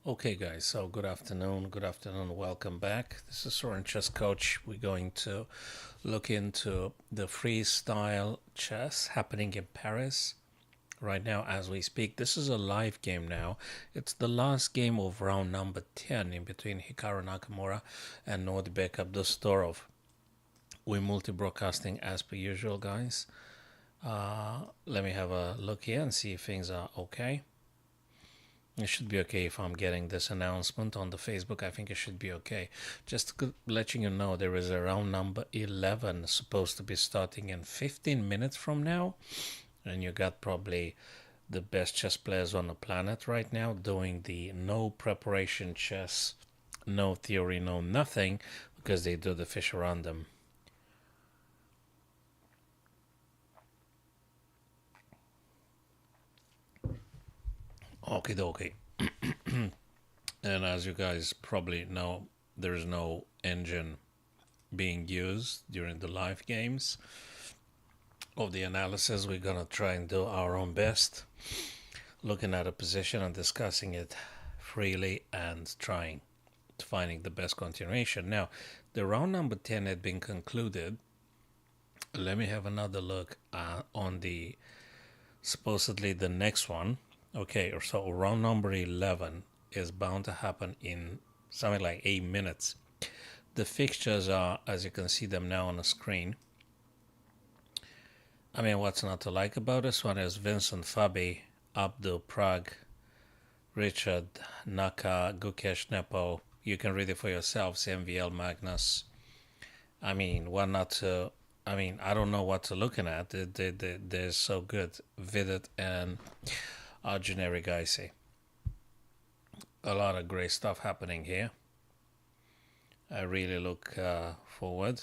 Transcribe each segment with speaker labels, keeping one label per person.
Speaker 1: Okay, guys, so good afternoon, welcome back. This is Soren Chess Coach. We're going to look into the freestyle chess happening in Paris right now as we speak. This is a live game now. It's the last game of round number 10 in between Hikaru Nakamura and Nordbek Abdustorov. We're multi broadcasting as per usual, guys. Let me have a look here and see if things are okay. It should be okay if I'm getting this announcement on the Facebook. I think it should be okay. Just letting you know, there is a round number 11 supposed to be starting in 15 minutes from now. And you got probably the best chess players on the planet right now doing the no preparation chess, no theory, no nothing, because they do the fish around them. Okie dokie. And as you guys probably know, there's no engine being used during the live games of the analysis. We're gonna try and do our own best, looking at a position and discussing it freely and trying to finding the best continuation. Now, the round number 10 had been concluded. Let me have another look on the supposedly the next one. Okay, so round number 11 is bound to happen in something like 8 minutes. The fixtures are, as you can see them now on the screen. I mean, what's not to like about this one is Vincent Fabi, Abdul Prague, Richard Naka, Gukesh Nepo. You can read it for yourselves. MVL Magnus. I mean, what not to? I mean, I don't know what to looking at. They're so good. Vidit and generic Icy. A lot of great stuff happening here. I really look forward.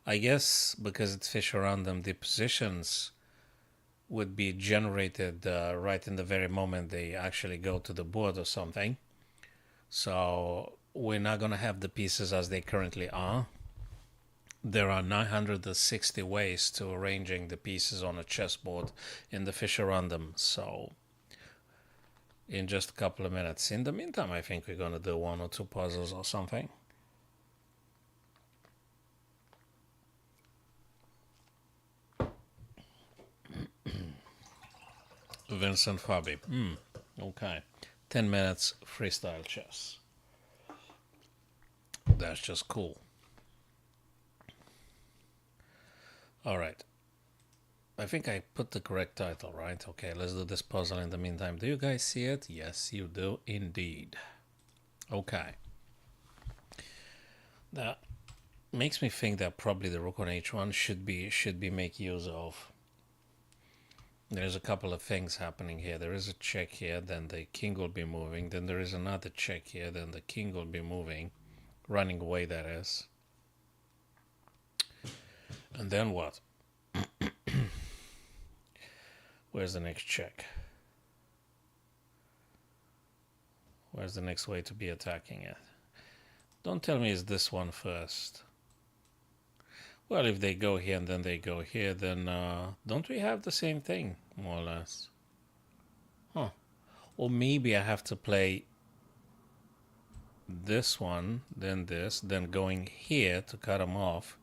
Speaker 1: I guess because it's fish around them, the positions would be generated right in the very moment they actually go to the board or something. So we're not going to have the pieces as they currently are. There are 960 ways to arranging the pieces on a chessboard in the fish around them. So in just a couple of minutes. In the meantime, I think we're going to do one or two puzzles or something. Vincent Fabi. Okay. 10 minutes freestyle chess. That's just cool. All right. I think I put the correct title, right? Okay, let's do this puzzle in the meantime. Do you guys see it? Yes, you do indeed. Okay. That makes me think that probably the rook on h1 should be make use of. There's a couple of things happening here. There is a check here, then the king will be moving. Then there is another check here, then the king will be moving. Running away, that is. And then what? Where's the next check? Where's the next way to be attacking it? Don't tell me it's this one first. Well, if they go here and then they go here, then don't we have the same thing, more or less? Huh. Or maybe I have to play this one, then this, then going here to cut them off.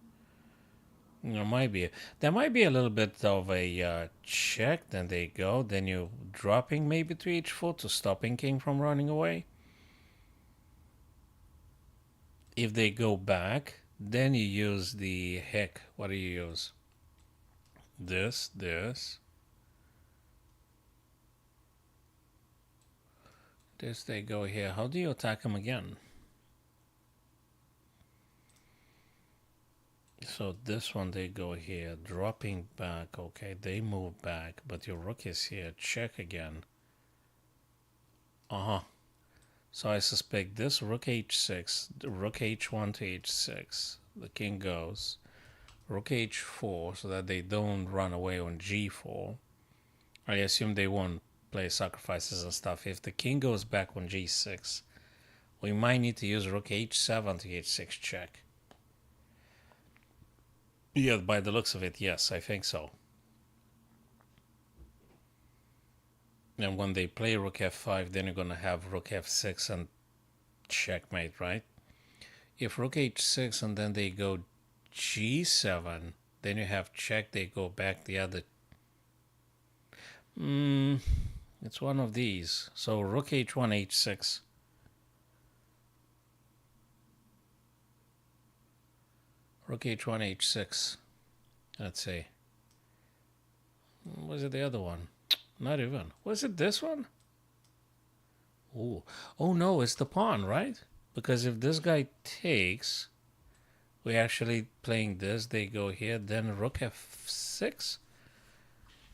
Speaker 1: There might be a little bit of a check, then they go, then you dropping maybe to h4 to stopping king from running away. If they go back, then you use the heck. What do you use? This. This they go here. How do you attack them again? So this one they go here, dropping back. Okay, they move back, but your rook is here. Check again. So I suspect this rook h6, rook h1 to h6. The king goes. Rook h4 so that they don't run away on g4. I assume they won't play sacrifices and stuff. If the king goes back on g6, we might need to use rook h7 to h6 check. Yeah, by the looks of it, yes, I think so. And when they play rook f5, then you're going to have rook f6 and checkmate, right? If rook h6 and then they go g7, then you have check, they go back the other. It's one of these. So rook h1, h6. Rook h1, h6. Let's see. Was it the other one? Not even. Was it this one? Ooh. Oh no, it's the pawn, right? Because if this guy takes, we're actually playing this. They go here, then rook f6.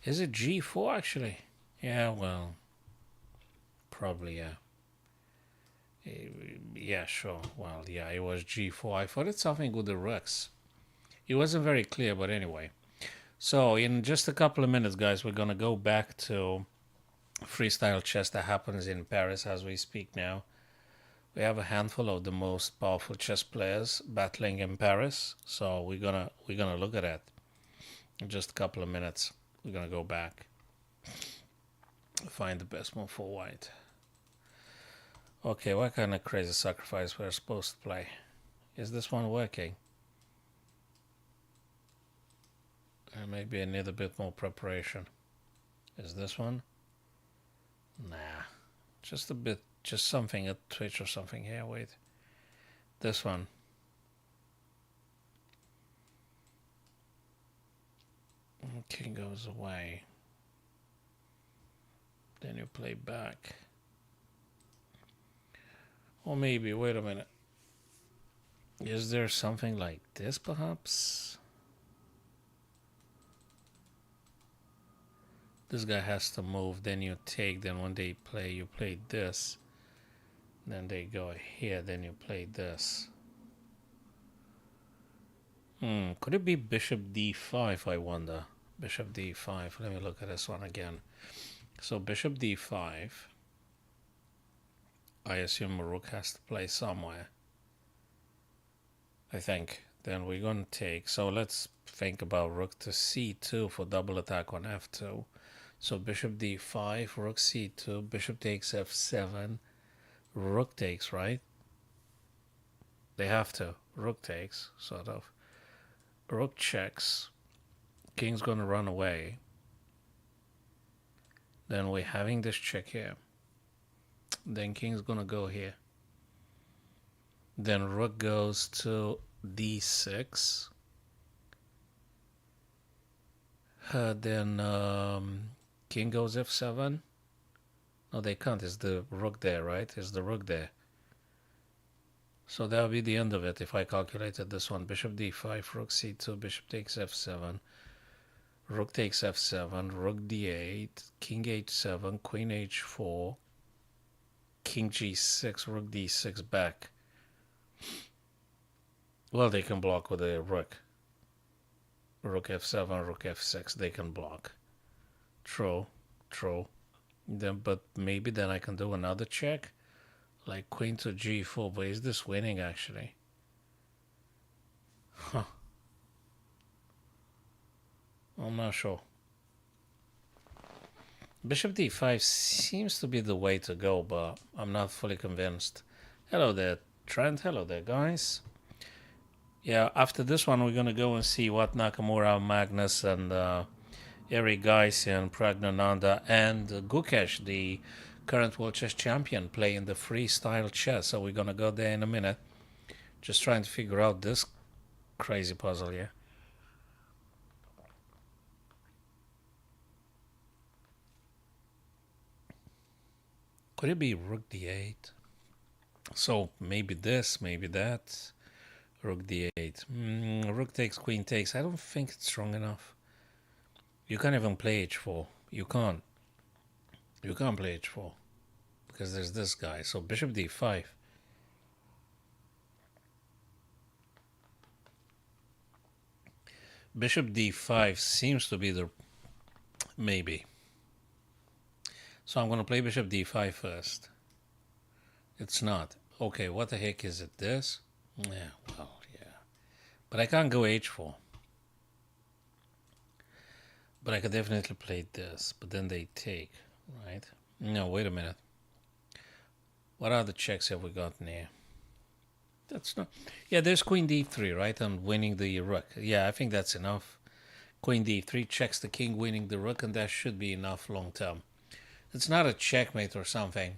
Speaker 1: Is it g4 actually? Yeah, well, probably, yeah. Yeah, sure. Well, yeah, it was g4. I thought it's something with the rooks. It wasn't very clear, but anyway. So in just a couple of minutes, guys, we're going to go back to freestyle chess that happens in Paris as we speak now. We have a handful of the most powerful chess players battling in Paris, so we're gonna look at that in just a couple of minutes. We're gonna go back, find the best move for white. Okay, what kind of crazy sacrifice we're supposed to play? Is this one working? Maybe I need a bit more preparation. Is this one? Nah, just a bit, just something, a twitch or something here. Wait, this one. King goes away. Then you play back. Or maybe, wait a minute. Is there something like this perhaps? This guy has to move, then you take, then when they play, you play this. Then they go here, then you play this. Could it be bishop d5, I wonder? Bishop d5, let me look at this one again. So bishop d5, I assume a rook has to play somewhere. I think. Then we're going to take, so let's think about rook to c2 for double attack on f2. So bishop d5, rook c2, bishop takes f7, rook takes, right? They have to. Rook takes, sort of. Rook checks. King's going to run away. Then we're having this check here. Then king's going to go here. Then rook goes to d6. Then king goes f7. No, they can't. It's the rook there, right? It's the rook there. So that would be the end of it if I calculated this one. Bishop d5, rook c2, bishop takes f7, rook takes f7, rook d8, king h7, queen h4, king g6, rook d6 back. Well, they can block with a rook. Rook f7, rook f6, they can block. True, true. Then, but maybe then I can do another check, like queen to g4. But is this winning actually? Huh. I'm not sure. Bishop d5 seems to be the way to go, but I'm not fully convinced. Hello there, Trent. Hello there, guys. Yeah, after this one, we're going to go and see what Nakamura, Magnus, and Eric Gaisian, Pragnananda, and Gukesh, the current world chess champion, play in the freestyle chess. So we're going to go there in a minute. Just trying to figure out this crazy puzzle here. Could it be rook d8? So maybe this, maybe that. Rook d8. Rook takes, queen takes. I don't think it's strong enough. You can't even play h4. You can't. You can't play h4. Because there's this guy. So bishop d5. Bishop d5 seems to be the... maybe. So I'm going to play bishop d5 first. It's not. Okay, what the heck is it? This? Yeah, well, yeah. But I can't go h4. But I could definitely play this. But then they take, right? No, wait a minute. What other checks have we gotten here? That's not. Yeah, there's Queen D3, right? I'm winning the rook. Yeah, I think that's enough. Queen D3 checks the king, winning the rook, and that should be enough long term. It's not a checkmate or something.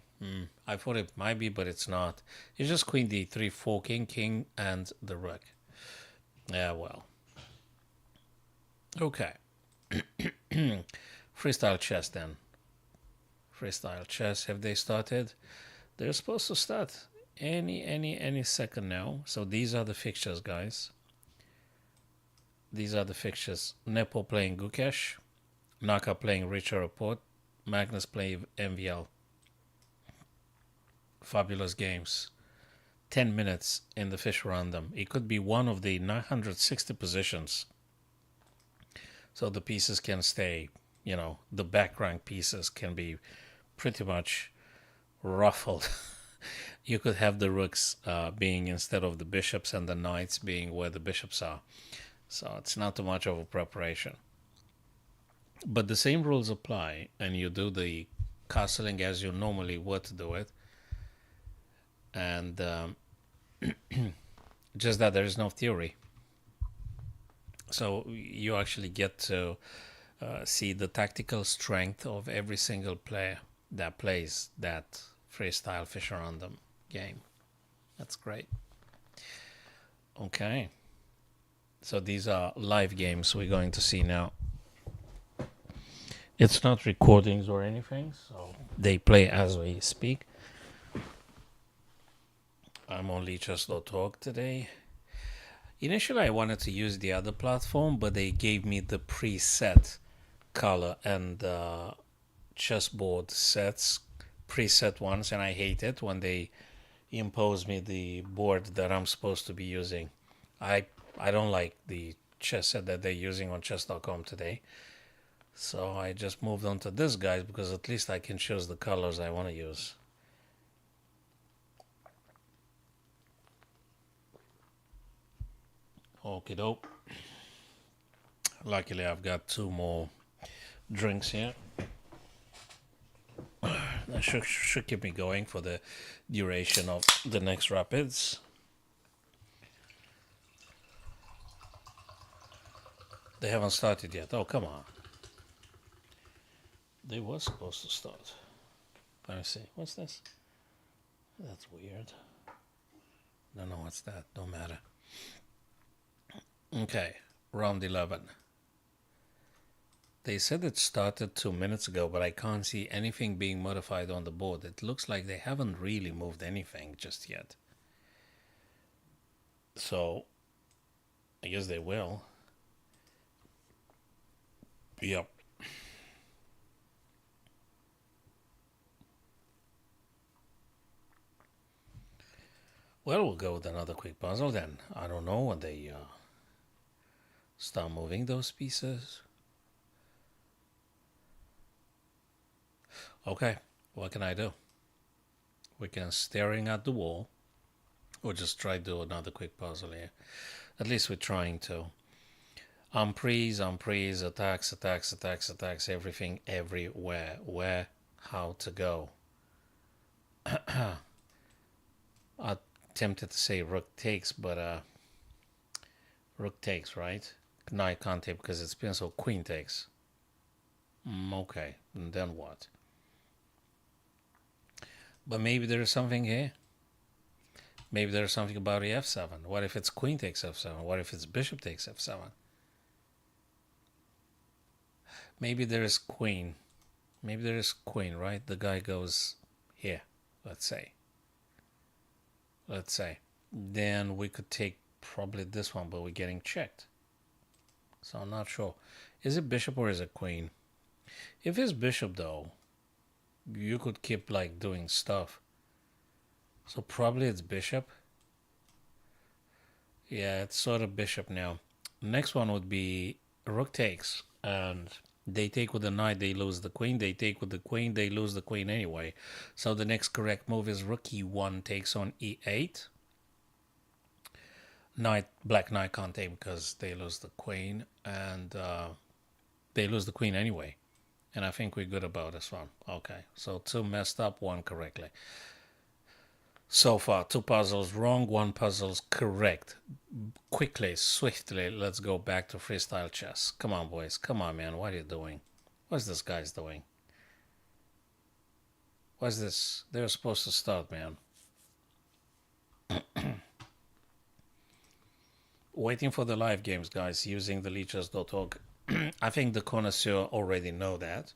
Speaker 1: I thought it might be, but it's not. It's just Queen D3, forking, king, and the rook. Yeah, well. Okay. Freestyle chess then. Freestyle chess. Have they started? They're supposed to start any second now. So these are the fixtures, guys. These are the fixtures. Nepo playing Gukesh, Naka playing Richer Report, Magnus playing MVL. Fabulous games. 10 minutes in the fish random. It could be one of the 960 positions. So the pieces can stay, the background pieces can be pretty much ruffled. You could have the rooks being instead of the bishops and the knights being where the bishops are. So it's not too much of a preparation. But the same rules apply, and you do the castling as you normally would do it. And just that there is no theory. So you actually get to see the tactical strength of every single player that plays that freestyle Fisher Random game. That's great. Okay. So these are live games we're going to see now. It's not recordings or anything, so they play as we speak. I'm on Leechess.org today. Initially, I wanted to use the other platform, but they gave me the preset color and chessboard sets, preset ones, and I hate it when they impose me the board that I'm supposed to be using. I don't like the chess set that they're using on chess.com today. So I just moved on to this guys because at least I can choose the colors I want to use. Okie doke. Luckily, I've got 2 more drinks here. That should keep me going for the duration of the next rapids. They haven't started yet. Oh, come on. They were supposed to start. Let me see. What's this? That's weird. Don't know what's that. Don't matter. Okay, round 11. They said it started 2 minutes ago, but I can't see anything being modified on the board. It looks like they haven't really moved anything just yet. So, I guess they will. Yep. Well, we'll go with another quick puzzle then. I don't know when they start moving those pieces. Okay, what can I do? We can staring at the wall, or just try to do another quick puzzle here. At least we're trying to. Emprise, attacks, everything, everywhere. Where, how to go. I tempted to say rook takes, but rook takes, right? Knight can't take because it's been so queen takes. Okay, and then what? But maybe there is something here. Maybe there's something about the f7. What if it's queen takes f7? What if it's bishop takes f7? Maybe there is queen. Maybe there is queen, right? The guy goes here, let's say. Then we could take probably this one, but we're getting checked. So I'm not sure. Is it bishop or is it queen? If it's bishop, though, you could keep like doing stuff. So probably it's bishop. Yeah, it's sort of bishop now. Next one would be rook takes, and they take with the knight, they lose the queen. They take with the queen, they lose the queen anyway. So the next correct move is rook e1 takes on e8. Black knight can't take because they lose the queen, and they lose the queen anyway. And I think we're good about this one. Okay, so 2 messed up, 1 correctly. So far, two puzzles wrong, one puzzle's correct. Quickly, swiftly, let's go back to freestyle chess. Come on, boys. Come on, man. What are you doing? What's this guy's doing? What's this? They're supposed to start, man. Waiting for the live games, guys, using the leeches.org. I think the connoisseur already know that.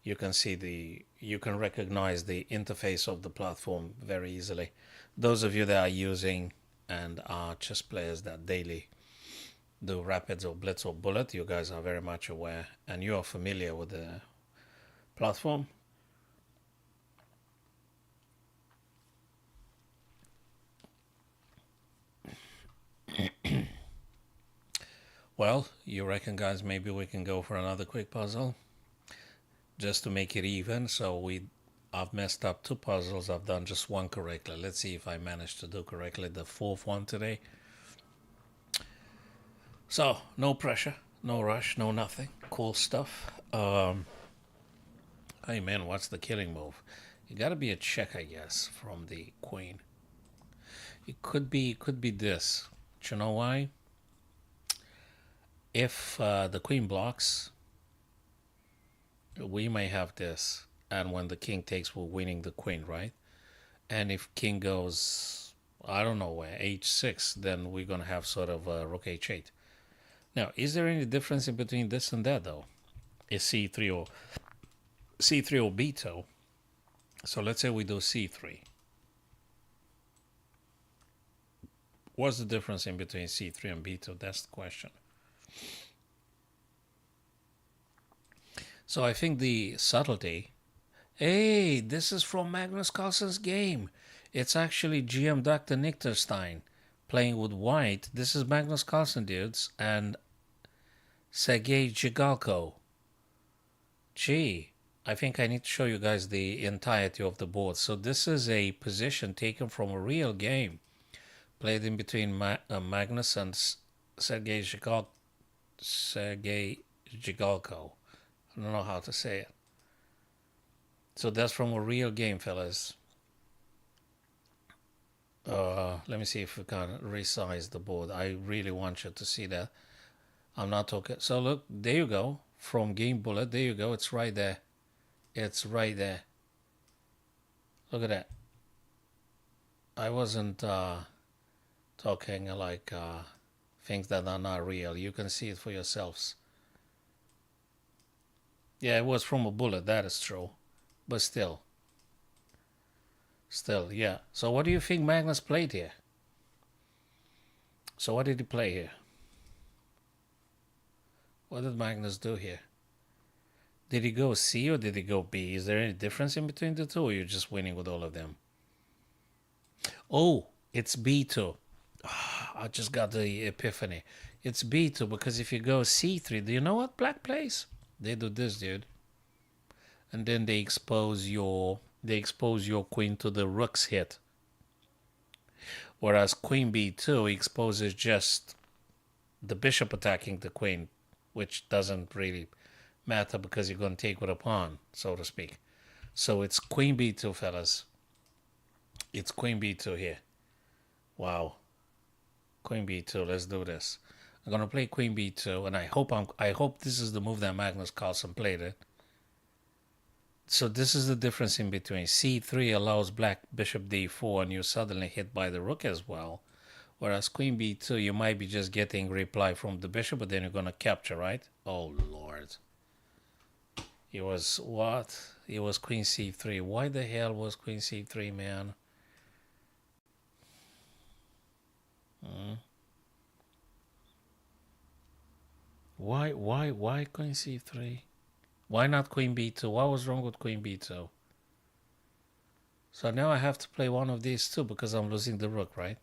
Speaker 1: You can see you can recognize the interface of the platform very easily. Those of you that are using and are chess players that daily do rapids or blitz or bullet, you guys are very much aware and you are familiar with the platform. Well, you reckon, guys, maybe we can go for another quick puzzle just to make it even. So I've messed up two puzzles. I've done just one correctly. Let's see if I managed to do correctly the fourth one today. So no pressure, no rush, no nothing. Cool stuff. Hey man, what's the killing move? It gotta be a check, I guess, from the queen. It could be this. Do you know why? If the queen blocks, we may have this, and when the king takes, we're winning the queen, right? And if king goes, I don't know where, h6, then we're gonna have sort of rook h8. Now, is there any difference in between this and that though? Is c3 or b2? So let's say we do c3. What's the difference in between c3 and b2? That's the question. So I think the subtlety. Hey, this is from Magnus Carlsen's game. It's actually GM Dr. Nichterstein playing with white. This is Magnus Carlsen, dudes, and Sergei Jigalko. Gee, I think I need to show you guys the entirety of the board. So this is a position taken from a real game played in between Magnus and Sergei Jigalko. I don't know how to say it. So that's from a real game, fellas. Let me see if we can resize the board. I really want you to see that. I'm not talking. So look, there you go. From Game Bullet, there you go. It's right there. It's right there. Look at that. I wasn't talking like things that are not real. You can see it for yourselves. Yeah, it was from a bullet. That is true. But still, yeah. So what do you think Magnus played here? So what did he play here? What did Magnus do here? Did he go C or did he go B? Is there any difference in between the two, or you're just winning with all of them? Oh, it's B2. I just got the epiphany. It's B2 because if you go C3, do you know what black plays? They do this, dude. And then they expose your queen to the rook's hit. Whereas queen b2 exposes just the bishop attacking the queen, which doesn't really matter because you're going to take with a pawn, so to speak. So it's queen b2, fellas. It's queen b2 here. Wow. Queen b2, let's do this. I'm going to play queen b2, and I hope this is the move that Magnus Carlsen played it. So this is the difference in between. c3 allows black bishop d4 and you're suddenly hit by the rook as well. Whereas queen b2, you might be just getting reply from the bishop, but then you're going to capture, right? Oh, Lord. It was what? It was queen c3. Why the hell was queen c3, man? Why queen c3? Why not queen b2? What was wrong with queen b2? So now I have to play one of these two because I'm losing the rook, right?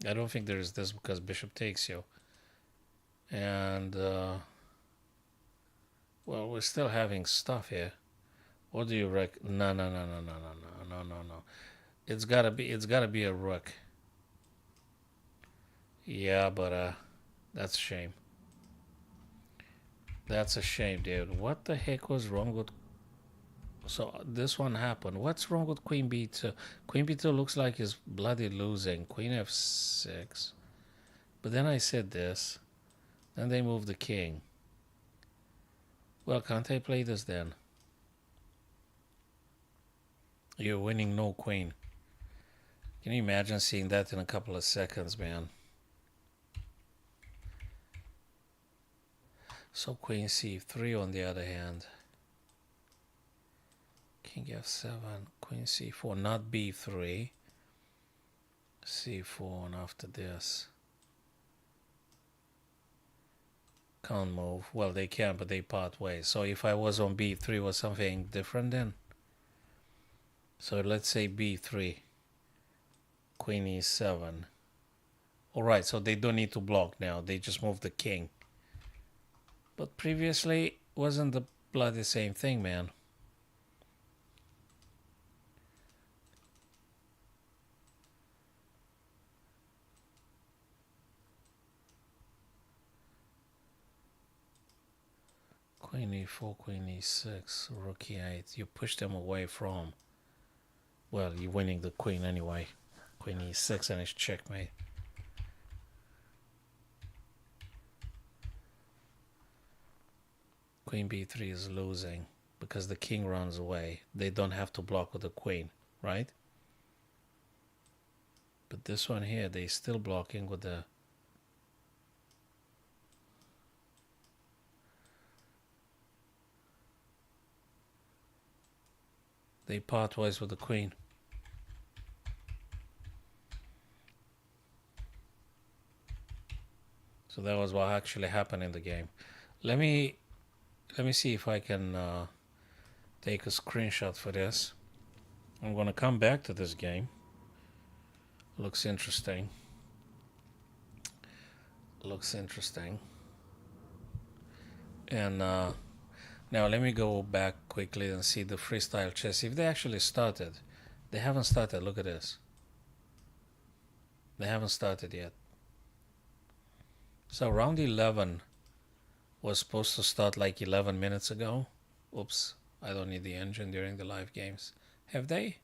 Speaker 1: I don't think there is this because bishop takes you. And, well, we're still having stuff here. What do you reckon? No. It's gotta be a rook. Yeah, but, that's a shame. That's a shame, dude. What the heck was wrong with So this one happened. What's wrong with queen b2? Queen b2 looks like he's bloody losing. Queen f6. But then I said this. Then they moved the king. Well, can't I play this then? You're winning no queen. Can you imagine seeing that in a couple of seconds, man? So queen c3 on the other hand. King f7, queen c4, not b3. c4, and after this. Can't move. Well, they can, but they part ways. So if I was on b3, was something different then? So let's say b3, queen e7. Alright, so they don't need to block now. They just move the king. But previously, wasn't the bloody same thing, man? Queen e4, queen e6, rook e8. You push them away from... Well, you're winning the queen anyway. Queen e6 and it's checkmate. Queen b3 is losing because the king runs away. They don't have to block with the queen, right? But this one here, they're still blocking with the... They part ways with the queen. So that was what actually happened in the game. Let me see if I can take a screenshot for this. I'm going to come back to this game. Looks interesting. Looks interesting. And now let me go back quickly and see the freestyle chess. If they actually started. They haven't started. Look at this. They haven't started yet. So round 11 was supposed to start like 11 minutes ago. Oops. I don't need the engine during the live games. Have they?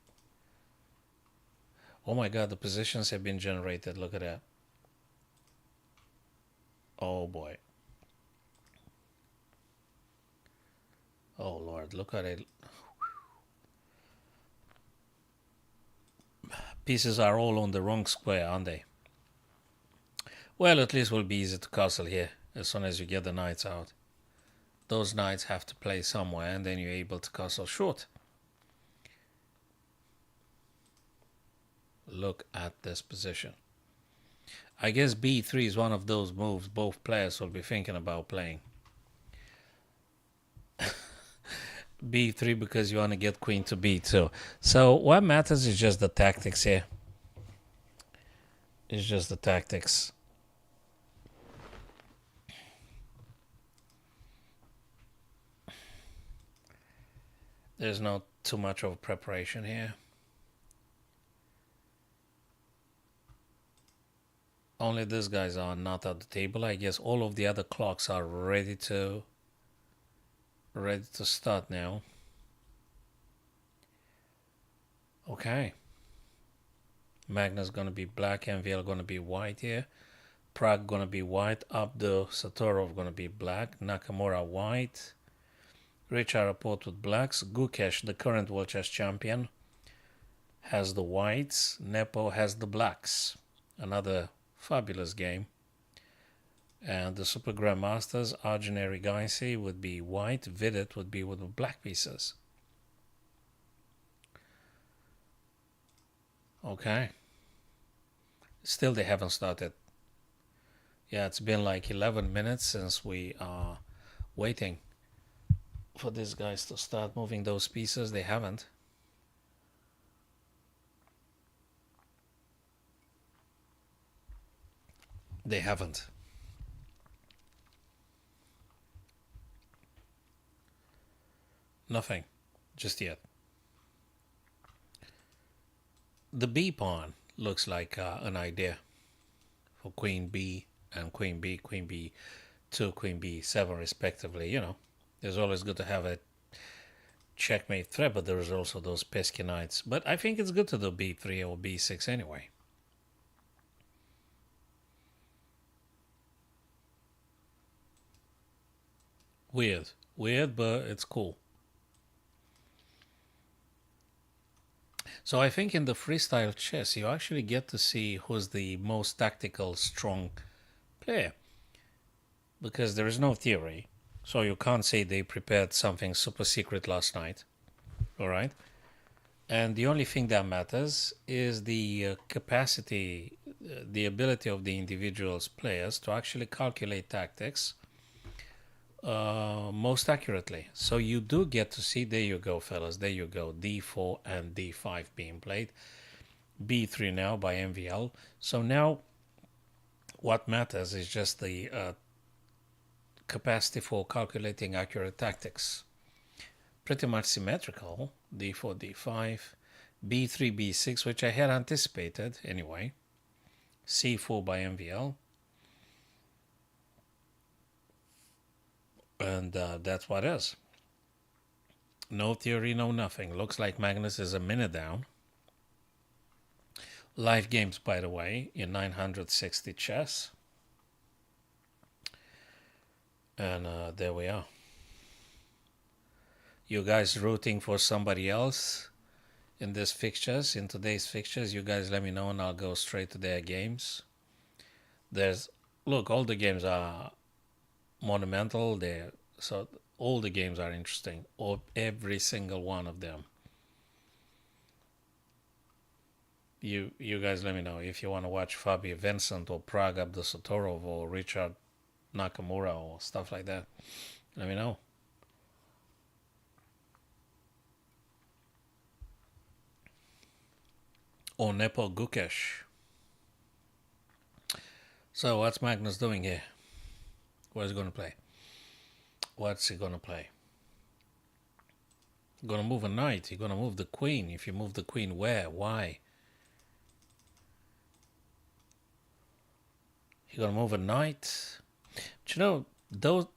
Speaker 1: Oh my god, the positions have been generated. Look at that. Oh boy. Oh lord, look at it. Pieces are all on the wrong square, aren't they? Well, at least it will be easy to castle here as soon as you get the knights out. Those knights have to play somewhere and then you're able to castle short. Look at this position. I guess b3 is one of those moves both players will be thinking about playing. b3 because you want to get queen to b2. So what matters is just the tactics here. It's just the tactics. There's not too much of preparation here. Only these guys are not at the table. I guess all of the other clocks are ready to start now. Okay. Magna's gonna be black, MVL gonna be white here. Prague gonna be white. Abdo Satorov gonna be black. Nakamura white. Richard Rapport with blacks. Gukesh, the current World Chess Champion, has the whites. Nepo has the blacks. Another fabulous game. And the Super Grandmasters, Arjun Erigaisi would be white. Vidit would be with the black pieces. Okay. Still they haven't started. Yeah, it's been like 11 minutes since we are waiting for these guys to start moving those pieces. They haven't. They haven't. Nothing. Just yet. The B pawn looks like an idea for queen B and queen B, queen B2, queen B7 respectively. You know, it's always good to have a checkmate threat, but there's also those pesky knights. But I think it's good to do b3 or b6 anyway. Weird, but it's cool. So I think in the freestyle chess, you actually get to see who's the most tactical, strong player, because there is no theory. So you can't say they prepared something super secret last night, all right? And the only thing that matters is the capacity, the ability of the individuals players to actually calculate tactics most accurately. So you do get to see, there you go, fellas, there you go, d4 and d5 being played, b3 now by MVL. So now what matters is just the capacity for calculating accurate tactics. Pretty much symmetrical, d4, d5, b3, b6, which I had anticipated anyway, c4 by MVL. And that's what it is. No theory, no nothing. Looks like Magnus is a minute down. Live games, by the way, in 960 chess. And there we are. You guys rooting for somebody else in this fixtures, in today's fixtures, you guys let me know and I'll go straight to their games. Look, all the games are monumental there, so all the games are interesting, or every single one of them. You guys let me know if you want to watch Fabi Vincent or Prague Abdusattorov or Richard Nakamura or stuff like that. Let me know. Or Nepo Gukesh. So what's Magnus doing here? What is he going to play? What's he going to play? Going to move a knight. He's going to move the queen. If you move the queen, where? Why? You're going to move a knight. But you know,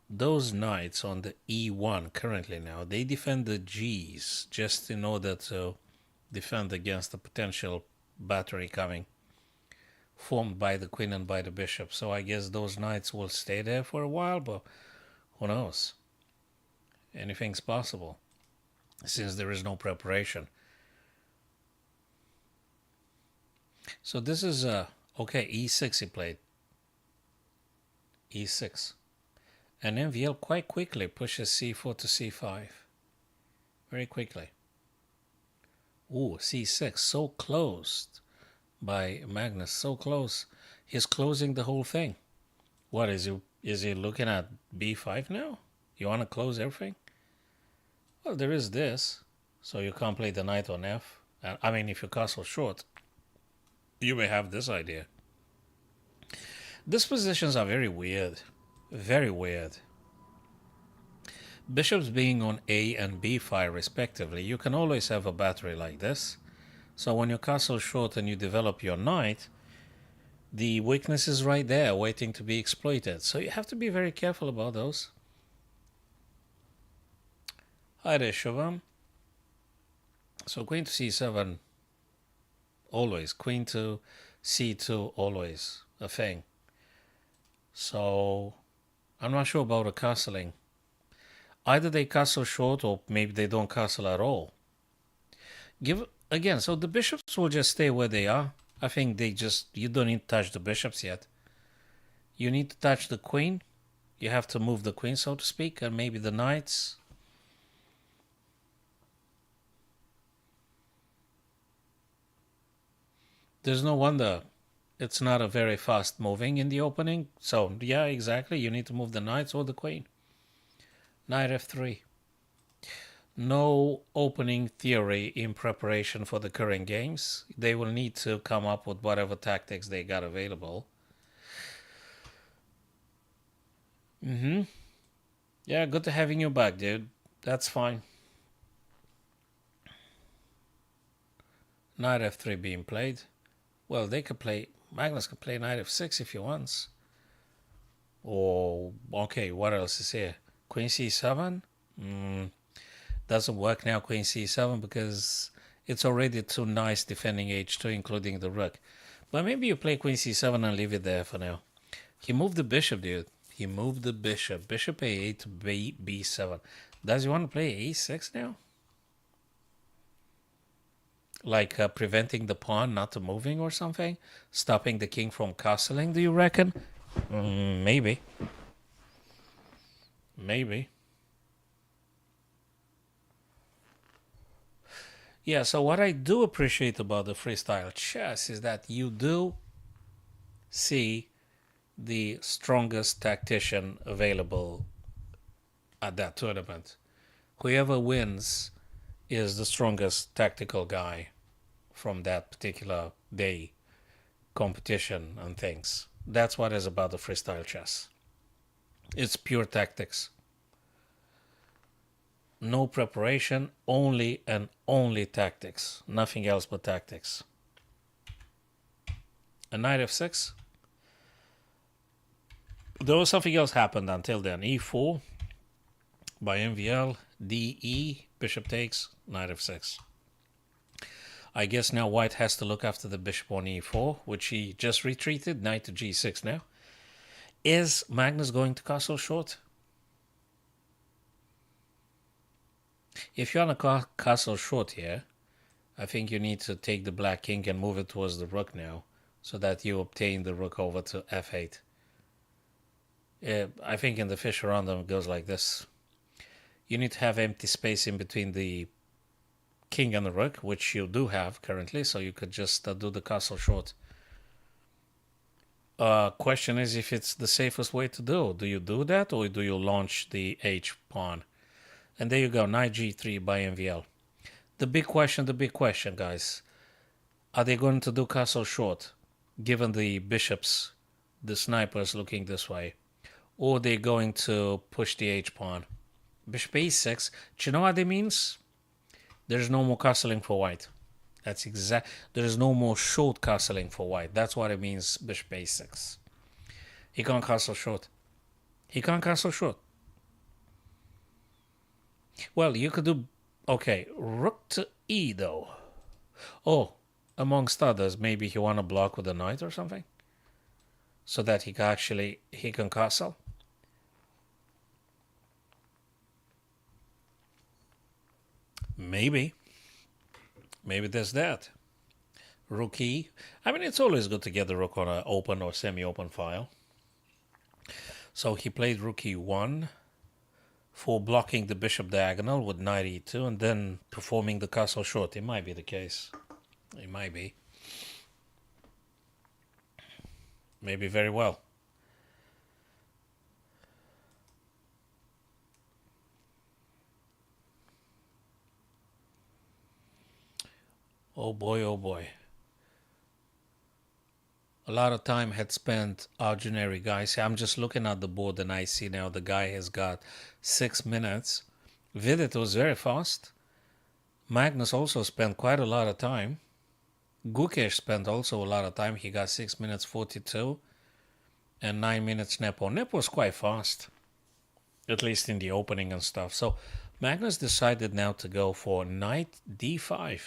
Speaker 1: those knights on the E1 currently now, they defend the Gs just in order to defend against the potential battery coming, formed by the queen and by the bishop. So I guess those knights will stay there for a while, but who knows? Anything's possible since there is no preparation. So this is okay, e6 he played. e6. And MVL quite quickly pushes c4 to c5. Very quickly. Ooh, c6, so closed by Magnus, so close. He's closing the whole thing. What is he looking at b5 now? You want to close everything? Well, there is this, so you can't play the knight on f. I mean, if you castle short, you may have this idea. These positions are very weird. Very weird. Bishops being on a and b file respectively, you can always have a battery like this. So when you castle short and you develop your knight, the weakness is right there waiting to be exploited. So you have to be very careful about those. Hi there, Shubham. So queen to c7, always. Queen to c2, always a thing. So I'm not sure about a castling. Either they castle short or maybe they don't castle at all. Again, so the bishops will just stay where they are. I think you don't need to touch the bishops yet. You need to touch the queen. You have to move the queen, so to speak, and maybe the knights. There's no wonder it's not a very fast moving in the opening. So, yeah, exactly. You need to move the knights or the queen. Knight f3. No opening theory in preparation for the current games. They will need to come up with whatever tactics they got available. Yeah, good to having you back, dude. That's fine. Knight f3 being played. Well, Magnus can play knight f6 if he wants. Or, okay, what else is here? Queen c7? Doesn't work now, queen c7, because it's already too nice defending h2, including the rook. But maybe you play queen c7 and leave it there for now. He moved the bishop, dude. He moved the bishop. Bishop a8 to b7. Does he want to play a6 now? Like preventing the pawn not to moving or something? Stopping the king from castling, do you reckon? Maybe. Maybe. Yeah, so what I do appreciate about the freestyle chess is that you do see the strongest tactician available at that tournament. Whoever wins is the strongest tactical guy from that particular day, competition and things. That's what is about the freestyle chess. It's pure tactics. No preparation, only and only tactics. Nothing else but tactics. A knight f6. There was something else happened until then. e4 by MVL, de, bishop takes, knight f6. I guess now white has to look after the bishop on e4, which he just retreated, knight to g6 now. Is Magnus going to castle short? If you're on a castle short here, I think you need to take the black king and move it towards the rook now, so that you obtain the rook over to f8. I think in the Fischer Random it goes like this. You need to have empty space in between the king and the rook, which you do have currently, so you could just do the castle short. Question is if it's the safest way to do. Do you do that, or do you launch the h pawn? And there you go, knight g3 by MVL. The big question, guys. Are they going to do castle short, given the bishops, the snipers looking this way? Or are they going to push the h pawn? Bishop a6, do you know what that means? There's no more castling for white. That's exact. There's no more short castling for white. That's what it means, bishop a6. He can't castle short. He can't castle short. Well, you could do... Okay, rook to e, though. Oh, amongst others, maybe he want to block with a knight or something? So that he can castle? Maybe. Maybe there's that. Rook e. I mean, it's always good to get the rook on an open or semi-open file. So he played rook e1 for blocking the bishop diagonal with knight e2 and then performing the castle short. It might be the case. It might be. Maybe very well. Oh boy, oh boy. A lot of time had spent ordinary guys. I'm just looking at the board and I see now the guy has got 6 minutes. Vidit was very fast. Magnus also spent quite a lot of time. Gukesh spent also a lot of time. He got 6 minutes 42 and 9 minutes Nepo. Nepo was quite fast, at least in the opening and stuff. So Magnus decided now to go for knight d5.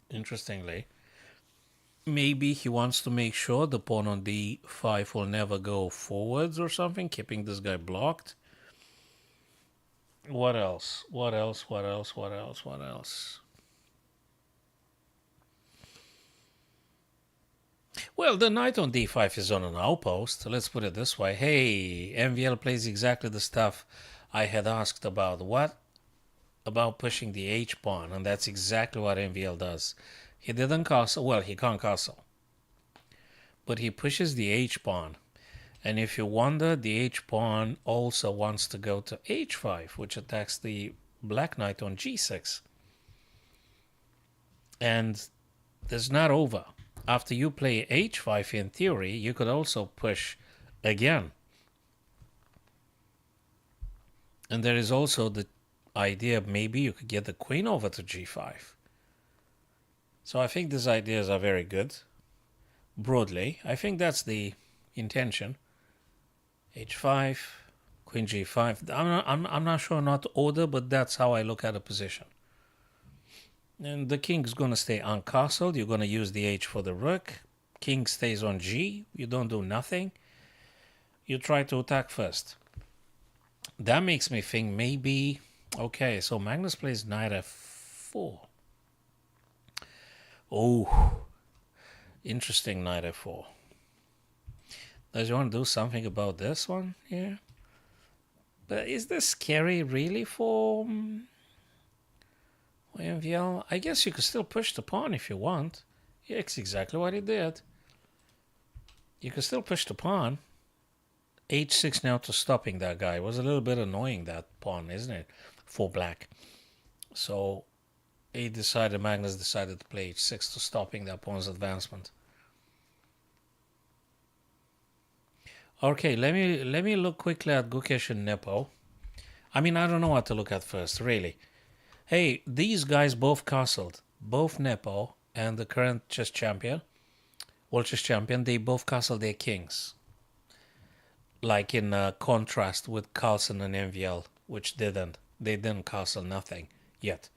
Speaker 1: Interestingly. Maybe he wants to make sure the pawn on d5 will never go forwards or something, keeping this guy blocked. What else? What else? What else? What else? What else? Well, the knight on d5 is on an outpost. Let's put it this way. Hey, MVL plays exactly the stuff I had asked about. What about pushing the h-pawn? And that's exactly what MVL does. He didn't castle. Well, he can't castle. But he pushes the h-pawn. And if you wonder, the h-pawn also wants to go to h5, which attacks the black knight on g6. And it's not over. After you play h5, in theory, you could also push again. And there is also the idea maybe you could get the queen over to g5. So I think these ideas are very good. Broadly, I think that's the intention. h5, queen g5. I'm not sure not order, but that's how I look at a position. And the king is going to stay uncastled. You're going to use the h for the rook. King stays on g. You don't do nothing. You try to attack first. That makes me think maybe... Okay, so Magnus plays knight f4. Oh, interesting knight f4. Does you want to do something about this one here? But is this scary really for MVL? I guess you could still push the pawn if you want. Yeah, it's exactly what he did. You could still push the pawn. h6 now to stopping that guy. It was a little bit annoying, that pawn, isn't it? For black. So Magnus decided to play h6 to stopping that pawn's advancement. Okay, let me look quickly at Gukesh and Nepo. I mean, I don't know what to look at first, really. Hey, these guys both castled. Both Nepo and the current chess champion, world chess champion, they both castled their kings. Like in contrast with Carlsen and MVL, which didn't. They didn't castle nothing yet.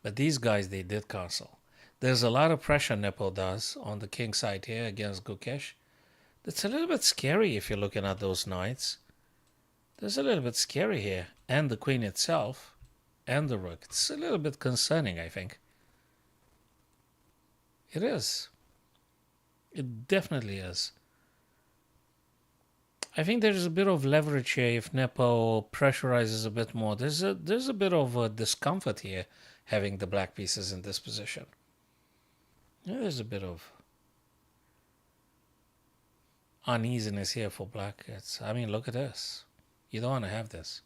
Speaker 1: But these guys, they did castle. There's a lot of pressure Nepo does on the king side here against Gukesh. It's a little bit scary if you're looking at those knights. There's a little bit scary here. And the queen itself. And the rook. It's a little bit concerning, I think. It is. It definitely is. I think there's a bit of leverage here if Nepo pressurizes a bit more. There's a bit of a discomfort here having the black pieces in this position. Yeah, there's a bit of uneasiness here for black. I mean, look at this. You don't want to have this.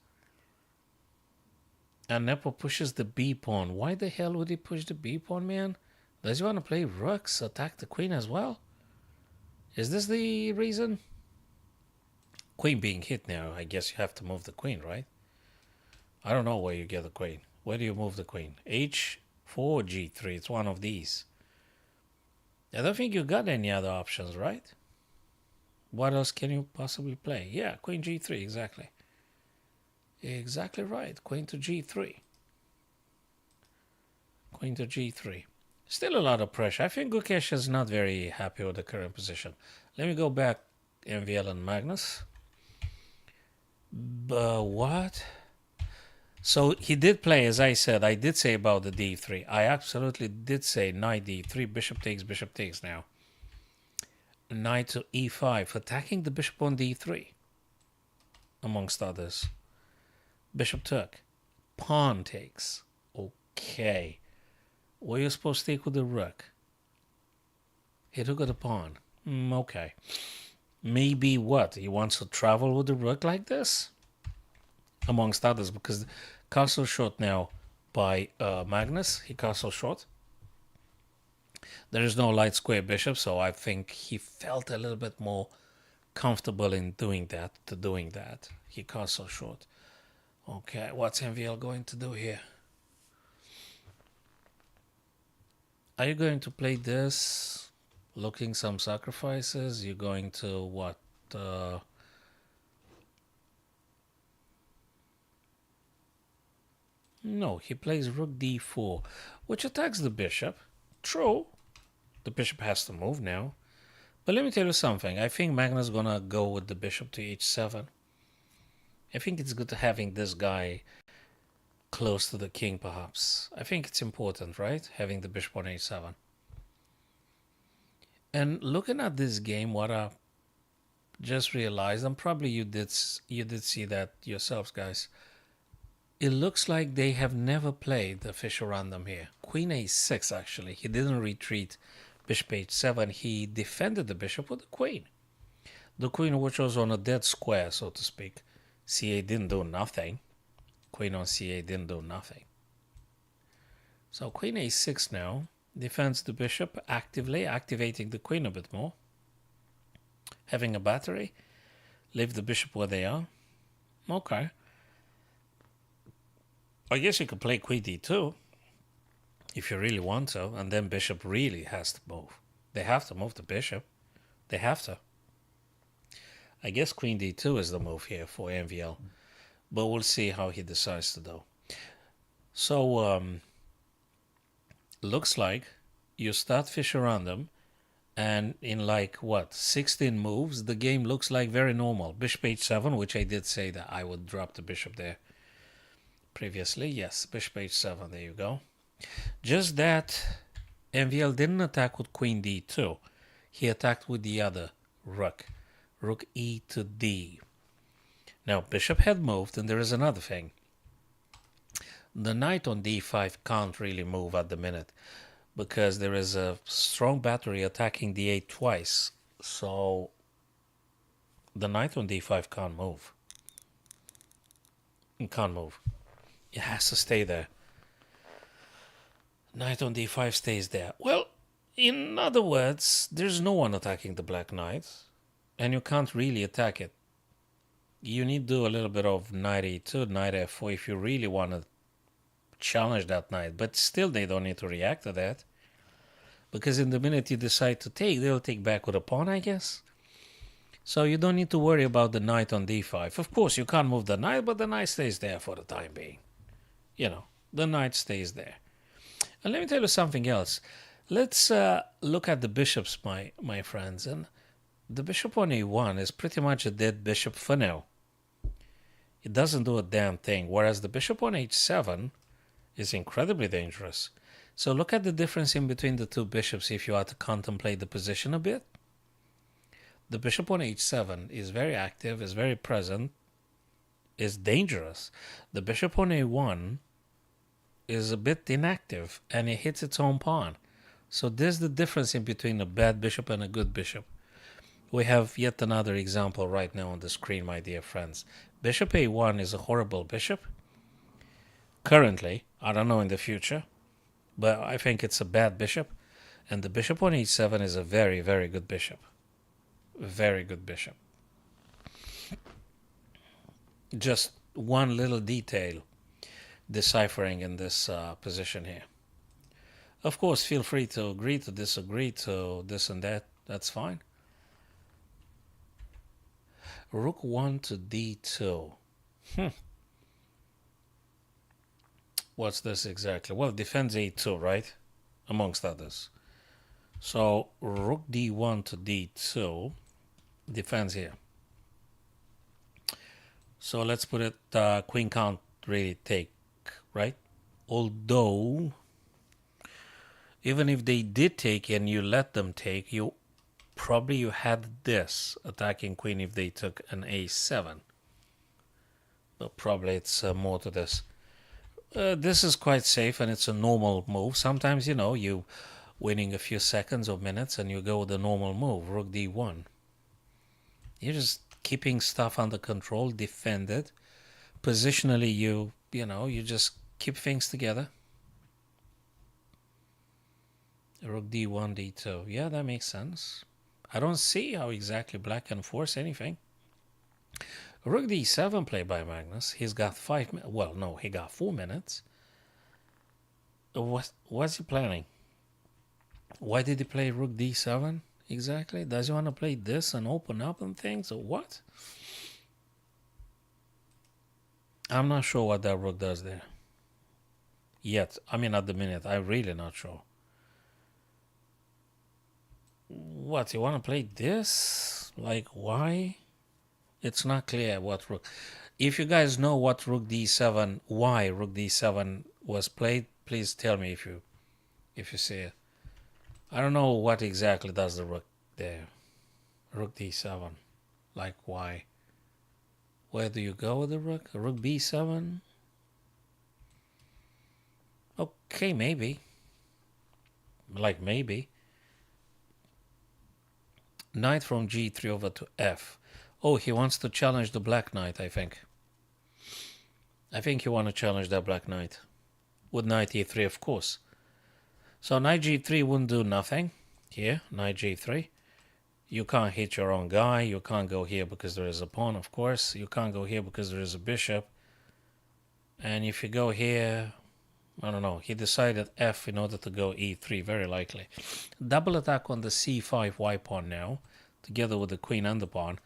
Speaker 1: And Nepo pushes the B pawn. Why the hell would he push the B pawn, man? Does he want to play rooks, attack the queen as well? Is this the reason? Queen being hit now, I guess you have to move the queen, right? I don't know where you get the queen. Where do you move the queen? H4 or G3? It's one of these. I don't think you got any other options, right? What else can you possibly play? Yeah, queen G3, exactly. Exactly right. Queen to G3. Queen to G3. Still a lot of pressure. I think Gukesh is not very happy with the current position. Let me go back, MVL and Magnus. What? So he did play, as I said, I did say about the D3. I absolutely did say knight D3, bishop takes now. Knight to E5, attacking the bishop on D3, amongst others. Bishop took. Pawn takes. Okay. What are you supposed to take with the rook? He took the pawn. Okay. Maybe what? He wants to travel with the rook like this? Amongst others, because castle short now by Magnus. He castle short. There is no light square bishop, so I think he felt a little bit more comfortable in doing that. He castle short. Okay, what's MVL going to do here? Are you going to play this? Looking some sacrifices? You're going to what? No, he plays rook d4, which attacks the bishop. True. The bishop has to move now. But let me tell you something. I think Magnus is gonna go with the bishop to h7. I think it's good having this guy close to the king, perhaps. I think it's important, right? Having the bishop on h7. And looking at this game, what I just realized, and probably you did see that yourselves, guys. It looks like they have never played the official random here. Queen a6, actually. He didn't retreat bishop h7. He defended the bishop with the queen. The queen, which was on a dead square, so to speak. c8 didn't do nothing. Queen on c8 didn't do nothing. So queen a6 now. Defends the bishop actively, activating the queen a bit more. Having a battery. Leave the bishop where they are. Okay. I guess you could play queen d2 if you really want to, and then bishop really has to move. They have to move the bishop. They have to. I guess queen d2 is the move here for MVL, but we'll see how he decides to do. So looks like you start Fischer random, and in like what 16 moves, the game looks like very normal. Bishop h7, which I did say that I would drop the bishop there previously. Yes, bishop h7. There you go. Just that MVL didn't attack with queen d2. He attacked with the other rook. Rook e to d. Now, bishop had moved, and there is another thing. The knight on d5 can't really move at the minute because there is a strong battery attacking d8 twice. So the knight on d5 can't move. It can't move. It has to stay there. Knight on d5 stays there. Well, in other words, there's no one attacking the black knight, and you can't really attack it. You need to do a little bit of knight e2, knight f4 if you really want to challenge that knight. But still, they don't need to react to that, because in the minute you decide to take, they'll take back with a pawn, I guess. So you don't need to worry about the knight on d5. Of course, you can't move the knight, but the knight stays there for the time being. You know, the knight stays there. And let me tell you something else. Let's look at the bishops, my friends. And the bishop on a1 is pretty much a dead bishop for now. It doesn't do a damn thing, whereas the bishop on h7 is incredibly dangerous. So look at the difference in between the two bishops if you are to contemplate the position a bit. The bishop on h7 is very active, is very present, is dangerous. The bishop on a1 is a bit inactive, and it hits its own pawn. So there's the difference in between a bad bishop and a good bishop. We have yet another example right now on the screen, my dear friends. Bishop a1 is a horrible bishop. Currently, I don't know in the future, but I think it's a bad bishop. And the bishop on h7 is a very, very good bishop. Very good bishop. Just one little detail deciphering in this position here. Of course, feel free to agree, to disagree, to this and that. That's fine. Rook 1 to d2. What's this exactly? Well, defends a2, right? Amongst others. So rook d1 to d2 defends here. So let's put it, queen can't really take, right? Although, even if they did take and you let them take, you had this attacking queen if they took an a7. But probably it's more to this. This is quite safe and it's a normal move. Sometimes, you know, you winning a few seconds or minutes and you go with a normal move, rook d1. You're just keeping stuff under control, defend it. Positionally, you just keep things together. Rook d1, d2. Yeah, that makes sense. I don't see how exactly black can force anything. Rook d7 played by Magnus. He's got 5 minutes. Well, no, he got 4 minutes. What's he planning? Why did he play rook d7 exactly? Does he want to play this and open up and things, or what? I'm not sure what that rook does there. Yet. I mean, at the minute, I'm really not sure. What, you want to play this? Like, why? It's not clear what rook. If you guys know what rook d7, why rook d7 was played, please tell me if you see it. I don't know what exactly does the rook there. Rook d7. Like, why? Where do you go with the rook? Rook b7? Okay, maybe. Like, maybe. Knight from g3 over to f. Oh, he wants to challenge the black knight, I think. I think you want to challenge that black knight. With knight e3, of course. So knight g3 wouldn't do nothing. Here, knight g3. You can't hit your own guy. You can't go here because there is a pawn, of course. You can't go here because there is a bishop. And if you go here, I don't know. He decided f in order to go e3, very likely. Double attack on the c5 white pawn now, together with the queen and the pawn.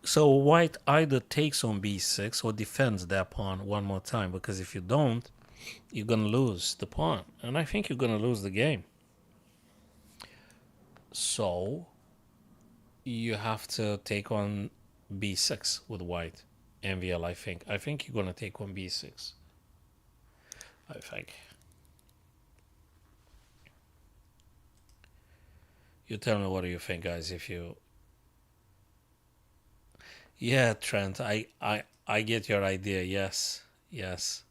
Speaker 1: So white either takes on b6 or defends that pawn one more time, because if you don't, you're going to lose the pawn. And I think you're going to lose the game. So you have to take on b6 with white. MVL, I think. I think you're going to take on b6. I think. You tell me, what do you think, guys? If you... Yeah, Trent, I get your idea. Yes. Yes.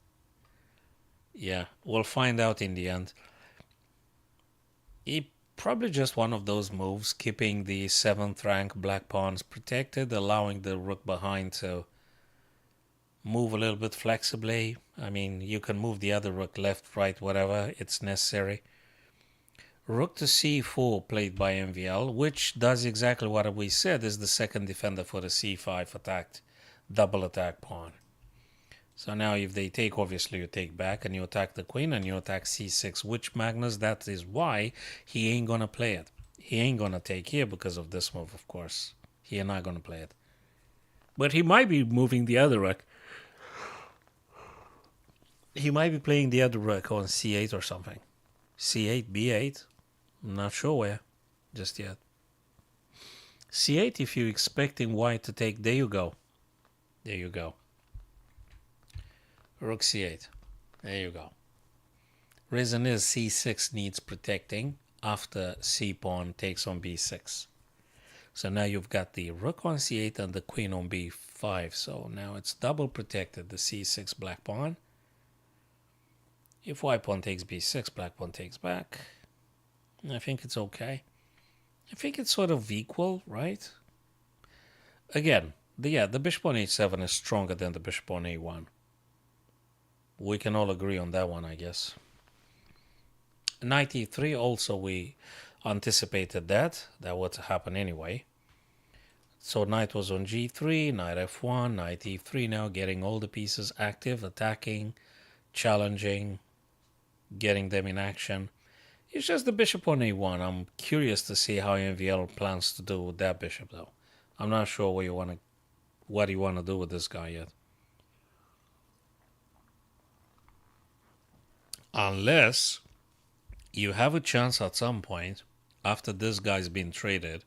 Speaker 1: Yeah. We'll find out in the end. He probably just one of those moves, keeping the 7th rank black pawns protected, allowing the rook behind to move a little bit flexibly. I mean, you can move the other rook left, right, whatever it's necessary. Rook to c4 played by MVL, which does exactly what we said is the second defender for the c5 attacked double attack pawn. So now if they take, obviously you take back and you attack the queen and you attack c6, which Magnus, that is why he ain't gonna play it. He ain't gonna take here because of this move, of course. He ain't not gonna play it. But he might be moving the other rook. He might be playing the other rook on c8 or something. c8, b8. I'm not sure where just yet. c8 if you're expecting white to take. There you go. There you go. Rook c8. There you go. Reason is c6 needs protecting after c pawn takes on b6. So now you've got the rook on c8 and the queen on b5. So now it's double protected, the c6 black pawn. If white pawn takes b6, black pawn takes back. I think it's okay. I think it's sort of equal, right? Again, the bishop on h7 is stronger than the bishop on a1. We can all agree on that one, I guess. Knight e3 also, we anticipated that would happen anyway. So knight was on g3, knight f1, knight e3, now getting all the pieces active, attacking, challenging, getting them in action. It's just the bishop on a1. I'm curious to see how MVL plans to do with that bishop, though. I'm not sure what you want to do with this guy yet. Unless you have a chance at some point, after this guy's been traded,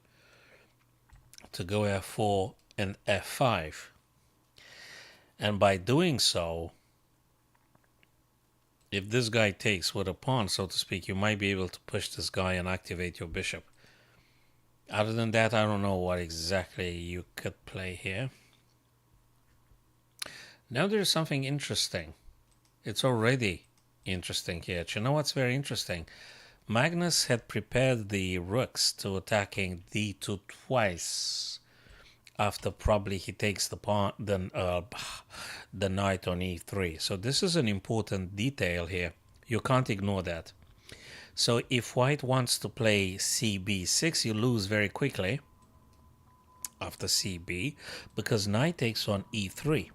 Speaker 1: to go f4 and f5. And by doing so, if this guy takes with a pawn, so to speak, you might be able to push this guy and activate your bishop. Other than that, I don't know what exactly you could play here. Now there's something interesting. It's already interesting here. Do you know what's very interesting? Magnus had prepared the rooks to attacking d2 twice. After probably he takes the pawn, the knight on e3. So this is an important detail here. You can't ignore that. So if white wants to play cb6, you lose very quickly after cb, because knight takes on e3.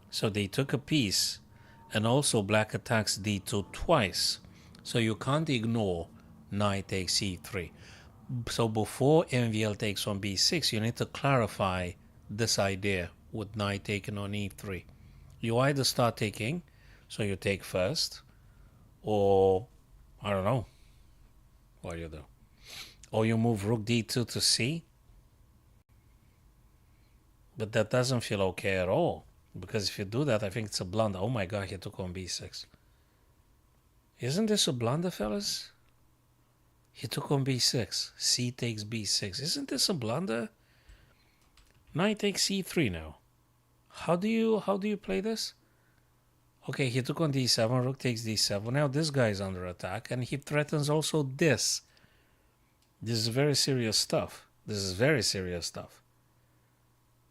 Speaker 1: So they took a piece, and also black attacks d2 twice. So you can't ignore knight takes e3. So before MVL takes on b6, you need to clarify this idea with knight taking on e3. You either start taking, so you take first, or I don't know what you do. Or you move rook d2 to c. But that doesn't feel okay at all, because if you do that, I think it's a blunder. Oh my god, he took on b6. Isn't this a blunder, fellas? He took on b6. C takes b6. Isn't this a blunder? Knight takes c3 now. How do you play this? Okay, he took on d7. Rook takes d7. Now this guy is under attack, and he threatens also this. This is very serious stuff. This is very serious stuff.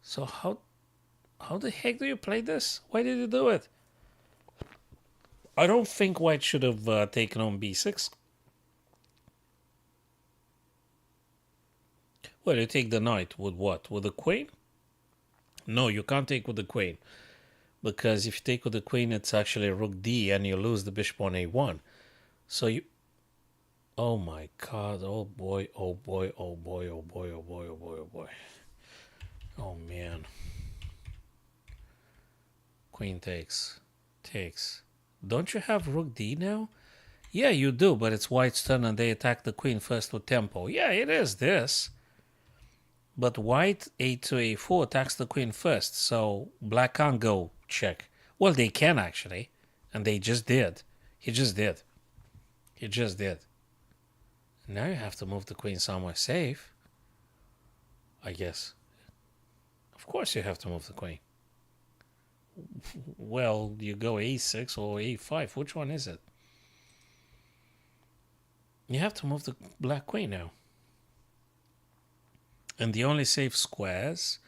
Speaker 1: So how the heck do you play this? Why did you do it? I don't think white should have taken on b6. Well, you take the knight with what? With the queen? No, you can't take with the queen. Because if you take with the queen, it's actually rook d and you lose the bishop on a1. So you... Oh my god, oh boy, oh boy, oh boy, oh boy, oh boy, oh boy, oh boy. Oh man. Queen takes. Takes. Don't you have rook d now? Yeah, you do, but it's white's turn and they attack the queen first with tempo. Yeah, it is this. But white a2 a4 attacks the queen first, so black can't go check. Well, they can actually, and they just did. He just did. He just did. Now you have to move the queen somewhere safe, I guess. Of course you have to move the queen. Well, you go a6 or a5. Which one is it? You have to move the black queen now. And the only safe squares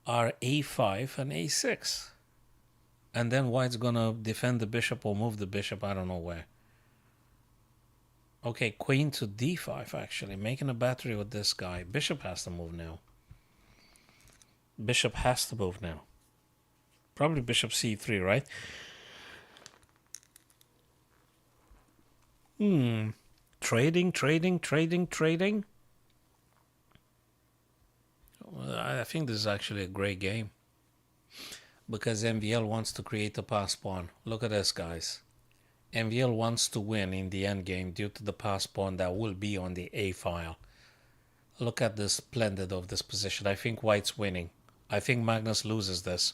Speaker 1: are a5 and a6. And then white's gonna defend the bishop or move the bishop, I don't know where. Okay, queen to d5 actually, making a battery with this guy. Bishop has to move now. Bishop has to move now. Probably bishop c3, right? Trading. Well, I think this is actually a great game. Because MVL wants to create a pass pawn. Look at this, guys. MVL wants to win in the endgame due to the pass pawn that will be on the A file. Look at the splendid of this position. I think white's winning. I think Magnus loses this.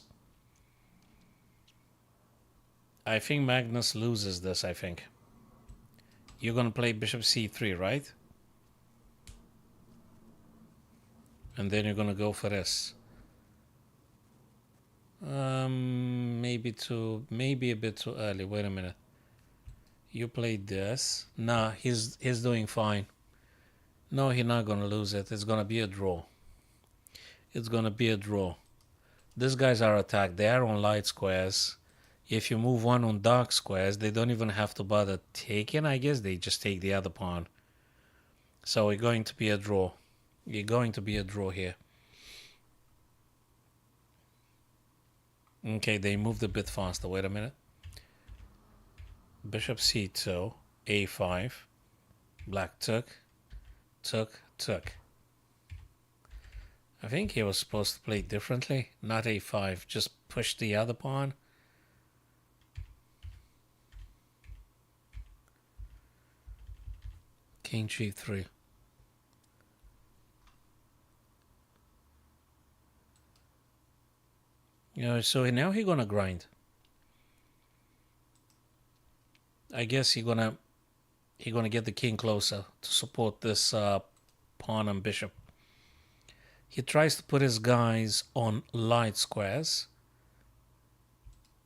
Speaker 1: I think you're going to play bishop c3, right? And then you're going to go for this. Maybe a bit too early. Wait a minute. You played this. Nah, he's doing fine. No, he's not going to lose it. It's going to be a draw. It's going to be a draw. These guys are attacked. They are on light squares. If you move one on dark squares, they don't even have to bother taking, I guess. They just take the other pawn. So we're going to be a draw. You're going to be a draw here. Okay, they moved a bit faster. Wait a minute. Bishop c2, a5. Black took. I think he was supposed to play differently. Not a5, just push the other pawn. King g3. So now he's gonna grind. I guess he's gonna get the king closer to support this pawn and bishop. He tries to put his guys on light squares.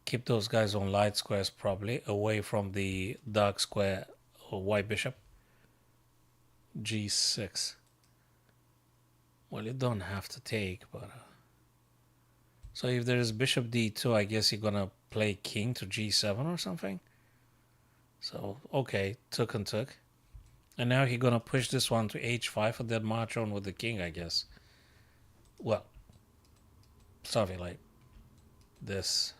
Speaker 1: Keep those guys on light squares probably, away from the dark square or white bishop. g6. Well, you don't have to take, but... So if there is bishop d2, I guess you're going to play king to g7 or something. So, okay, took. And now he's going to push this one to h5 and then march on with the king, I guess. Well, something like this.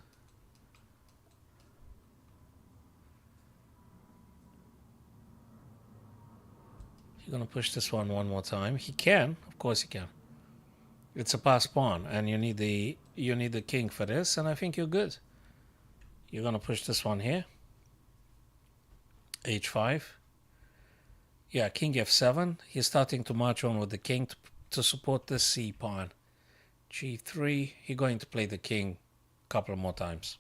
Speaker 1: He's going to push this one more time. He can. Of course he can. It's a pass pawn, and you need the king for this, and I think you're good. You're going to push this one here. h5. Yeah, king f7. He's starting to march on with the king to support this c pawn. g3. He's going to play the king a couple more times.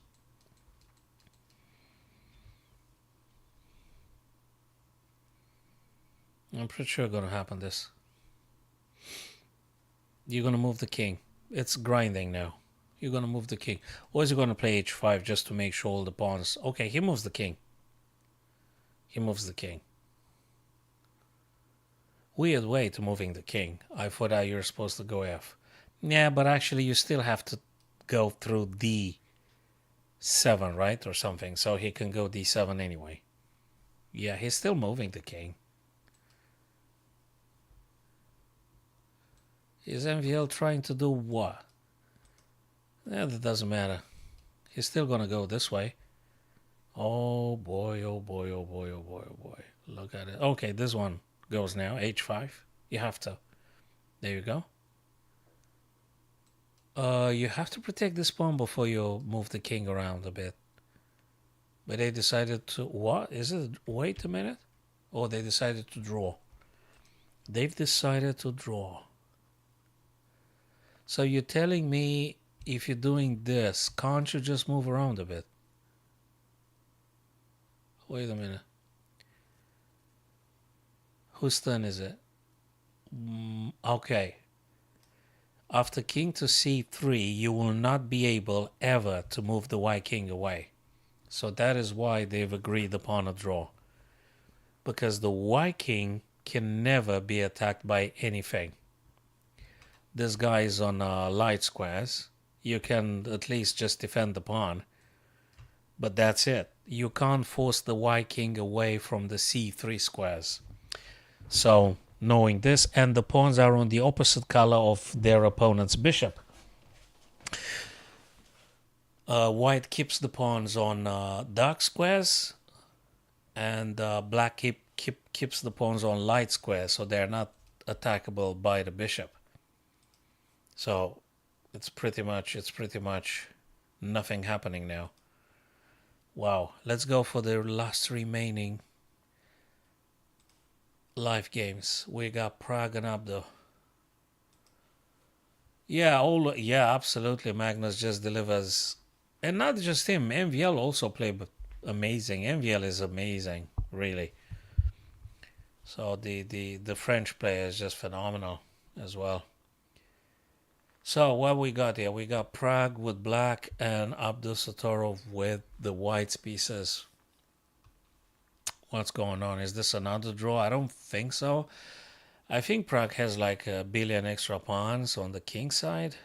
Speaker 1: I'm pretty sure it's going to happen this. You're going to move the king. It's grinding now. You're going to move the king. Or is he going to play h5 just to make sure all the pawns... Okay, he moves the king. Weird way to moving the king. I thought that you were supposed to go f. Yeah, but actually you still have to go through d7, right? Or something. So he can go d7 anyway. Yeah, he's still moving the king. Is MVL trying to do what? Yeah, that doesn't matter. He's still going to go this way. Oh boy. Look at it. Okay, this one goes now. h5. You have to. There you go. You have to protect this pawn before you move the king around a bit. But they decided to what? Is it? Wait a minute. Oh, they decided to draw. They've decided to draw. So you're telling me if you're doing this, can't you just move around a bit? Wait a minute. Whose turn is it? Okay. After king to c3, you will not be able ever to move the white king away. So that is why they've agreed upon a draw. Because the white king can never be attacked by anything. This guy is on light squares. You can at least just defend the pawn. But that's it. You can't force the white king away from the c3 squares. So knowing this, and the pawns are on the opposite color of their opponent's bishop. White keeps the pawns on dark squares, and black keeps the pawns on light squares, so they're not attackable by the bishop. So it's pretty much nothing happening now. Wow, let's go for the last remaining live games. We got Prague and Abdo. Yeah, absolutely. Magnus just delivers, and not just him. MVL also played amazing. MVL is amazing, really. So the French player is just phenomenal as well. So what we got here? We got Prague with black and Abdul Satorov with the white pieces. What's going on? Is this another draw? I don't think so. I think Prague has like a billion extra pawns on the king side.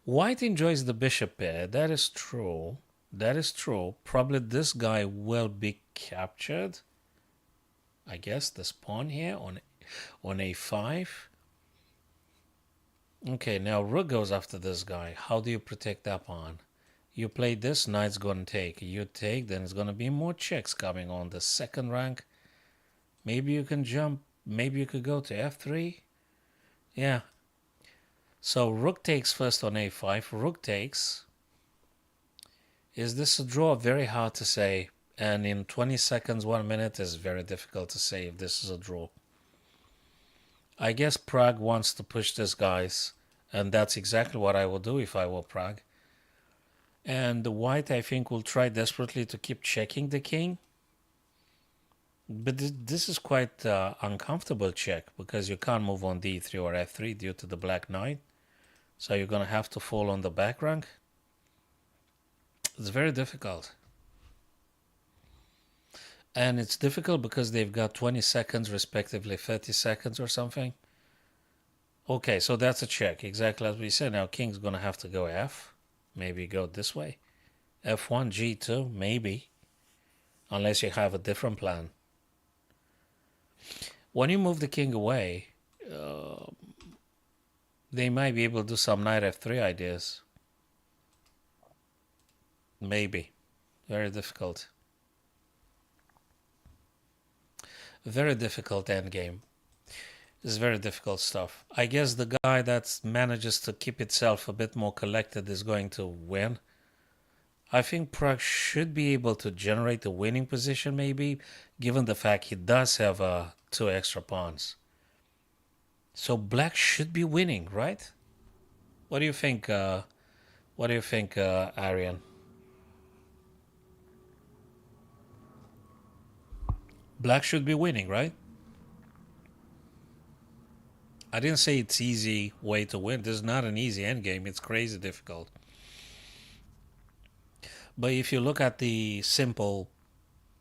Speaker 1: White enjoys the bishop pair. That is true. That is true. Probably this guy will be captured. I guess this pawn here on a5. Okay, now rook goes after this guy. How do you protect that pawn? You play this, knight's gonna take. You take, then it's gonna be more checks coming on the second rank. Maybe you can jump. Maybe you could go to f3. Yeah. So rook takes first on a5. Rook takes. Is this a draw? Very hard to say. And in 20 seconds, 1 minute, is very difficult to say if this is a draw. I guess Prague wants to push this, guys. And that's exactly what I would do if I were Prague. And the white, I think, will try desperately to keep checking the king. But this is quite uncomfortable check because you can't move on d3 or f3 due to the black knight. So you're going to have to fall on the back rank. It's very difficult. And it's difficult because they've got 20 seconds, respectively 30 seconds or something. Okay, so that's a check, exactly as we said. Now king's going to have to go f. Maybe go this way. f1, g2, maybe. Unless you have a different plan. When you move the king away, they might be able to do some knight f3 ideas. Maybe. Very difficult. Very difficult endgame. This is very difficult stuff. I guess the guy that manages to keep itself a bit more collected is going to win. I think Prague should be able to generate a winning position maybe, given the fact he does have 2 extra pawns. So black should be winning, right? What do you think, Arian? Black should be winning, right? I didn't say it's easy way to win. This is not an easy endgame. It's crazy difficult. But if you look at the simple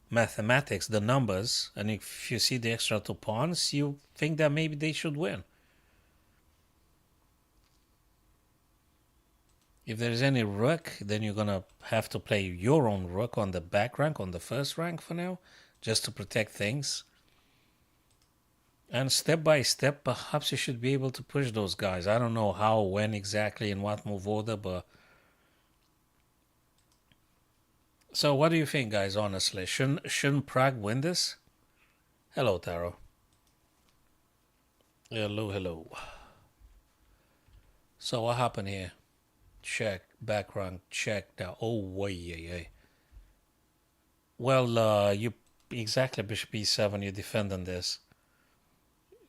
Speaker 1: mathematics, the numbers, and if you see the extra 2 pawns, you think that maybe they should win. If there's any rook, then you're going to have to play your own rook on the back rank, on the first rank for now, just to protect things. And step by step, perhaps you should be able to push those guys. I don't know how, when exactly, in what move order, but... So what do you think, guys, honestly? Shouldn't Prague win this? Hello, Taro. Hello, hello. So what happened here? Check, back rank, check. Now, oh, wait, yeah. Well, you exactly bishop e7. You're defending this.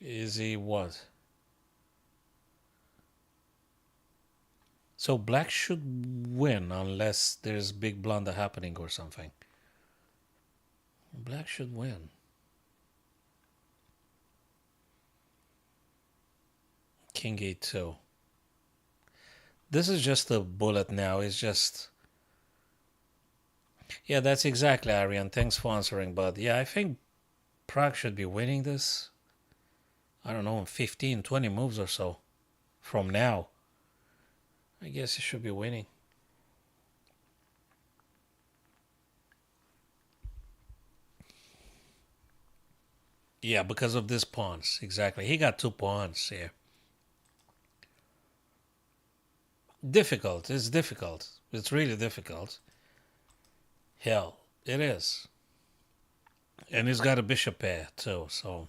Speaker 1: Is he what? So black should win unless there's big blunder happening or something. Black should win. King e2. This is just a bullet now. It's just... Yeah, that's exactly, Arian. Thanks for answering. But yeah, I think Prague should be winning this. I don't know, in 15, 20 moves or so from now. I guess he should be winning. Yeah, because of this pawns. Exactly. He got 2 pawns here. Difficult. It's difficult. It's really difficult. Hell, it is. And he's got a bishop pair too, so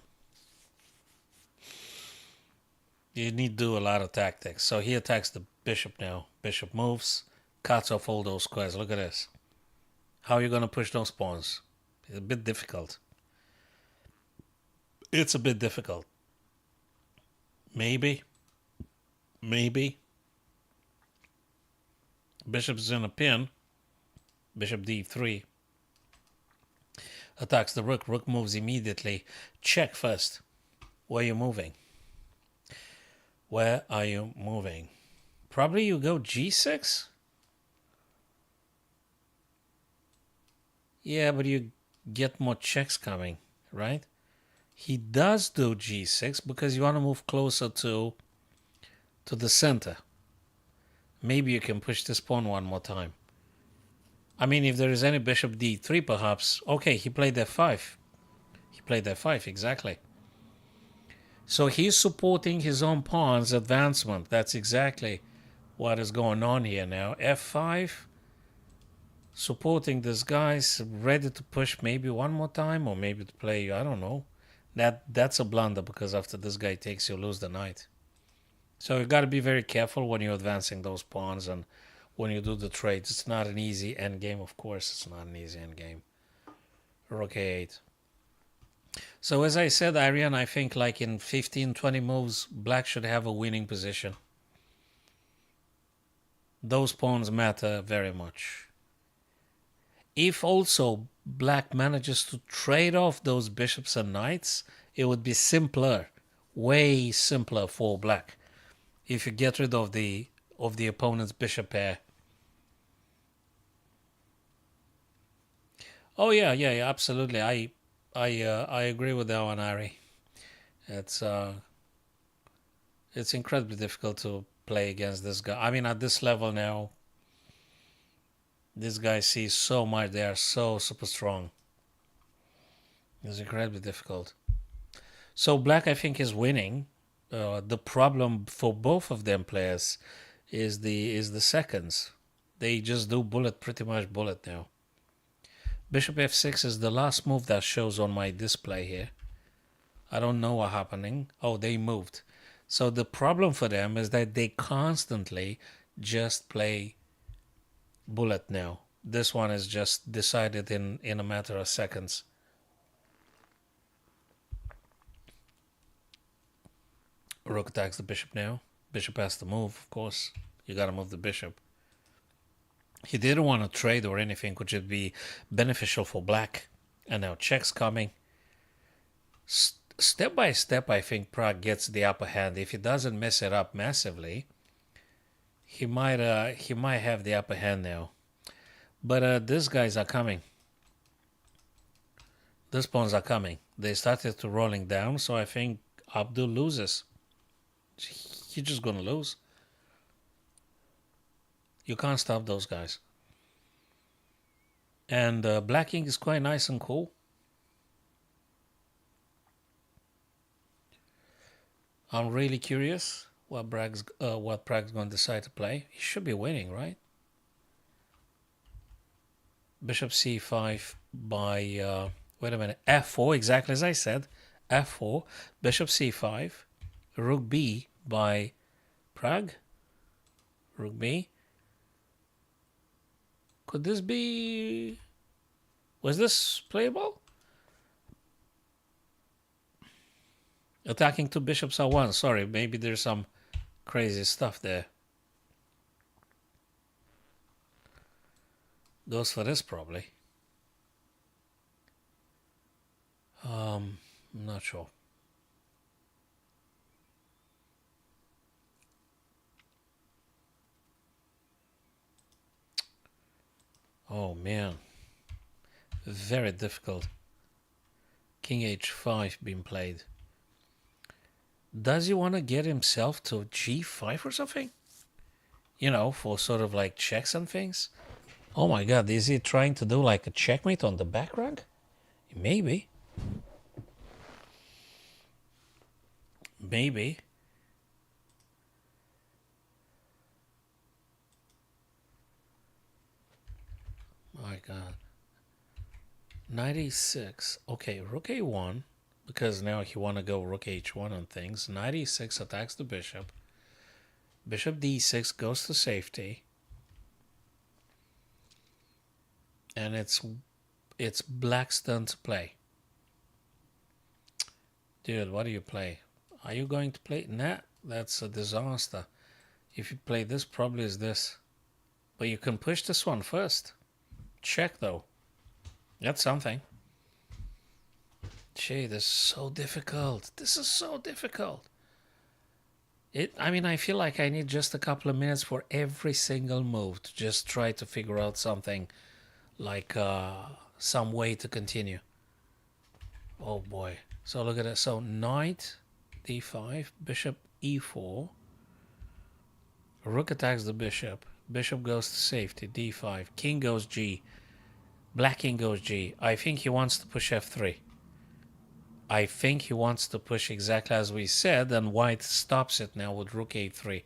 Speaker 1: you need to do a lot of tactics. So he attacks the bishop now. Bishop moves, cuts off all those squares. Look at this. How are you going to push those pawns? It's a bit difficult. It's a bit difficult. Maybe. Bishop's in a pin. Bishop d3. Attacks the rook. Rook moves immediately. Check first. Where are you moving? Where are you moving? Probably you go g6? Yeah, but you get more checks coming, right? He does do g6 because you want to move closer to the center. Maybe you can push this pawn one more time. I mean, if there is any bishop d3 perhaps. Okay, he played f5. He played f5, exactly. So he's supporting his own pawn's advancement. That's exactly what is going on here now. f5, supporting this guy's ready to push maybe one more time or maybe to play, I don't know. That's a blunder because after this guy takes, you lose the knight. So you got to be very careful when you're advancing those pawns and when you do the trades. It's not an easy endgame, of course. It's not an easy endgame. Rook a8. So as I said, Arian, I think like in 15, 20 moves, black should have a winning position. Those pawns matter very much. If also black manages to trade off those bishops and knights, it would be simpler, way simpler for black. If you get rid of the opponent's bishop pair. Oh yeah, absolutely. I agree with that one, Ari. It's incredibly difficult to play against this guy. I mean, at this level now, this guy sees so much. They are so super strong. It's incredibly difficult. So black, I think, is winning. The problem for both of them players is the seconds. They just do pretty much bullet now. Bishop f6 is the last move that shows on my display here. I don't know what's happening. Oh, they moved. So the problem for them is that they constantly just play bullet now. This one is just decided in a matter of seconds. Rook attacks the bishop now. Bishop has to move, of course. You gotta move the bishop. He didn't want to trade or anything, which would be beneficial for black. And now check's coming. Step by step, I think Prague gets the upper hand. If he doesn't mess it up massively, he might have the upper hand now. But these guys are coming. These pawns are coming. They started to rolling down, so I think Abdul loses. He's just gonna lose. You can't stop those guys. And black king is quite nice and cool. I'm really curious what Prague's going to decide to play. He should be winning, right? Bishop c5 by, wait a minute, f4, exactly as I said. f4, bishop c5, rook b by Prague. Rook B. Could this be... Was this playable? Attacking 2 bishops at once. Sorry, maybe there's some crazy stuff there. Goes for this probably. I'm not sure. Oh man, very difficult. King h5 being played. Does he want to get himself to g5 or something? You know, for sort of like checks and things? Oh my god, is he trying to do like a checkmate on the back rank? Maybe. Maybe. My god. 96. Okay, rook a1. Because now he want to go rook h1 on things. 96 attacks the bishop. Bishop d6 goes to safety. And it's black's turn to play. Dude, what do you play? Are you going to play? Nah, that's a disaster. If you play this, probably is this. But you can push this one first. Check though. That's something. Gee, this is so difficult. This is so difficult. I mean, I feel like I need just a couple of minutes for every single move to just try to figure out something like some way to continue. Oh boy. So look at it. So knight d5, bishop e4. Rook attacks the bishop. Bishop goes to safety, d5. King goes g. Black king goes g. I think he wants to push f3. I think he wants to push exactly as we said, and white stops it now with rook a3.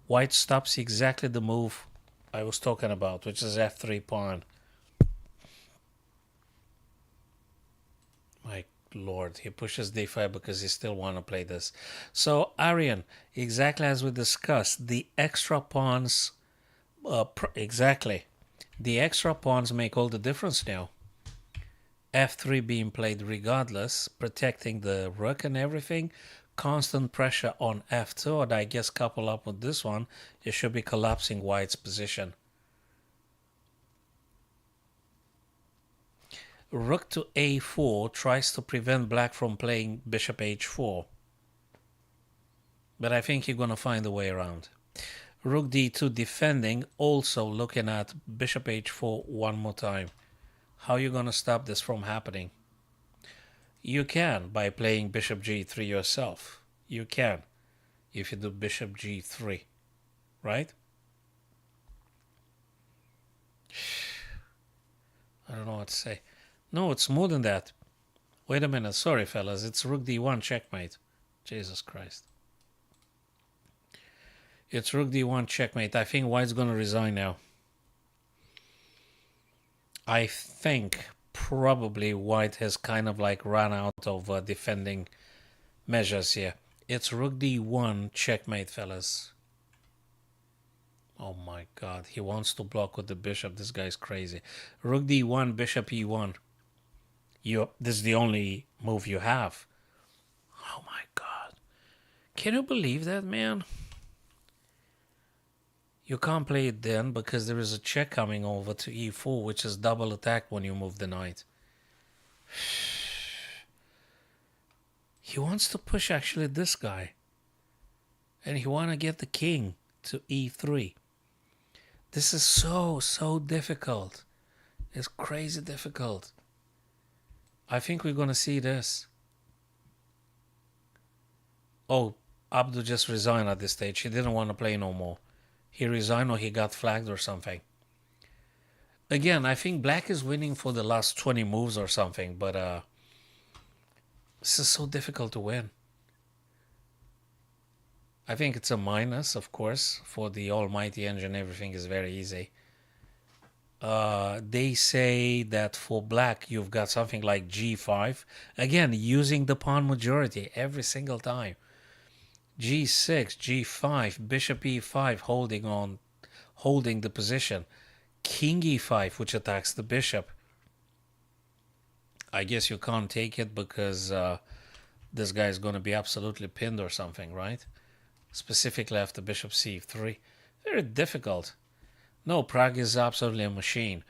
Speaker 1: White stops exactly the move I was talking about, which is f3 pawn. My lord, he pushes d5 because he still want to play this. So Aryan, exactly as we discussed, the extra pawns, exactly, the extra pawns make all the difference now. f3 being played regardless, protecting the rook and everything. Constant pressure on f2, and I guess couple up with this one, it should be collapsing white's position. Rook to a4 tries to prevent black from playing bishop h4. But I think you're going to find a way around. Rook d2 defending, also looking at bishop h4 one more time. How are you going to stop this from happening? You can by playing bishop g3 yourself. You can if you do bishop g3, right? I don't know what to say. No, it's more than that. Wait a minute. Sorry, fellas. It's rook d1 checkmate. Jesus Christ. It's rook d1 checkmate. I think white's going to resign now. I think probably white has kind of like run out of defending measures here. It's rook d1 checkmate, fellas. Oh my god, he wants to block with the bishop. This guy's crazy. Rook d1, bishop e1. This is the only move you have. Oh my god. Can you believe that, man? You can't play it then because there is a check coming over to e4, which is double attack when you move the knight. He wants to push actually this guy. And he want to get the king to e3. This is so difficult. It's crazy difficult. I think we're going to see this. Oh, Abdul just resigned at this stage. He didn't want to play no more. He resigned or he got flagged or something. Again, I think black is winning for the last 20 moves or something, but this is so difficult to win. I think it's a minus, of course. For the almighty engine, everything is very easy. They say that for black, you've got something like g5. Again, using the pawn majority every single time. g6, g5, bishop e5, holding on holding the position. King e5, which attacks the bishop. I guess you can't take it because this guy is going to be absolutely pinned or something, right? Specifically after bishop c3. Very difficult. No, Prague is absolutely a machine.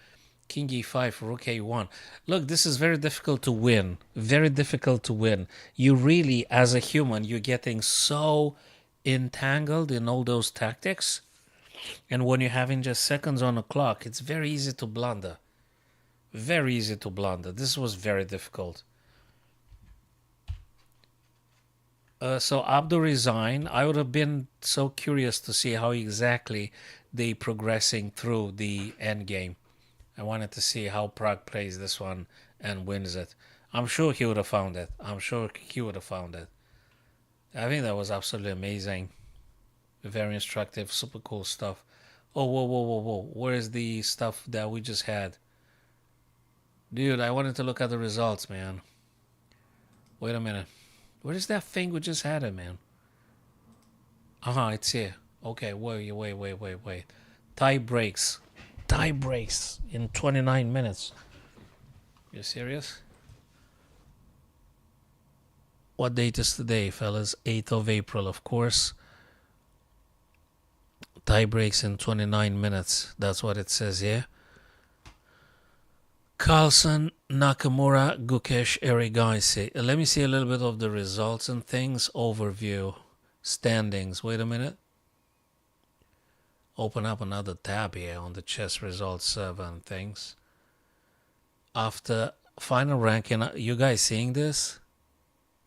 Speaker 1: King e5, rook a1. Look, this is very difficult to win. Very difficult to win. You really, as a human, you're getting so entangled in all those tactics. And when you're having just seconds on the clock, it's very easy to blunder. Very easy to blunder. This was very difficult. So Abdo resigned. I would have been so curious to see how exactly they progressing through the end game. I wanted to see how Prague plays this one and wins it. I'm sure he would have found it. I'm sure he would have found it. I think that was absolutely amazing. Very instructive, super cool stuff. Oh, whoa, whoa, whoa, whoa. Where is the stuff that we just had? Dude, I wanted to look at the results, man. Wait a minute. Where is that thing we just had it, man? It's here. Okay, wait. Tie breaks. Tie breaks in 29 minutes. You serious? What date is today, fellas? 8th of April, of course. Tie breaks in 29 minutes. That's what it says here. Carlsen, Nakamura, Gukesh, Erigaisi. Let me see a little bit of the results and things. Overview. Standings. Wait a minute. Open up another tab here on the chess results server and things. After final ranking, you guys seeing this?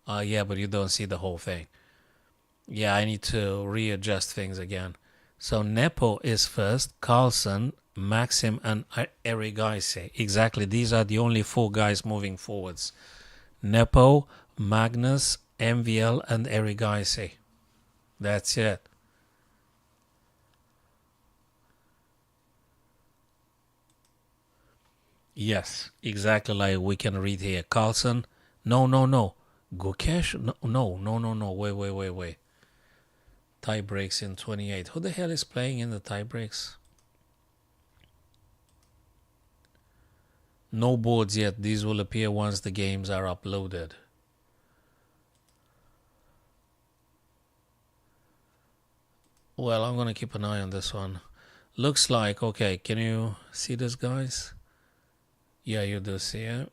Speaker 1: Yeah, but you don't see the whole thing. Yeah, I need to readjust things again. So Nepo is first, Carlsen, Maxim, and Erigaisi. Exactly, these are the only 4 guys moving forwards. Nepo, Magnus, MVL, and Erigaisi. That's it. Yes, exactly like we can read here. Carlsen, no. Gukesh, no. Wait. Tie breaks in 28. Who the hell is playing in the tie breaks? No boards yet. These will appear once the games are uploaded. Well, I'm going to keep an eye on this one. Looks like, okay, can you see this, guys? Yeah, you do see it.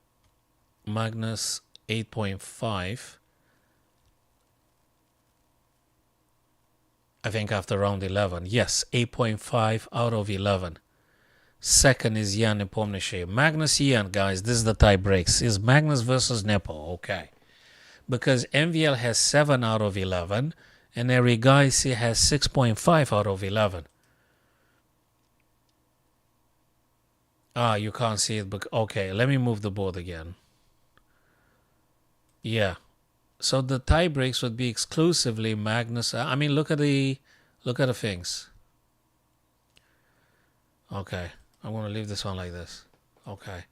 Speaker 1: Magnus 8.5. I think after round 11. Yes, 8.5 out of 11. Second is Jan Nepomniachtchi. Magnus Jan, guys, this is the tie breaks. Is Magnus versus Nepo. Okay. Because MVL has 7 out of 11 and Erigaisi has 6.5 out of 11. You can't see it. But okay, let me move the board again. Yeah. So the tie breaks would be exclusively Magnus. I mean, look at the things. Okay, I'm going to leave this one like this. Okay.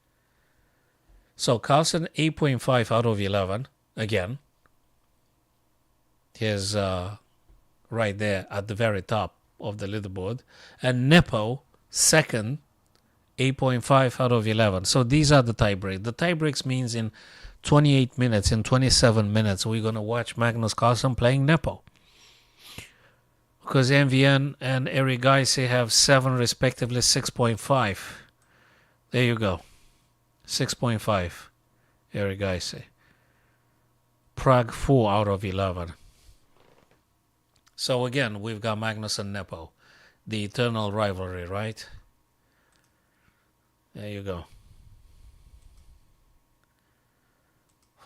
Speaker 1: So Carlsen 8.5 out of 11 again. Here's right there at the very top of the leaderboard, and Nepo second, 8.5 out of 11. So these are the tie breaks. The tie breaks means in 28 minutes, in 27 minutes, we're going to watch Magnus Carlsen playing Nepo. Because MVN and Erigaisi have 7, respectively 6.5. There you go. 6.5, Erigaisi. Prague 4 out of 11. So again, we've got Magnus and Nepo. The eternal rivalry, right? There you go.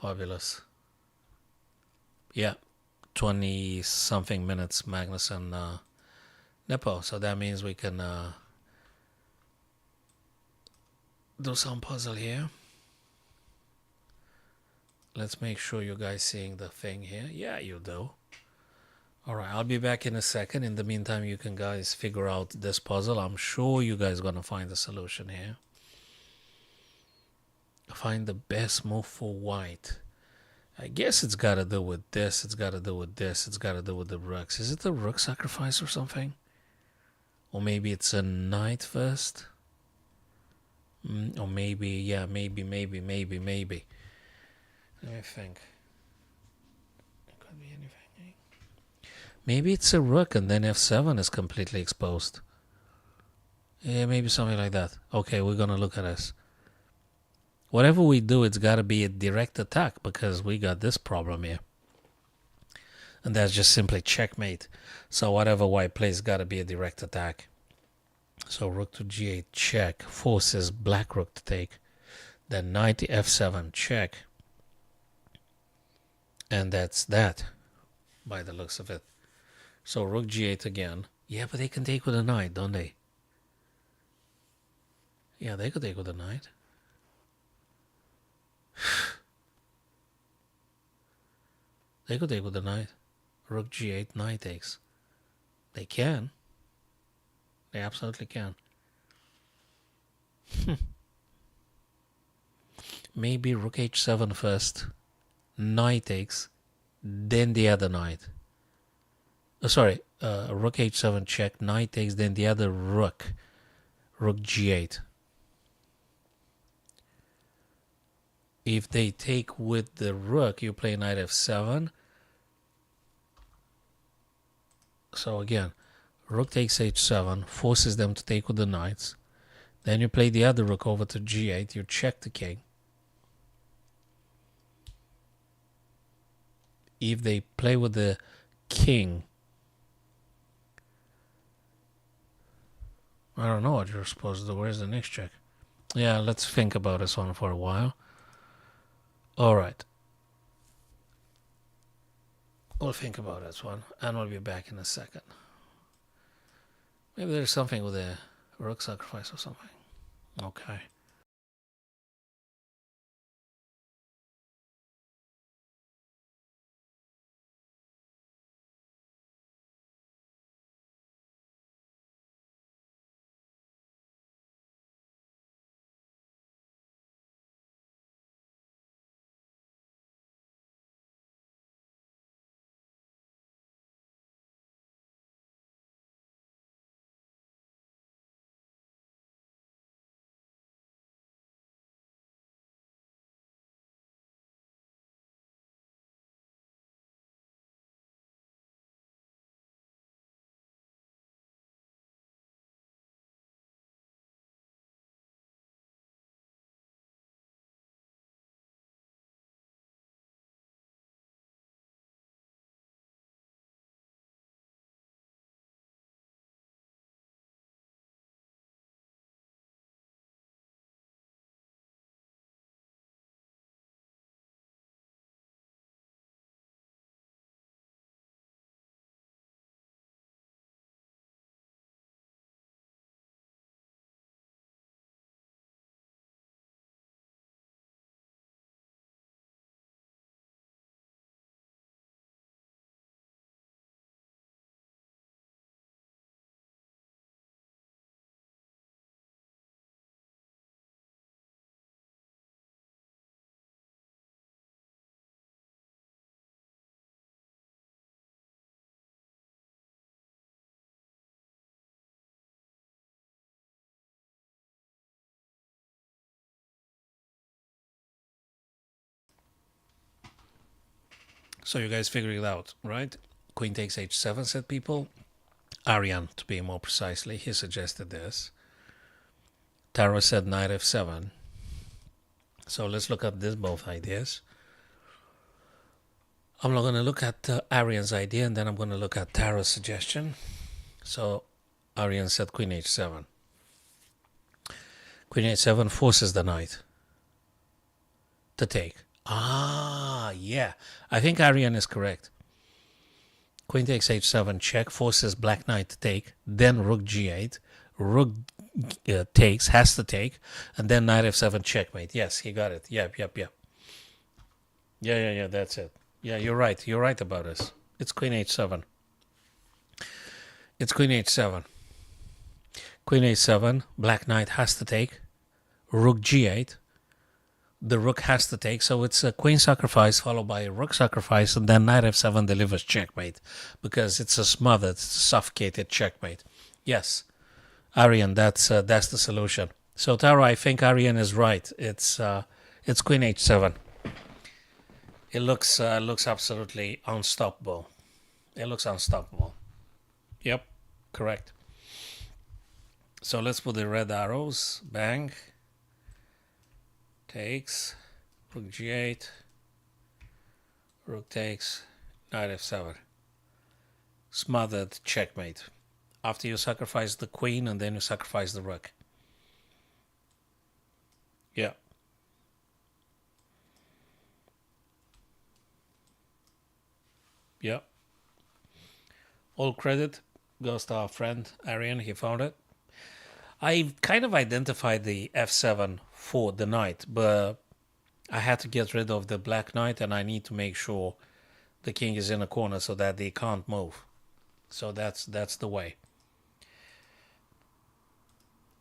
Speaker 1: Fabulous. Yeah, 20-something minutes, Magnus and Nepo. So that means we can do some puzzle here. Let's make sure you guys seeing the thing here. Yeah, you do. All right, I'll be back in a second. In the meantime, you can guys figure out this puzzle. I'm sure you guys are going to find the solution here. Find the best move for white. I guess it's got to do with this. It's got to do with this. It's got to do with the rooks. Is it the rook sacrifice or something? Or maybe it's a knight first. Or maybe, yeah, maybe. Let me think. It could be anything. Maybe it's a rook and then f7 is completely exposed. Yeah, maybe something like that. Okay, we're gonna look at this. Whatever we do, it's gotta be a direct attack because we got this problem here. And that's just simply checkmate. So whatever white plays gotta be a direct attack. So rook to g8 check forces black rook to take. Then knight to f7 check. And that's that, by the looks of it. So rook g8 again. Yeah, but they can take with a knight, don't they? Yeah, they could take with a knight. They could take with a knight. Rook g8, knight takes. They can. They absolutely can. Maybe rook h7 first. Knight takes. Then the other knight. Rook h7 check. Knight takes. Then the other rook. Rook g8. If they take with the rook, you play knight f7. So again, rook takes h7, forces them to take with the knights. Then you play the other rook over to g8, you check the king. If they play with the king, I don't know what you're supposed to do. Where's the next check? Yeah, let's think about this one for a while. Alright. We'll think about this one, and we'll be back in a second. Maybe there's something with a rook sacrifice or something. Okay. So you guys figured it out, right? Queen takes h7, said people. Aryan, to be more precisely, he suggested this. Taro said knight f7. So let's look at this both ideas. I'm not going to look at Aryan's idea, and then I'm going to look at Taro's suggestion. So Aryan said queen h7. Queen h7 forces the knight to take. Yeah. I think Aryan is correct. Queen takes h7 check, forces black knight to take, then rook g8. Rook takes, has to take, and then knight f7 checkmate. Yes, he got it. Yep. Yeah, that's it. Yeah, you're right. You're right about this. It's queen h7. It's queen h7. Queen h7, black knight has to take. Rook g8. The rook has to take, so it's a queen sacrifice followed by a rook sacrifice, and then knight f7 delivers checkmate because it's a smothered, suffocated checkmate. Yes, Arian, that's the solution. So Tara, I think Arian is right. It's Queen H7. It looks absolutely unstoppable. It looks unstoppable. Yep, correct. So let's put the red arrows. Bang. Takes. Rook G8. Rook takes. Knight F7. Smothered checkmate. After you sacrifice the queen and then you sacrifice the rook. Yeah. Yeah. All credit goes to our friend Arian. He found it. I kind of identified the F7 for the knight, but I had to get rid of the black knight and I need to make sure the king is in a corner so that they can't move. So that's the way.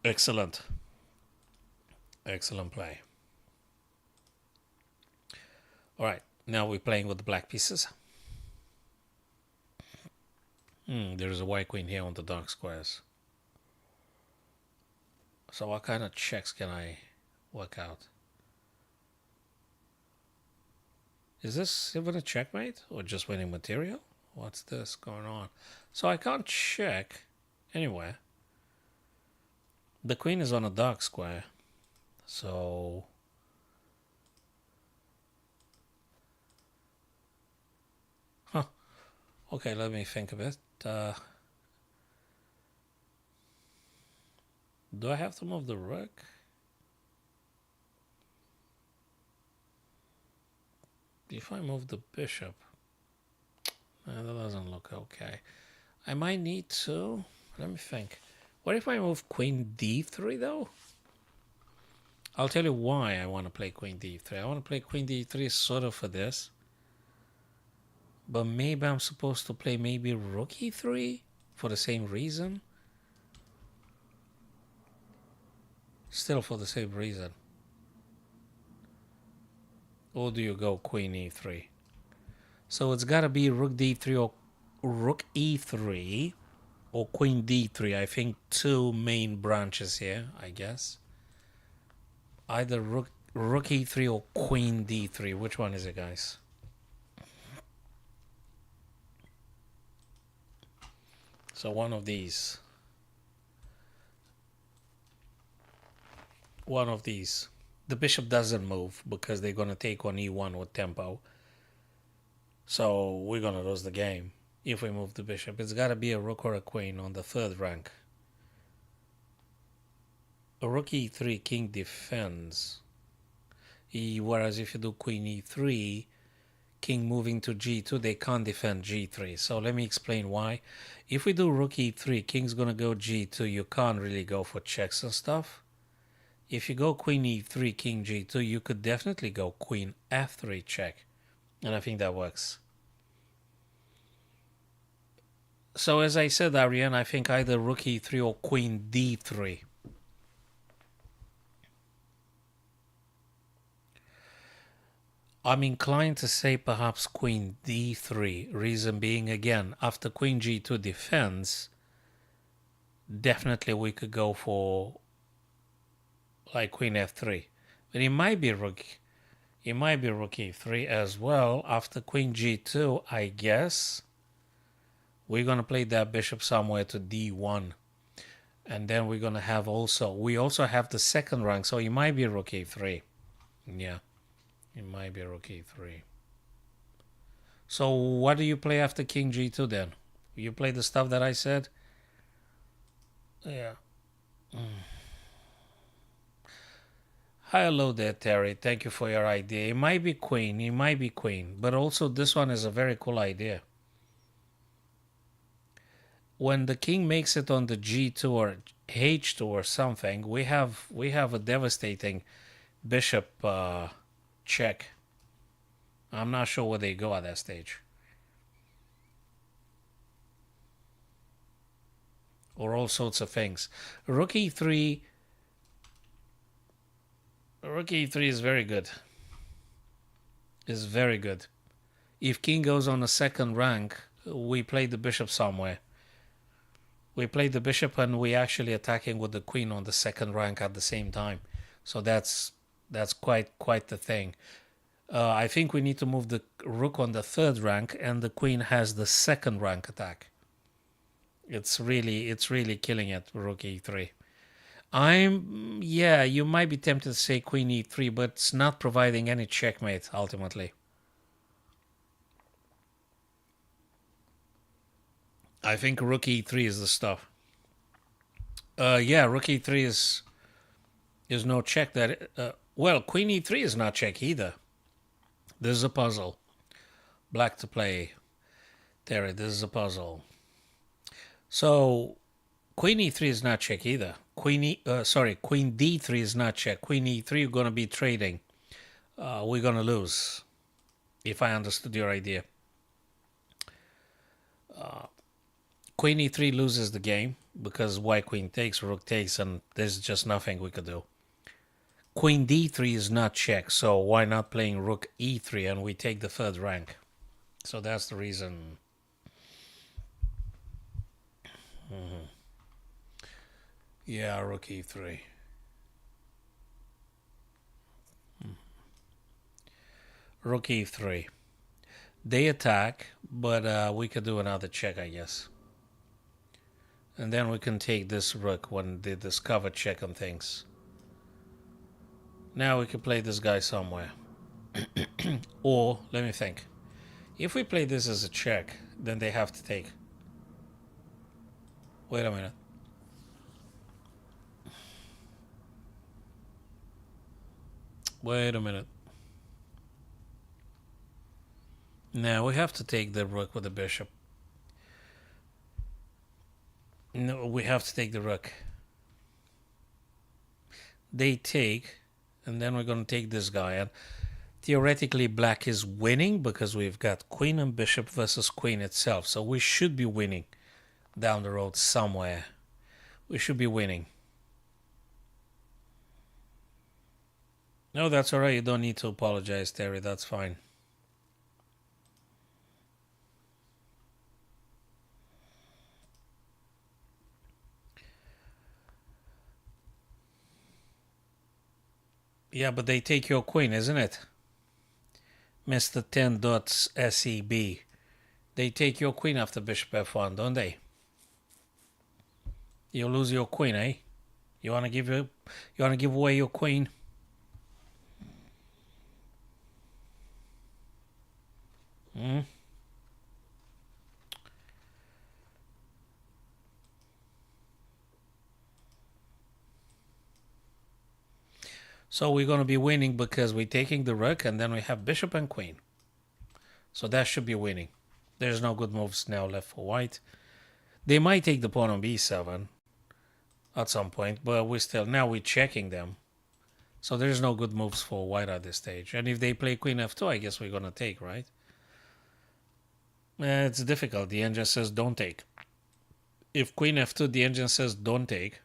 Speaker 1: Excellent. Excellent play. All right, now we're playing with the black pieces. There's a white queen here on the dark squares. So what kind of checks can I work out? Is this even a checkmate or just winning material? What's this going on? So I can't check anywhere. The queen is on a dark square. So okay, let me think a bit. Do I have to move the rook? If I move the bishop, that doesn't look okay. I might need to. Let me think. What if I move queen d3 though? I'll tell you why I want to play queen d3. I want to play queen d3 sort of for this. But maybe I'm supposed to play maybe rook e3 for the same reason. Still for the same reason. Or do you go queen e3? So it's got to be rook d3 or rook e3 or queen d3. I think two main branches here, I guess. Either rook e3 or queen d3. Which one is it, guys? So one of these. One of these. The bishop doesn't move because they're going to take on e1 with tempo. So we're going to lose the game if we move the bishop. It's got to be a rook or a queen on the third rank. A rook e3, king defends. Whereas if you do queen e3, king moving to g2, they can't defend g3. So let me explain why. If we do rook e3, king's going to go g2. You can't really go for checks and stuff. If you go queen e3, king g2, you could definitely go queen f3 check. And I think that works. So as I said, Ariane, I think either rook e3 or queen d3. I'm inclined to say perhaps queen d3. Reason being, again, after queen g2 defends, definitely we could go for like queen f3. But it might be rook e3 as well. After queen g2, I guess we're going to play that bishop somewhere to d1. And then we're going to have we also have the second rank, so it might be rook e3. Yeah, it might be rook e3. So what do you play after king g2 then? You play the stuff that I said? Yeah. Hello there, Terry. Thank you for your idea. It might be queen. But also this one is a very cool idea. When the king makes it on the g2 or h2 or something, we have a devastating bishop check. I'm not sure where they go at that stage. Or all sorts of things. Rook e3 is very good. Is very good. If king goes on the second rank, we play the bishop somewhere. We played the bishop and we actually attacking with the queen on the second rank at the same time. So that's quite the thing. I think we need to move the rook on the third rank, and the queen has the second rank attack. It's really killing it. Rook e3. Yeah. You might be tempted to say queen e3, but it's not providing any checkmate ultimately. I think rook e3 is the stuff. Yeah, rook e3 is no check. Well, queen e3 is not check either. This is a puzzle. Black to play. Terry, this is a puzzle. So queen e3 is not check either. Queen d3 is not check. Queen e3, you're going to be trading. We're going to lose, if I understood your idea. Queen e3 loses the game because white queen takes, rook takes, and there's just nothing we could do. Queen d3 is not check, so why not playing rook e3 and we take the third rank? So that's the reason. Yeah, rook e3. Rook e3. They attack, but we could do another check, I guess. And then we can take this rook when they discover check on things. Now we can play this guy somewhere. Or, let me think. If we play this as a check, then they have to take. Wait a minute. Wait a minute. Now we have to take the rook with the bishop. No, we have to take the rook. They take, and then we're going to take this guy. And theoretically, black is winning because we've got queen and bishop versus queen itself. So we should be winning down the road somewhere. We should be winning. No, that's all right. You don't need to apologize, Terry. That's fine. Yeah, but they take your queen, isn't it? Mr. 10.seb. They take your queen after bishop f1, don't they? You lose your queen, eh? You wanna give away your queen? Hmm? So we're going to be winning because we're taking the rook and then we have bishop and queen. So that should be winning. There's no good moves now left for white. They might take the pawn on b7 at some point, but now we're checking them. So there's no good moves for white at this stage. And if they play queen f2, I guess we're going to take, right? It's difficult. The engine says don't take. If queen f2, the engine says don't take.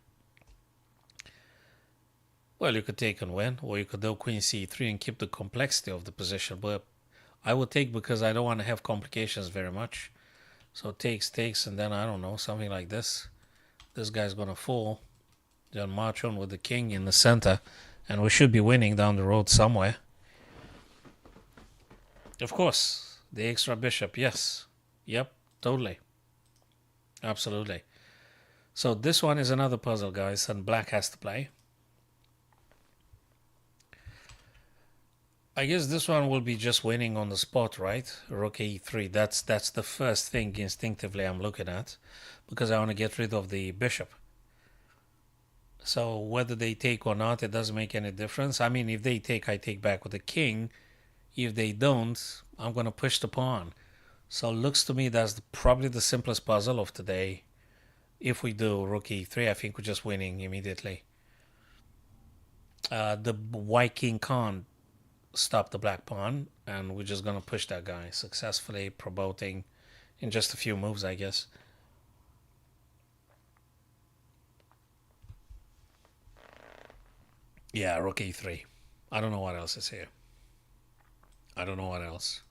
Speaker 1: Well, you could take and win, or you could do queen c3 and keep the complexity of the position. But I would take because I don't want to have complications very much. So takes, and then I don't know, something like this. This guy's going to fall. Then march on with the king in the center. And we should be winning down the road somewhere. Of course, the extra bishop, yes. Yep, totally. Absolutely. So this one is another puzzle, guys, and black has to play. I guess this one will be just winning on the spot, right? Rook e3. That's the first thing instinctively I'm looking at because I want to get rid of the bishop. So whether they take or not, it doesn't make any difference. I mean, if they take, I take back with the king. If they don't, I'm going to push the pawn. So looks to me that's probably the simplest puzzle of today. If we do rook e3, I think we're just winning immediately. The white king can't stop the black pawn, and we're just going to push that guy successfully, promoting in just a few moves, I guess. Yeah, rook e3. I don't know what else is here. I don't know what else.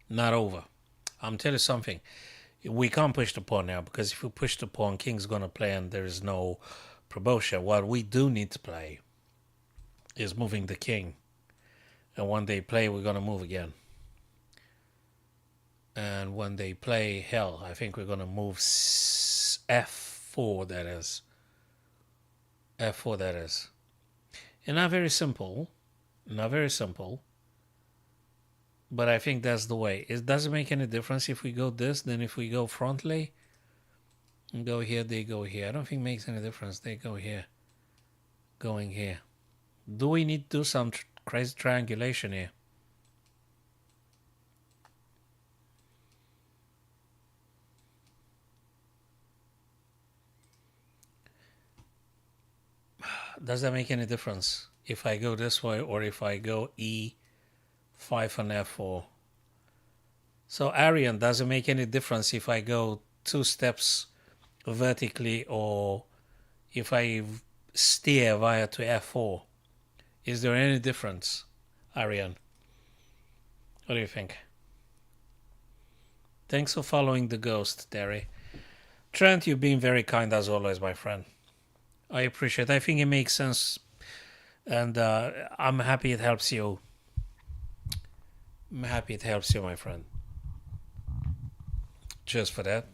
Speaker 1: Not over. I'm telling you something. We can't push the pawn now, because if we push the pawn, king's going to play and there is no proboscia. What we do need to play is moving the king. And when they play, we're going to move again. And when they play, hell, I think we're going to move f4, that is. f4, that is. And not very simple. Not very simple. But I think that's the way. It doesn't make any difference if we go this than if we go frontally. And go here, they go here. I don't think it makes any difference. They go here. Going here. Do we need to do some crazy triangulation here? Does that make any difference if I go this way or if I go e5 and f4? So Aryan, does it make any difference if I go 2 steps vertically or if I steer via to f4? Is there any difference, Aryan? What do you think? Thanks for following the ghost, Derry. Trent, you've been very kind as always, my friend. I appreciate it. I think it makes sense, and I'm happy it helps you. I'm happy it helps you, my friend. Just for that.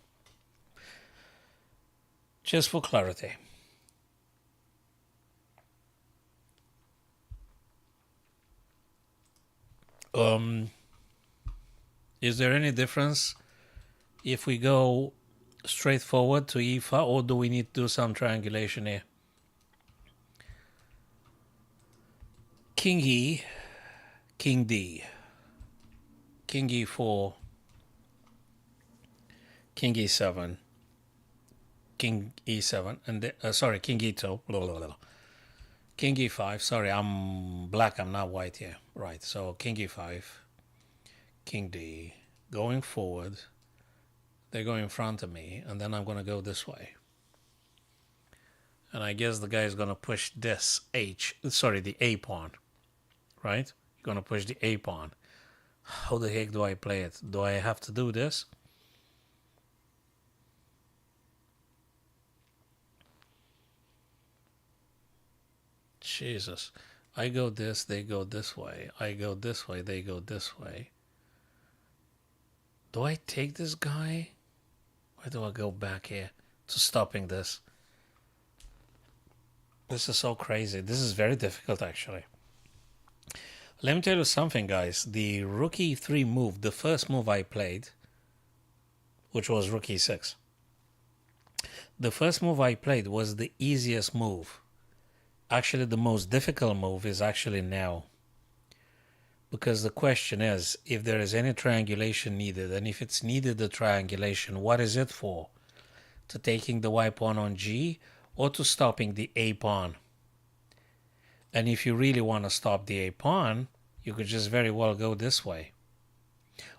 Speaker 1: Just for clarity. Is there any difference if we go straight forward to e5, or do we need to do some triangulation here? King E, King D, King E4, King E7, King E7, and King E2, blah, blah, blah. King E5, sorry, I'm black, I'm not white here. Right, so King E5, King D, going forward. They're going in front of me, and then I'm going to go this way. And I guess the guy is going to push this the A pawn, right? You're going to push the A pawn. How the heck do I play it? Do I have to do this? Jesus. I go this, they go this way. I go this way, they go this way. Do I take this guy? Why do I go back here to stopping this? This is so crazy. This is very difficult, actually. Let me tell you something, guys. The rook e3 move, the first move I played, which was rook e6. The first move I played was the easiest move. Actually, the most difficult move is actually now. Because the question is, if there is any triangulation needed, and if it's needed the triangulation, what is it for? To taking the y pawn on g, or to stopping the a pawn? And if you really want to stop the a pawn, you could just very well go this way.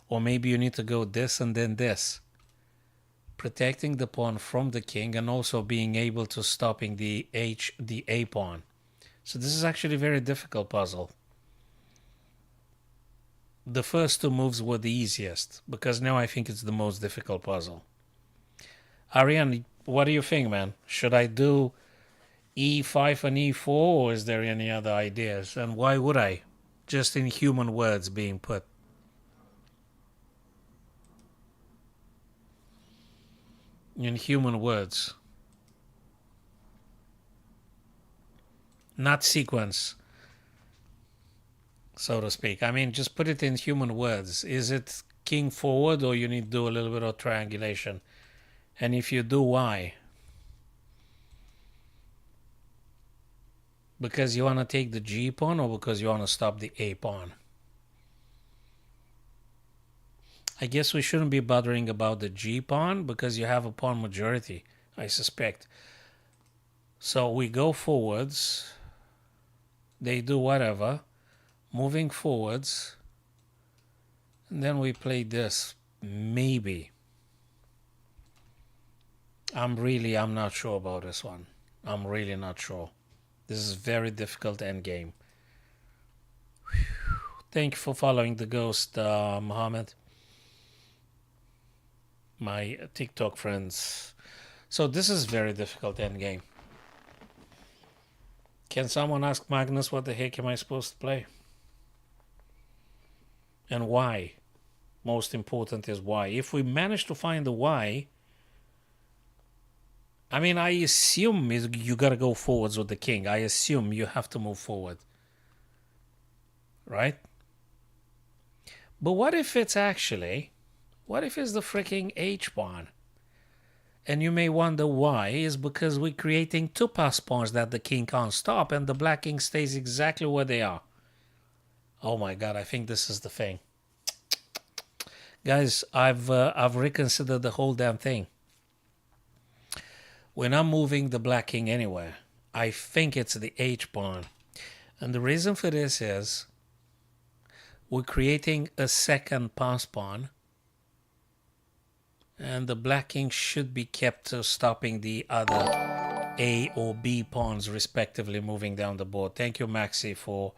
Speaker 1: Or maybe you need to go this and then this. Protecting the pawn from the king and also being able to stopping the a pawn. So this is actually a very difficult puzzle. The first two moves were the easiest, because now I think it's the most difficult puzzle. Ariane, what do you think, man? Should I do e5 and e4, or is there any other ideas? And why would I? Just in human words being put. In human words. Not sequence, so to speak. I mean, just put it in human words. Is it king forward, or you need to do a little bit of triangulation? And if you do, why? Because you want to take the g pawn, or because you want to stop the a pawn? I guess we shouldn't be bothering about the g pawn, because you have a pawn majority, I suspect. So we go forwards. They do whatever. Moving forwards. And then we play this. Maybe. I'm not sure about this one. I'm really not sure. This is very difficult endgame. Thank you for following the ghost, Mohammed. my TikTok friends. So this is very difficult endgame. Can someone ask Magnus what the heck am I supposed to play? And why? Most important is why. If we manage to find the why, I mean, I assume you gotta go forwards with the king. I assume you have to move forward. Right? But what if it's actually, what if it's the freaking H pawn? And you may wonder why, is because we're creating two pass pawns that the king can't stop and the black king stays exactly where they are. Oh my god, I think this is the thing. Guys, I've reconsidered the whole damn thing. We're not moving the black king anywhere. I think it's the H pawn. And the reason for this is we're creating a second pass pawn. And the black king should be kept stopping the other A or B pawns respectively moving down the board. Thank you, Maxi, for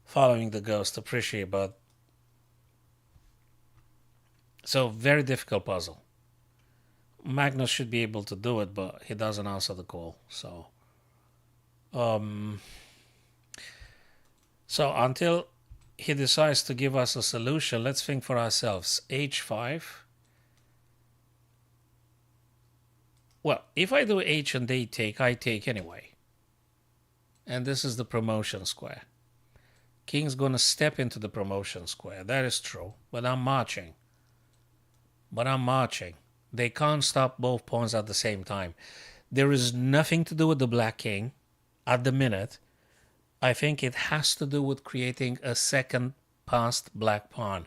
Speaker 1: following the ghost. Appreciate it. So, very difficult puzzle. Magnus should be able to do it, but he doesn't answer the call. So until he decides to give us a solution, let's think for ourselves. H5. Well, if I do H and they take, I take anyway. And this is the promotion square. King's gonna step into the promotion square. That is true. But I'm marching. They can't stop both pawns at the same time. There is nothing to do with the black king at the minute. I think it has to do with creating a second passed black pawn.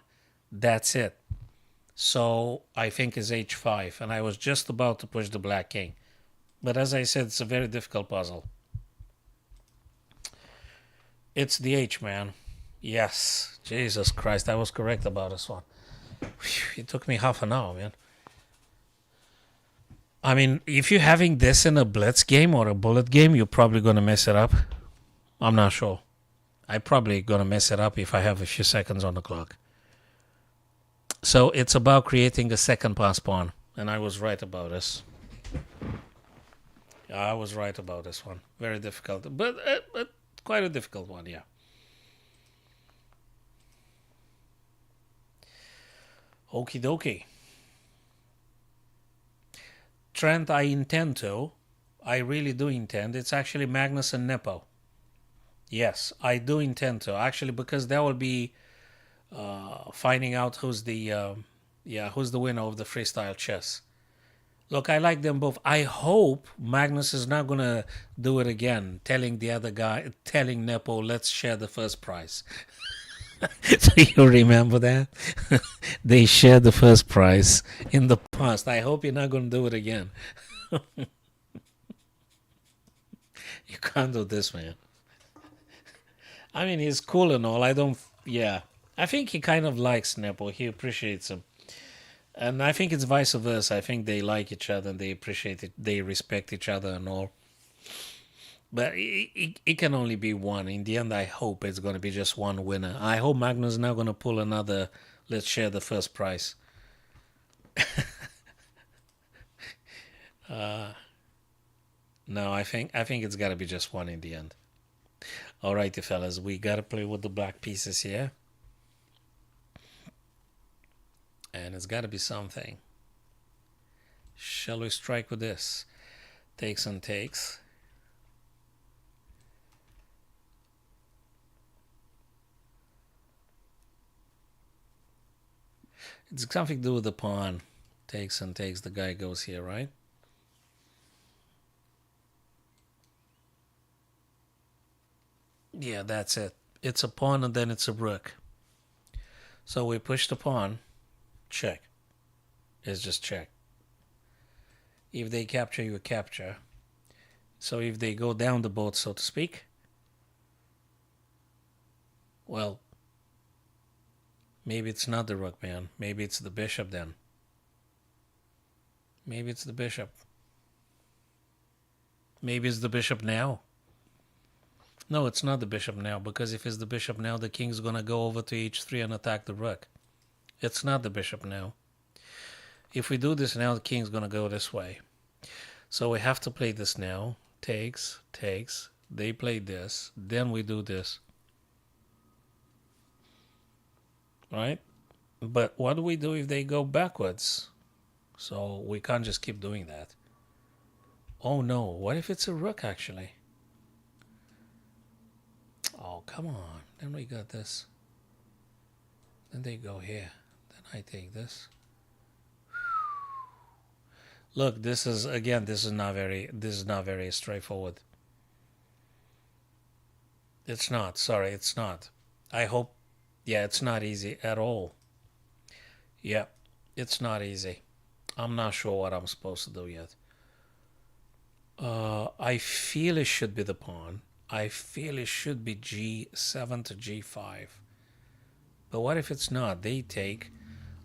Speaker 1: That's it. So I think it's H5. And I was just about to push the black king. But as I said, it's a very difficult puzzle. It's the H, man. Yes. Jesus Christ, I was correct about this one. It took me half an hour, man. I mean, if you're having this in a blitz game or a bullet game, you're probably going to mess it up. I'm not sure. I'm probably going to mess it up if I have a few seconds on the clock. So it's about creating a second pass pawn. And I was right about this. I was right about this one. Very difficult. But quite a difficult one, yeah. Okie dokie. Trent, I intend to. I really do intend. It's actually Magnus and Nepo. Yes, I do intend to. Actually, because that will be finding out who's the winner of the freestyle chess. Look, I like them both. I hope Magnus is not going to do it again, telling Nepo, let's share the first prize. So you remember that? They shared the first prize in the past. I hope you're not going to do it again. You can't do this, man. I mean, he's cool and all. I think he kind of likes Nepo. He appreciates him. And I think it's vice versa. I think they like each other and they appreciate it. They respect each other and all. But it can only be one. In the end, I hope it's going to be just one winner. I hope Magnus is not going to pull another, let's share the first prize. No, I think it's got to be just one in the end. Alrighty, fellas, we got to play with the black pieces here. And it's got to be something. Shall we strike with this? Takes and takes. It's something to do with the pawn. Takes and takes. The guy goes here, right? Yeah, that's it. It's a pawn and then it's a rook. So we push the pawn. Check. It's just check. If they capture, you capture. So if they go down the boat, so to speak, well, maybe it's not the rook, man. Maybe it's the bishop then. Maybe it's the bishop. Maybe it's the bishop now. No, it's not the bishop now, because if it's the bishop now, the king's going to go over to h3 and attack the rook. It's not the bishop now. If we do this now, the king's gonna go this way. So we have to play this now. Takes, takes. They play this. Then we do this. Right? But what do we do if they go backwards? So we can't just keep doing that. Oh no, what if it's a rook actually? Oh, come on. Then we got this. Then they go here. Then I take this. Look, this is again, this is not very straightforward. It's not. Sorry, it's not. I hope yeah, it's not easy at all. Yeah, it's not easy. I'm not sure what I'm supposed to do yet. I feel it should be the pawn. I feel it should be G7 to G5. But what if it's not? They take,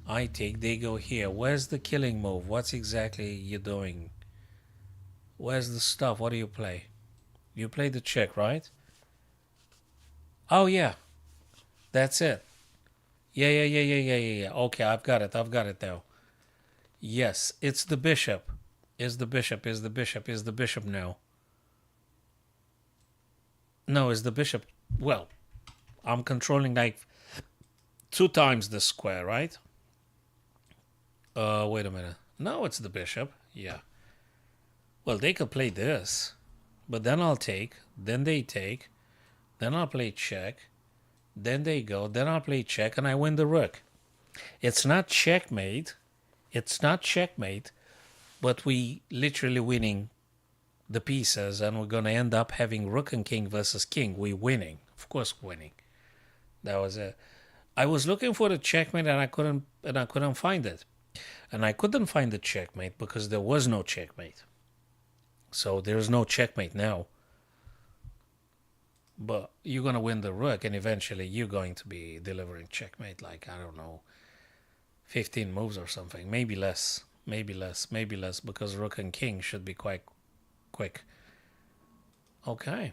Speaker 1: I take, they go here. Where's the killing move? What's exactly you doing? Where's the stuff? What do you play? You play the check, right? Oh yeah, that's it. Yeah. Okay, I've got it. I've got it now. Yes, it's the bishop. Is the bishop, is the bishop, is the bishop now. No, is the bishop. Well, I'm controlling like 2 times the square, right? Wait a minute. No, it's the bishop. Yeah. Well, they could play this. But then I'll take. Then they take. Then I'll play check. Then they go. Then I'll play check and I win the rook. It's not checkmate. It's not checkmate. But we literally winning the pieces and we're going to end up having rook and king versus king. We winning. Of course winning. That was it. I was looking for the checkmate and I couldn't find it. And I couldn't find the checkmate because there was no checkmate. So there's no checkmate now. But you're going to win the rook and eventually you're going to be delivering checkmate like, I don't know, 15 moves or something. Maybe less. Maybe less because rook and king should be quite quick. Okay.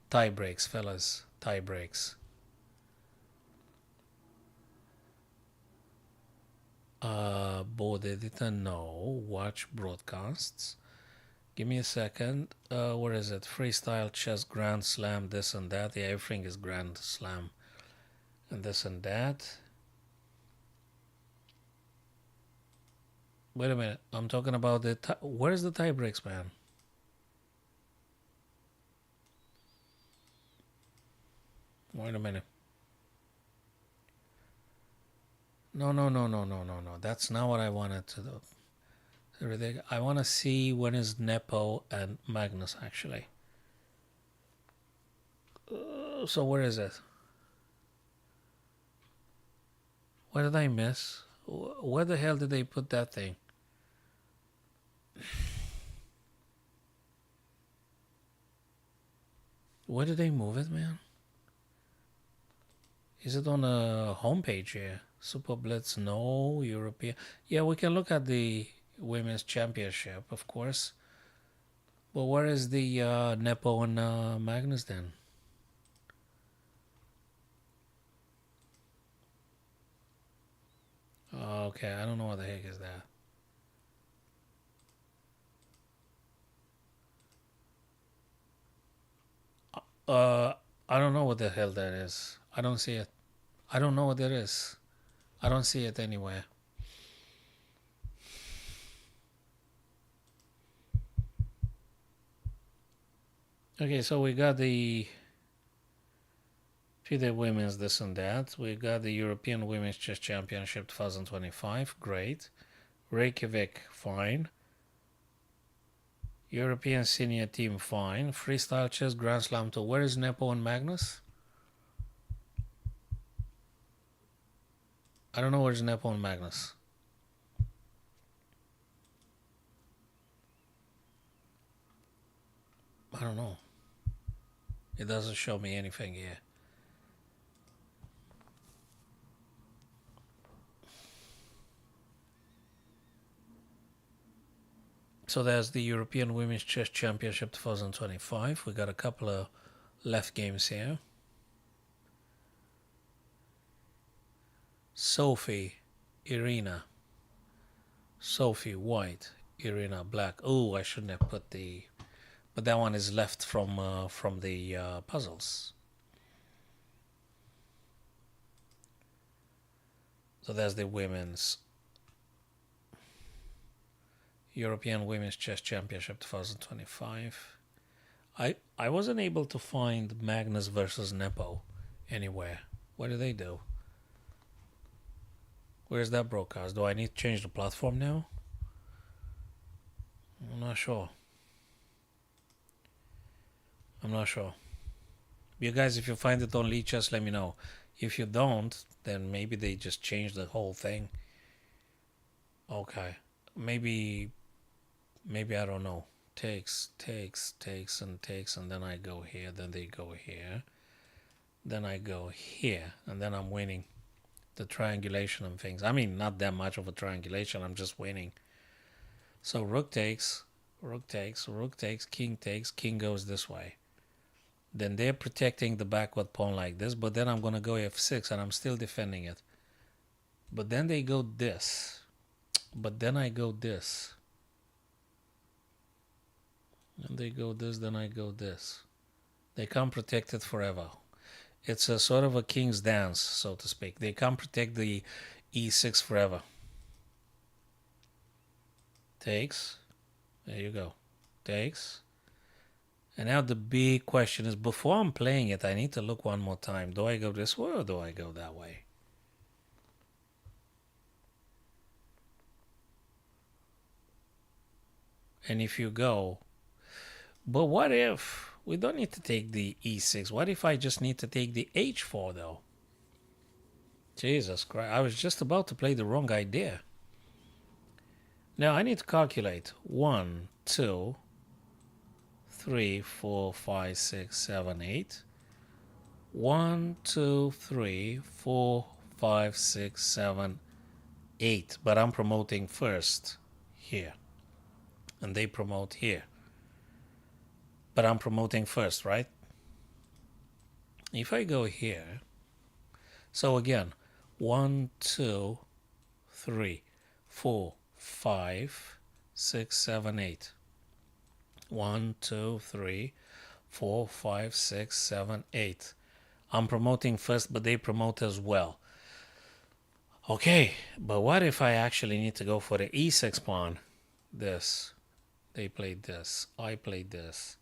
Speaker 1: Tie breaks, fellas. Tie breaks. Board editor, no. Watch broadcasts. Give me a second. Where is it? Freestyle, chess, grand slam, this and that. Yeah, everything is grand slam. And this and that. Wait a minute. I'm talking about the... Where's the tie breaks, man? Wait a minute. No. That's not what I wanted to do. I want to see when is Nepo and Magnus actually. So where is it? What did I miss? Where the hell did they put that thing? Where did they move it, man? Is it on the homepage here? Super Blitz, no. European. Yeah, we can look at the Women's Championship, of course. But where is the Nepo and Magnus then? Okay, I don't know what the heck is that. I don't know what the hell that is. I don't see it. I don't know what that is. I don't see it anywhere. Okay, so we got the FIDE Women's this and that. We got the European Women's Chess Championship 2025. Great. Reykjavik, fine. European Senior Team, fine. Freestyle Chess Grand Slam Tour. Where is Nepo and Magnus? I don't know where's Nepo and Magnus. I don't know. It doesn't show me anything here. So there's the European Women's Chess Championship 2025. We got a couple of left games here. Sophie, Irina. Sophie white, Irina black. Oh, I shouldn't have put the. But that one is left from the puzzles. So that's the women's European Women's Chess Championship 2025. I wasn't able to find Magnus versus Nepo anywhere. What do they do? Where's that broadcast? Do I need to change the platform now? I'm not sure. You guys, if you find it on Lichess, let me know. If you don't, then maybe they just changed the whole thing. Okay. Maybe I don't know. Takes, and then I go here, then they go here. Then I go here, and then I'm winning the triangulation and things. I mean, not that much of a triangulation, I'm just winning. So rook takes, king goes this way. Then they're protecting the backward pawn like this, but then I'm going to go f6 and I'm still defending it. But then they go this. But then I go this. And they go this, then I go this. They can't protect it forever. It's a sort of a king's dance, so to speak. They can't protect the e6 forever. Takes. There you go. Takes. And now the big question is, before I'm playing it, I need to look one more time. Do I go this way or do I go that way? And if you go, but what if we don't need to take the e6? What if I just need to take the h4 though? Jesus Christ, I was just about to play the wrong idea. Now I need to calculate 1, 2, 3, 4, 5, 6, 7, 8. 1, 2, 3, 4, 5, 6, 7, 8. But I'm promoting first here. And they promote here. But I'm promoting first, right? If I go here, so again, 1, 2, 3, 4, 5, 6, 7, 8. 1, 2, 3, 4, 5, 6, 7, 8. I'm promoting first, but they promote as well. Okay, but what if I actually need to go for the e6 pawn? This. They played this. I played this.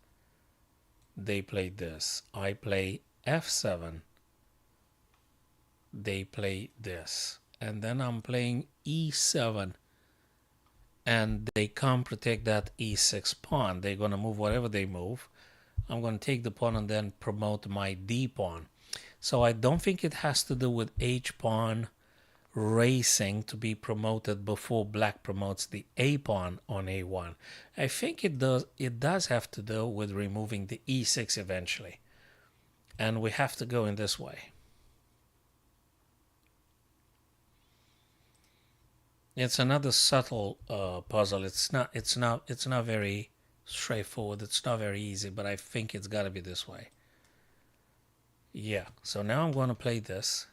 Speaker 1: They played this. I play f7. They play this. And then I'm playing e7. And they can't protect that e6 pawn. They're going to move whatever they move. I'm going to take the pawn and then promote my d pawn. So I don't think it has to do with h pawn racing to be promoted before black promotes the a pawn on a1. I think it does have to do with removing the e6 eventually. And we have to go in this way. It's another subtle puzzle. It's not very straightforward. It's not very easy, but I think it's got to be this way. Yeah. So now I'm going to play this.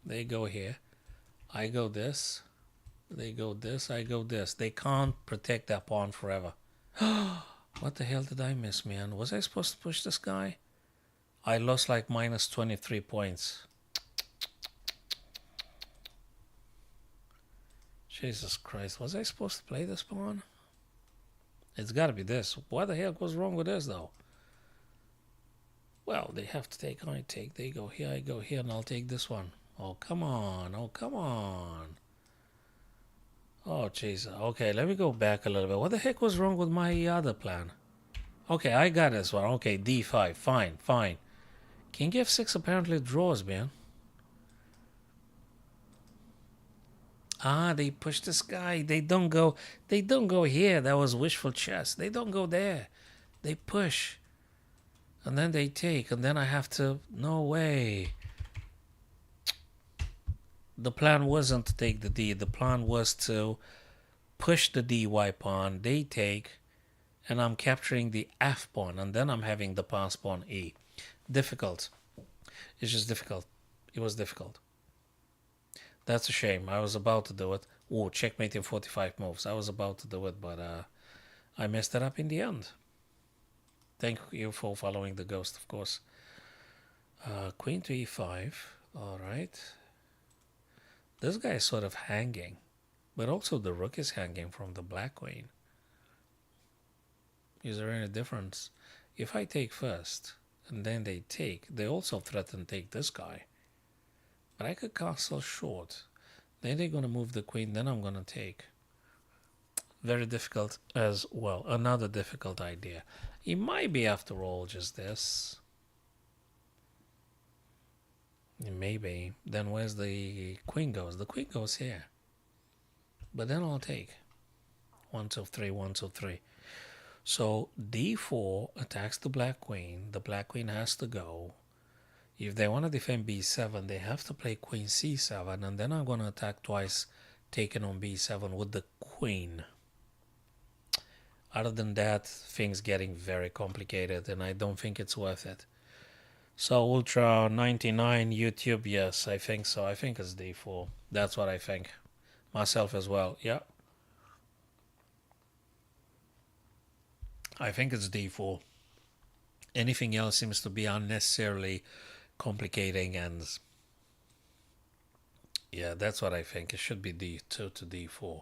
Speaker 1: They go here. I go this. They go this. I go this. They can't protect that pawn forever. What the hell did I miss, man? Was I supposed to push this guy? I lost like minus 23 points. Jesus Christ, was I supposed to play this pawn? It's got to be this. What the heck was wrong with this, though? Well, they have to take, I take. They go here, I go here, and I'll take this one. Oh, come on. Oh, come on. Oh, Jesus. Okay, let me go back a little bit. What the heck was wrong with my other plan? Okay, I got this one. Okay, d5. Fine, fine. King f6 apparently draws, man. Ah, they push this guy. They don't go here. That was wishful chess. They don't go there. They push. And then they take. And then I have to... No way. The plan wasn't to take the d. The plan was to push the dy pawn. They take. And I'm capturing the f pawn. And then I'm having the pass pawn e. Difficult. It's just difficult. It was difficult. That's a shame. I was about to do it. Oh, checkmate in 45 moves. I was about to do it, but I messed it up in the end. Thank you for following the ghost, of course. Queen to e5. All right. This guy is sort of hanging, but also the rook is hanging from the black queen. Is there any difference? If I take first and then they take, they also threaten to take this guy. But I could castle short. Then they're going to move the queen, then I'm going to take. Very difficult as well. Another difficult idea. It might be, after all, just this. Maybe. Then where's the queen goes? The queen goes here. But then I'll take. 1, 2, 3, 1, 2, 3. So d4 attacks the black queen. The black queen has to go. If they want to defend b7, they have to play queen c7. And then I'm going to attack twice, taking on b7 with the queen. Other than that, things getting very complicated, and I don't think it's worth it. So Ultra 99 YouTube, yes, I think so. I think it's d4. That's what I think. Myself as well, yeah. I think it's d4. Anything else seems to be unnecessarily complicating, and yeah, that's what I think. It should be d2 to d4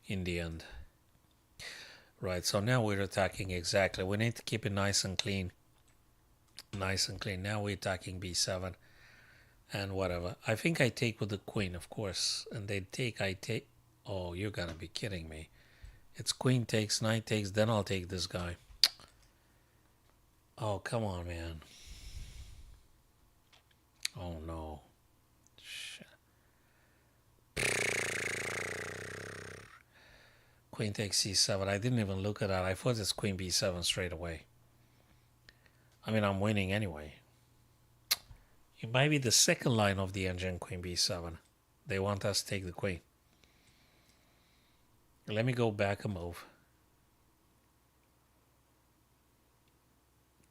Speaker 1: in the end. Right, so now we're attacking exactly. We need to keep it nice and clean. Nice and clean. Now we're attacking b7 and whatever. I think I take with the queen, of course. And they take, I take. Oh, you're gonna be kidding me. It's queen takes, knight takes, then I'll take this guy. Oh, come on, man. Oh, no. Shit. Queen takes c7. I didn't even look at that. I thought it's queen b7 straight away. I mean, I'm winning anyway. It might be the second line of the engine, queen b7. They want us to take the queen. Let me go back a move.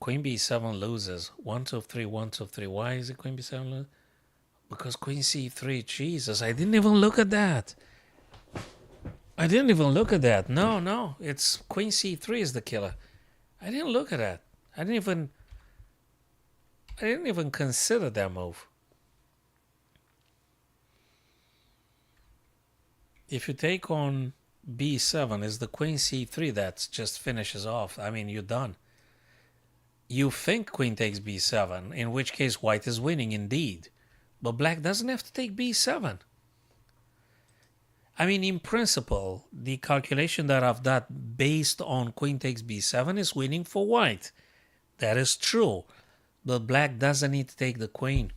Speaker 1: Queen b7 loses. 1, 2, 3, 1, 2, 3. Why is it queen b7 lose? Because queen c3. Jesus, I didn't even look at that. I didn't even look at that. No. It's queen c3 is the killer. I didn't look at that. I didn't even consider that move. If you take on b7, it's the queen c3 that just finishes off. I mean, you're done. You think queen takes b7, in which case white is winning indeed. But black doesn't have to take b7. I mean, in principle, the calculation that I've done based on queen takes b7 is winning for white. That is true. But black doesn't need to take the queen.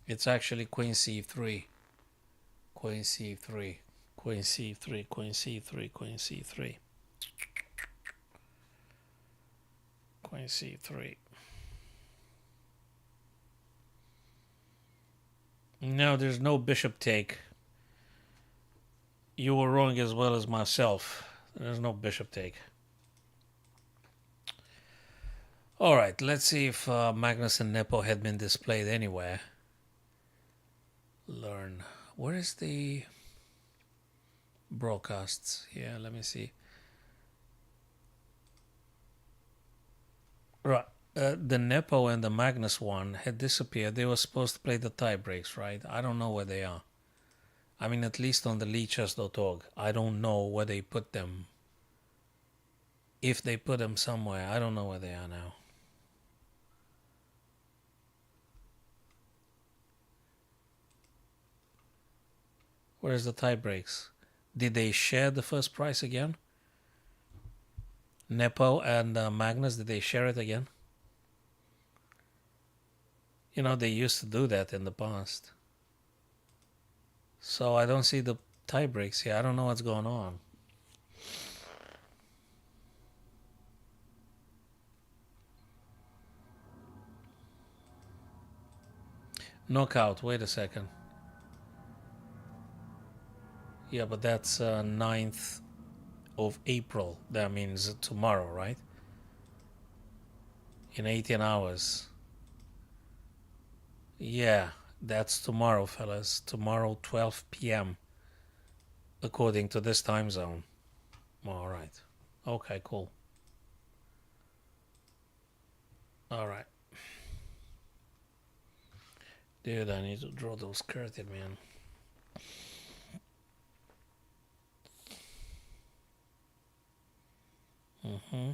Speaker 1: It's actually queen c3. Queen c3. Queen c3. Queen c3. Queen c3. Queen c3. No, there's no bishop take. You were wrong as well as myself. There's no bishop take. Alright, let's see if Magnus and Nepo had been displayed anywhere. Learn. Where is the broadcasts? Yeah, let me see. Right. The Nepo and the Magnus one had disappeared. They were supposed to play the tie breaks, right? I don't know where they are. I mean, at least on the leechess.org. I don't know where they put them. If they put them somewhere, I don't know where they are now. Where's the tie breaks? Did they share the first prize again? Nepo and Magnus, did they share it again? You know, they used to do that in the past. So I don't see the tie breaks here. I don't know what's going on. Knockout, wait a second. Yeah, but that's 9th of April. That means tomorrow, right? In 18 hours. Yeah, That's tomorrow, fellas. Tomorrow, 12 p.m. according to this time zone. All right. Okay, cool. All right. Dude, I need to draw those curtains, man. Mm-hmm.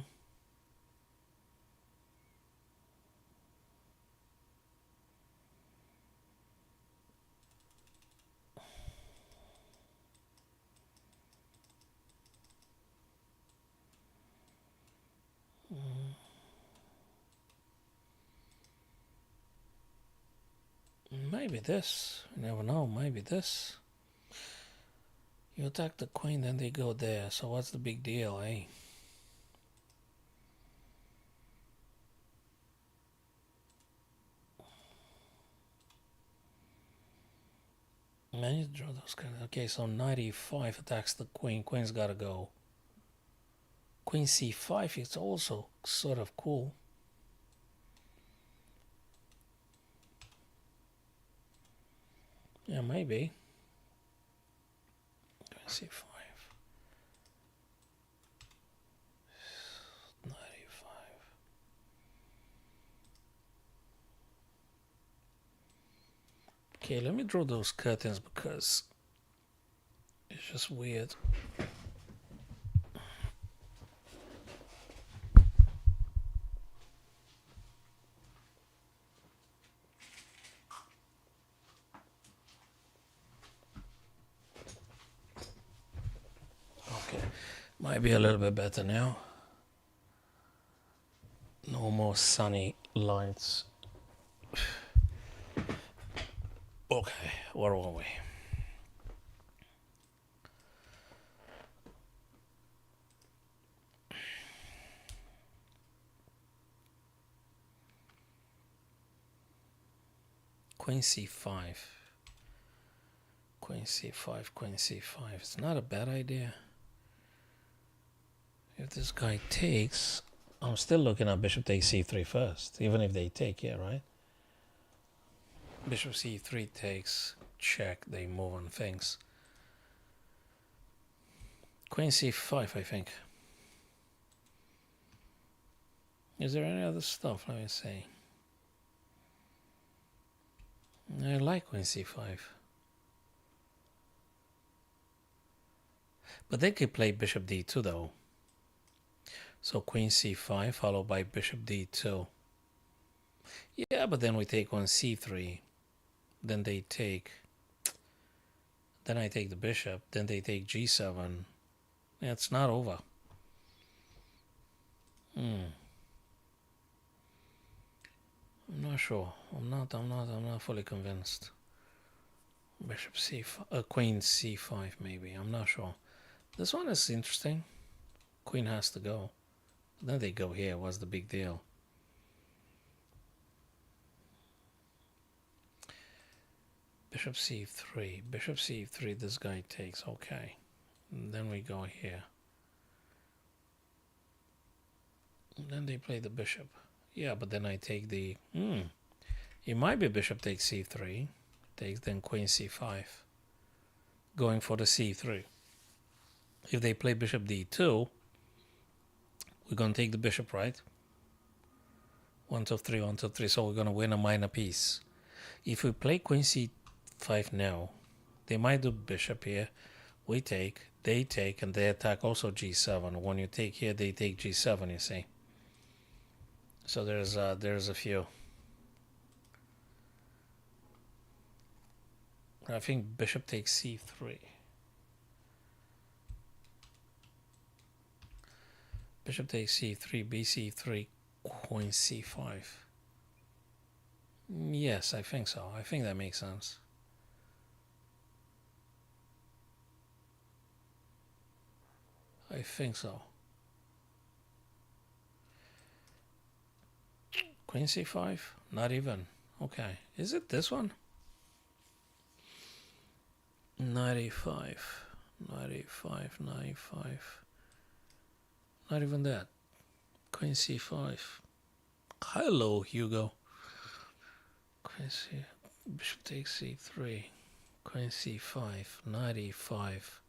Speaker 1: Maybe this. You never know. Maybe this. You attack the queen, then they go there. So what's the big deal, eh? I need to draw those cards. Okay, so knight e5 attacks the queen. Queen's got to go. Queen c5 is also sort of cool. Yeah, maybe. Queen c5. Knight e5. Okay, let me draw those curtains because it's just weird. Okay, might be a little bit better now. No more sunny lights. Okay, where were we? Queen c5. Queen c5, queen c5. It's not a bad idea. If this guy takes, I'm still looking at bishop takes c3 first, even if they take, yeah, right? Bishop c3 takes, check, they move on things. Queen c5, I think. Is there any other stuff? Let me see. I like queen c5. But they could play bishop d2 though. So queen c5 followed by bishop d2. Yeah, but then we take on c3. Then they take. Then I take the bishop. Then they take g7. Yeah, it's not over. I'm not sure. I'm not fully convinced. Bishop c5, queen c5 maybe. I'm not sure. This one is interesting. Queen has to go. Then they go here. What's the big deal? Bishop c3. Bishop c3. This guy takes. Okay. And then we go here. And then they play the bishop. Yeah, but then I take the. It might be bishop takes c3. Takes then queen c5. Going for the c3. If they play bishop d2, we're going to take the bishop, right? 1, 2, 3, 1, 2, 3. So we're going to win a minor piece. If we play queen c5 now, they might do bishop here. We take, they take, and they attack also g7. When you take here, they take g7, you see. So there's a few. I think bishop takes c3. Bishop takes c3, bc3, queen c5. Yes, I think so. I think that makes sense. I think so. Queen c5? Not even. Okay. Is it this one? 95. 95, 95. Not even that. Queen c5. Hello, Hugo. Queen c. Bishop takes c3. Queen c5. Knight e5.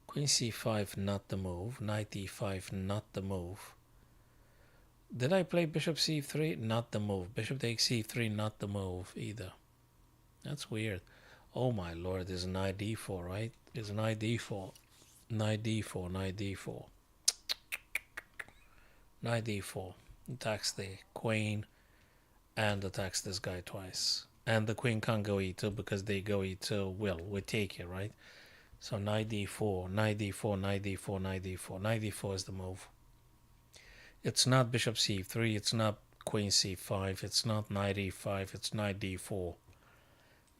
Speaker 1: Queen c5, not the move. Knight e5, not the move. Did I play bishop c3? Not the move. Bishop takes c3, not the move either. That's weird. Oh my lord, there's knight d4, right? There's knight d4. Knight d4, knight d4. Knight d4. Attacks the queen and attacks this guy twice. And the queen can't go e2 because they go e2. We take it, right? So knight d4, knight d4, knight d4, knight d4. Knight d4 is the move. It's not bishop c3, it's not queen c5, it's not knight e5, it's knight d4.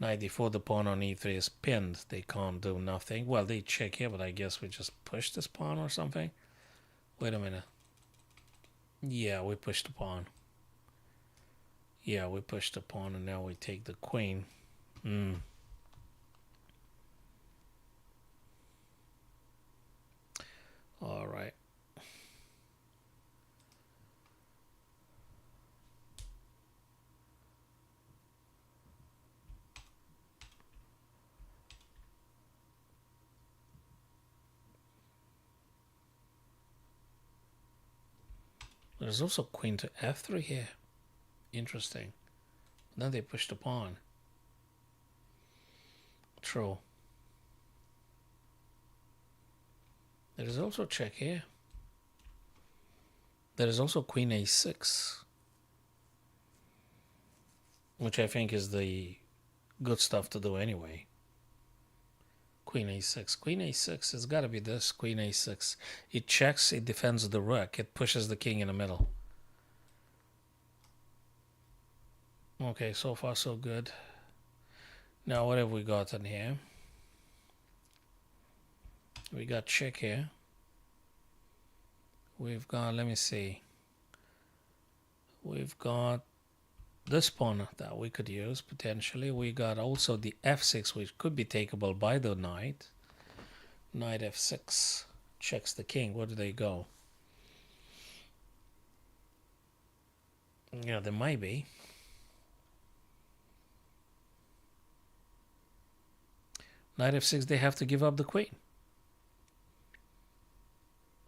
Speaker 1: Knight d4, the pawn on e3 is pinned. They can't do nothing. Well, they check here, but I guess we just push this pawn or something. Wait a minute. Yeah, we pushed the pawn. Yeah, we pushed the pawn and now we take the queen. All right. There's also queen to f3 here. Interesting. Then they push the pawn. True. There is also check here. There is also queen a6, which I think is the good stuff to do anyway. Queen a6. Queen a6 has got to be this. Queen a6. It checks, it defends the rook. It pushes the king in the middle. Okay, so far so good. Now what have we got in here? We got check here. We've got, let me see. We've got this pawn that we could use potentially. We got also the f6, which could be takeable by the knight. Knight f6 checks the king. Where do they go? Yeah, there might be. Knight f6, they have to give up the queen.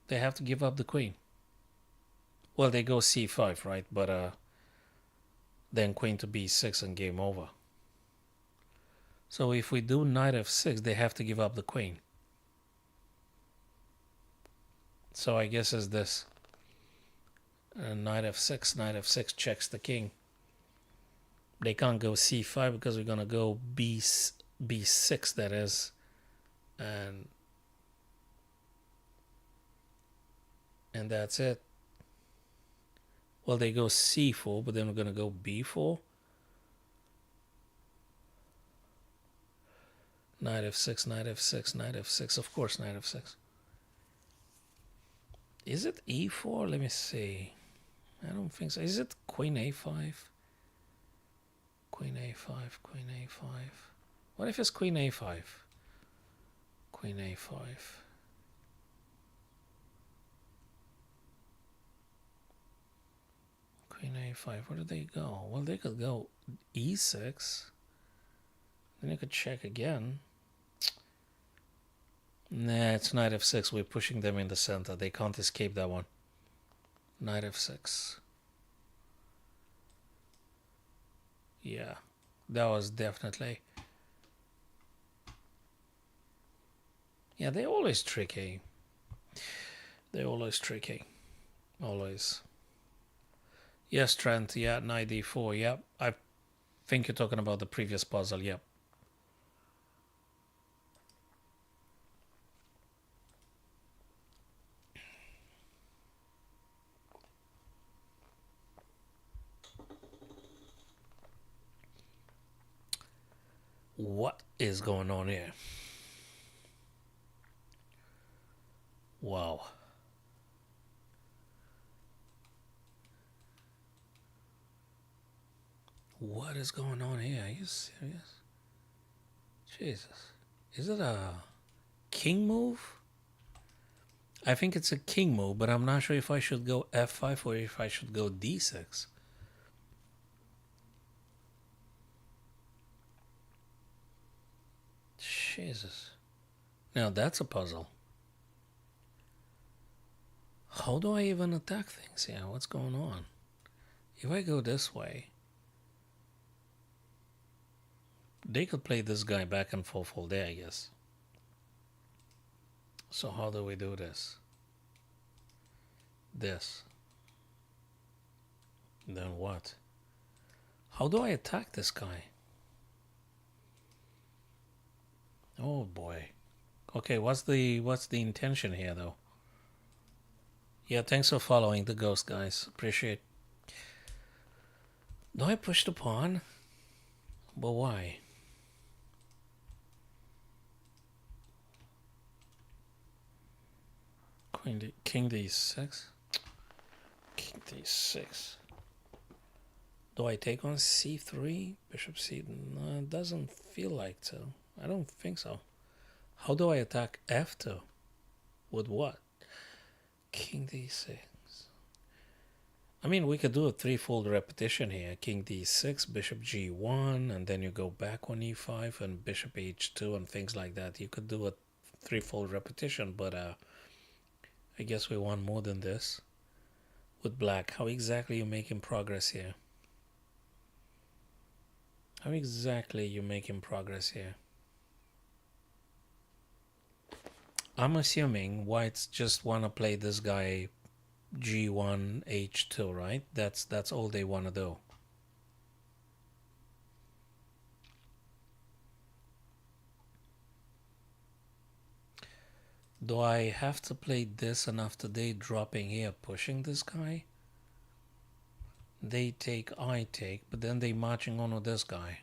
Speaker 1: They have to give up the queen. Well, they go c5, right? But then queen to b6 and game over. So if we do knight f6, they have to give up the queen. So I guess it's this. Knight f6 checks the king. They can't go c5 because we're going to go b6, that is. And that's it. Well, they go c4, but then we're going to go b4. Knight f6, knight f6, knight f6. Of course, knight f6. Is it e4? Let me see. I don't think so. Is it queen a5? Queen a5, queen a5. What if it's queen a5? Queen a5. Queen a5. Where do they go? Well, they could go e6. Then they could check again. Nah, it's knight f6. We're pushing them in the center. They can't escape that one. Knight f6. Yeah, that was definitely... Yeah, they're always tricky. They're always tricky. Always. Yes, Trent. Yeah, knight d4. Yeah, I think you're talking about the previous puzzle. Yep. What is going on here? Wow. What is going on here? Are you serious? Jesus. Is it a king move? I think it's a king move, but I'm not sure if I should go f5 or if I should go d6. Jesus. Now that's a puzzle. How do I even attack things here? What's going on? If I go this way, they could play this guy back and forth all day, I guess. So how do we do this? This. Then what? How do I attack this guy? Oh boy. Okay, what's the intention here though? Yeah, thanks for following the ghost, guys. Appreciate. Do I push the pawn? But why? King d6. King d6. Do I take on c3? Bishop c? No, it doesn't feel like so. I don't think so. How do I attack f2? With what? King d6. I mean, we could do a threefold repetition here. King d6, bishop g1, and then you go back on e5 and bishop h2 and things like that. You could do a threefold repetition, but I guess we want more than this. With black, how exactly you making progress here? How exactly you making progress here? I'm assuming whites just want to play this guy g1, h2, right? That's all they want to do. Do I have to play this and after they dropping here, pushing this guy? They take, I take, but then they marching on with this guy.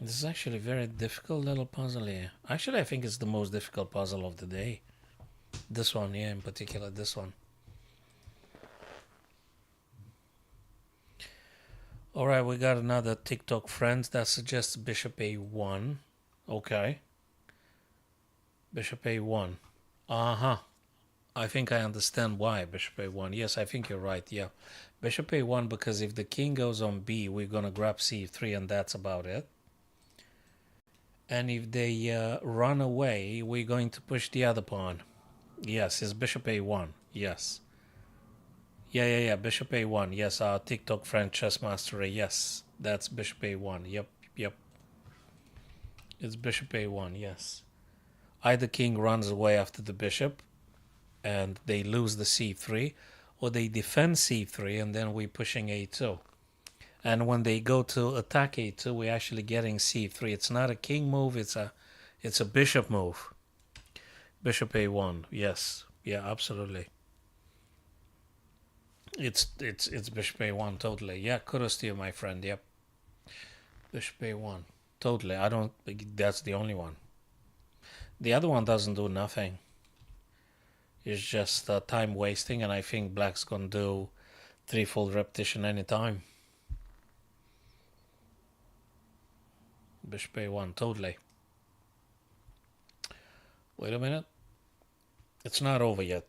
Speaker 1: This is actually a very difficult little puzzle here. Actually, I think it's the most difficult puzzle of the day. This one, yeah, in particular, this one. Alright, we got another TikTok friend that suggests bishop a1. Okay. Bishop a1. Uh-huh. I think I understand why bishop a1. Yes, I think you're right, yeah. Bishop a1 because if the king goes on b, we're going to grab c3 and that's about it. And if they run away, we're going to push the other pawn. Yes, it's bishop a1. Yes. Yeah. Bishop a1. Yes, our TikTok friend Chess Mastery. Yes, that's bishop a1. Yep. It's bishop a1. Yes. Either king runs away after the bishop, and they lose the c3, or they defend c3, and then we're pushing a2. And when they go to attack a2, we're actually getting c3. It's not a king move. It's a bishop move. Bishop a1. Yes. Yeah. Absolutely. It's bishop a1 totally. Yeah. Kudos to you, my friend. Yep. Bishop a1. Totally. I don't. That's the only one. The other one doesn't do nothing. It's just time wasting, and I think black's gonna do threefold repetition anytime. Bishop a1, totally. Wait a minute. It's not over yet.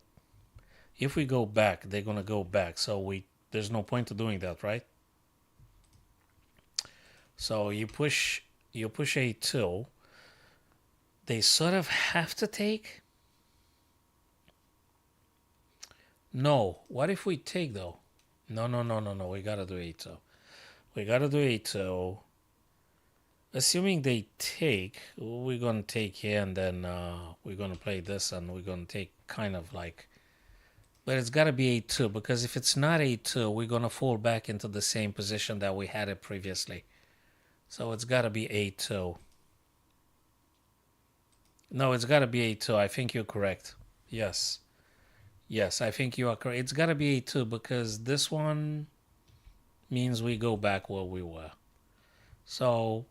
Speaker 1: If we go back, they're gonna go back. So there's no point to doing that, right? So you push a2. They sort of have to take. No. What if we take though? No. We gotta do a2. We gotta do a2. Assuming they take, we're gonna take here and then we're gonna play this and we're gonna take kind of like. But it's gotta be a2 because if it's not a2, we're gonna fall back into the same position that we had it previously. So it's gotta be a2. No, it's gotta be a2. I think you're correct. Yes. Yes, I think you are correct. It's gotta be a2 because this one means we go back where we were. So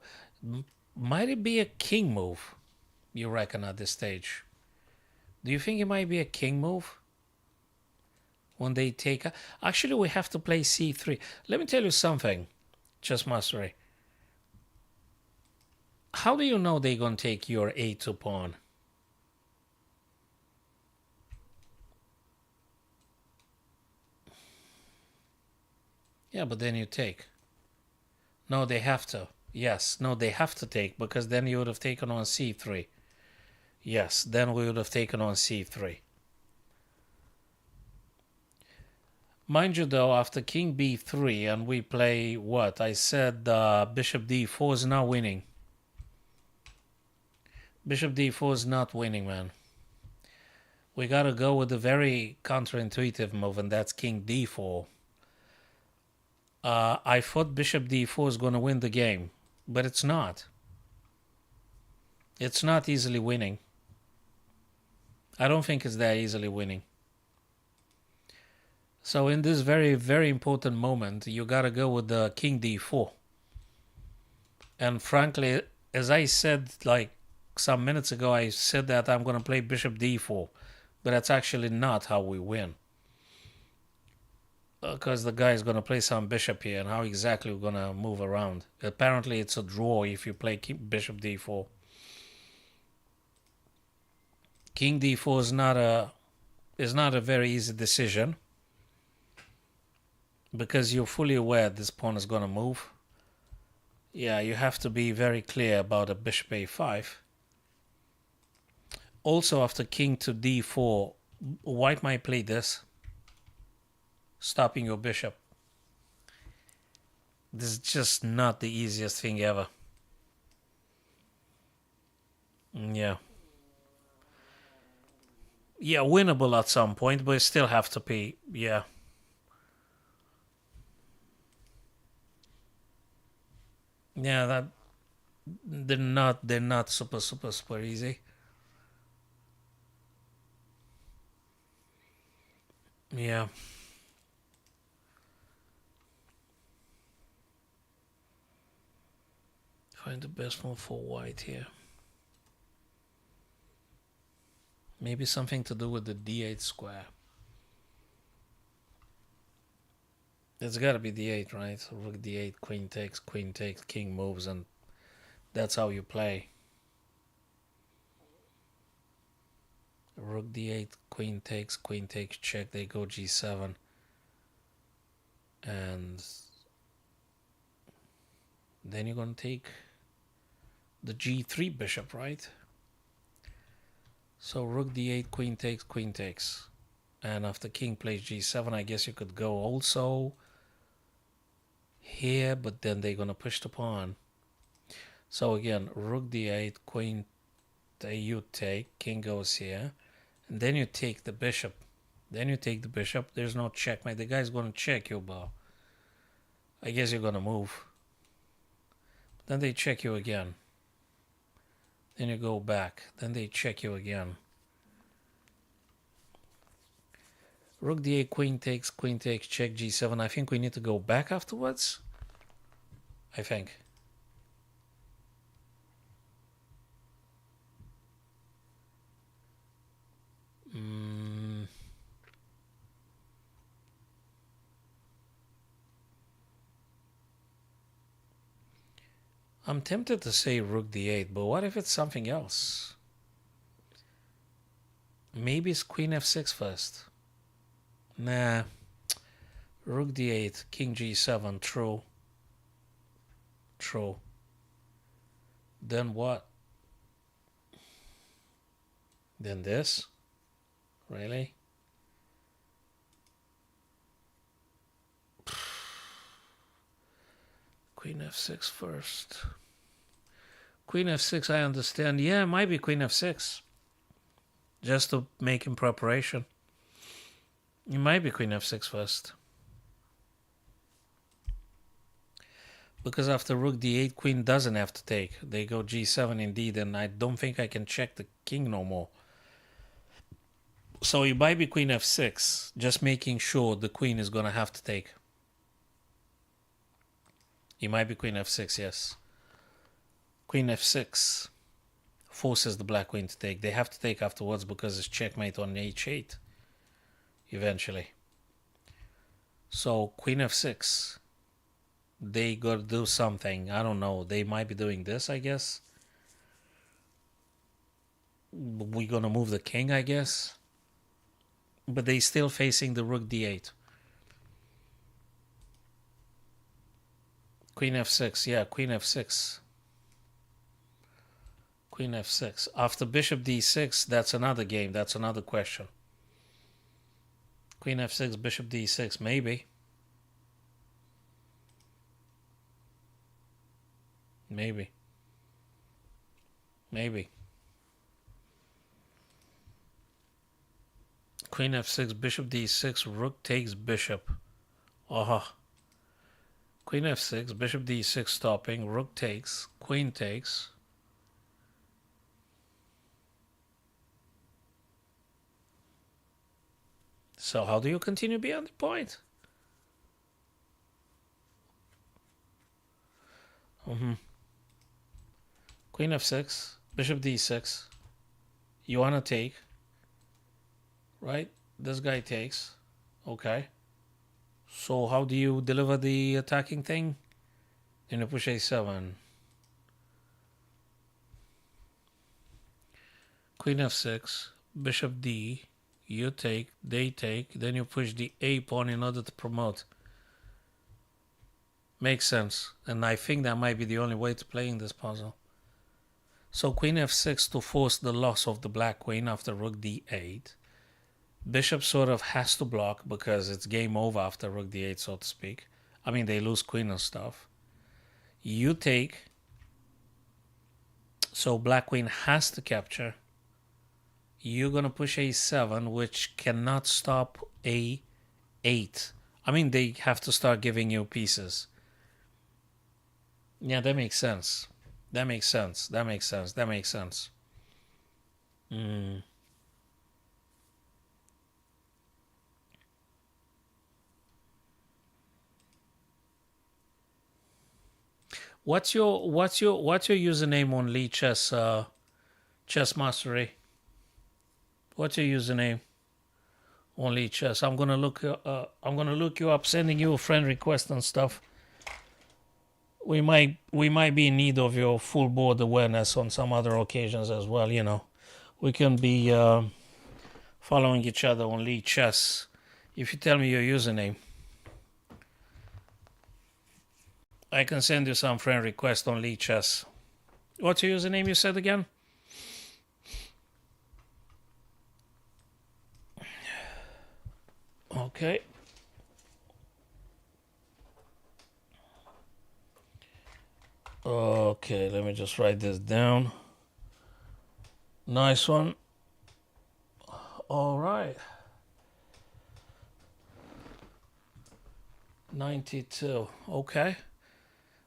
Speaker 1: might it be a king move, you reckon, at this stage? Do you think it might be a king move? When they take... Actually, we have to play c3. Let me tell you something, Chess Mastery. How do you know they're going to take your a2 pawn? Yeah, but then you take. No, they have to. Yes, no, they have to take because then you would have taken on c3. Yes, then we would have taken on c3. Mind you, though, after king b3 and we play what? I said bishop d4 is not winning. Bishop d4 is not winning, man. We gotta go with a very counterintuitive move, and that's king d4. I thought bishop d4 is gonna win the game, but it's not. It's not easily winning. I don't think it's that easily winning. So in this very, very important moment, you gotta go with the king d4. And frankly, as I said like some minutes ago, I said that I'm gonna play bishop d4, but that's actually not how we win. Because the guy is gonna play some bishop here, and how exactly we're gonna move around. Apparently, it's a draw if you play bishop d4. King d4 is not a very easy decision because you're fully aware this pawn is gonna move. Yeah, you have to be very clear about a bishop a5. Also, after king to d4, white might play this, stopping your bishop. This is just not the easiest thing ever. Yeah. Yeah, winnable at some point, but you still have to pay. Yeah. Yeah, that they're not super easy. Yeah. Find the best move for white here. Maybe something to do with the d8 square. It's gotta be d8, right? Rook d8, queen takes, king moves, and that's how you play. Rook d8, queen takes, check, they go g7. And then you're gonna take the g3 bishop, right? So rook d8, queen takes. And after king plays g7, I guess you could go also here, but then they're gonna push the pawn. So again, rook d8, queen, you take, king goes here, and then you take the bishop. There's no checkmate. The guy's gonna check you, but I guess you're gonna move. Then they check you again. Then you go back. Then they check you again. Rook d8, queen takes, check g7. I think we need to go back afterwards. I think. I'm tempted to say rook d8, but what if it's something else? Maybe it's queen f6 first. Nah. Rook d8, king g7, true. Then what? Then this? Really? Queen f6 first. Queen f6, I understand. Yeah, it might be queen f6. Just to make in preparation. It might be queen f6 first. Because after rook d8, queen doesn't have to take. They go g7 indeed, and I don't think I can check the king no more. So it might be queen f6, just making sure the queen is going to have to take. It might be queen f6, yes. Queen f6 forces the black queen to take. They have to take afterwards because it's checkmate on h8 eventually. So queen f6, they got to do something. I don't know. They might be doing this, I guess. we're gonna move the king, I guess. But they still facing the rook d8. Queen f6, yeah, queen f6. Queen f6. After bishop d6, that's another game. That's another question. Queen f6, bishop d6, maybe. Maybe. Maybe. Queen f6, bishop d6, rook takes bishop. Aha. Queen f6, bishop d6 stopping, rook takes, queen takes. So how do you continue beyond the point? Queen f6, bishop d6. You want to take, right? This guy takes. Okay. So how do you deliver the attacking thing? Then you push a7. Queen f6, bishop d. You take, they take. Then you push the a pawn in order to promote. Makes sense. And I think that might be the only way to play in this puzzle. So queen f6 to force the loss of the black queen after rook d8. Bishop sort of has to block because it's game over after rook d8, so to speak. I mean, they lose queen and stuff. You take. So black queen has to capture. You're going to push a7, which cannot stop a8. I mean, they have to start giving you pieces. Yeah, that makes sense. That makes sense. That makes sense. That makes sense. What's your username on Lee Chess Mastery? What's your username on Lee Chess? I'm gonna look you up, sending you a friend request and stuff. We might be in need of your full board awareness on some other occasions as well. You know, we can be following each other on Lee Chess. If you tell me your username, I can send you some friend request on Lee Chess. What's your username you said again? Okay. Okay, let me just write this down. Nice one. All right. 92. Okay.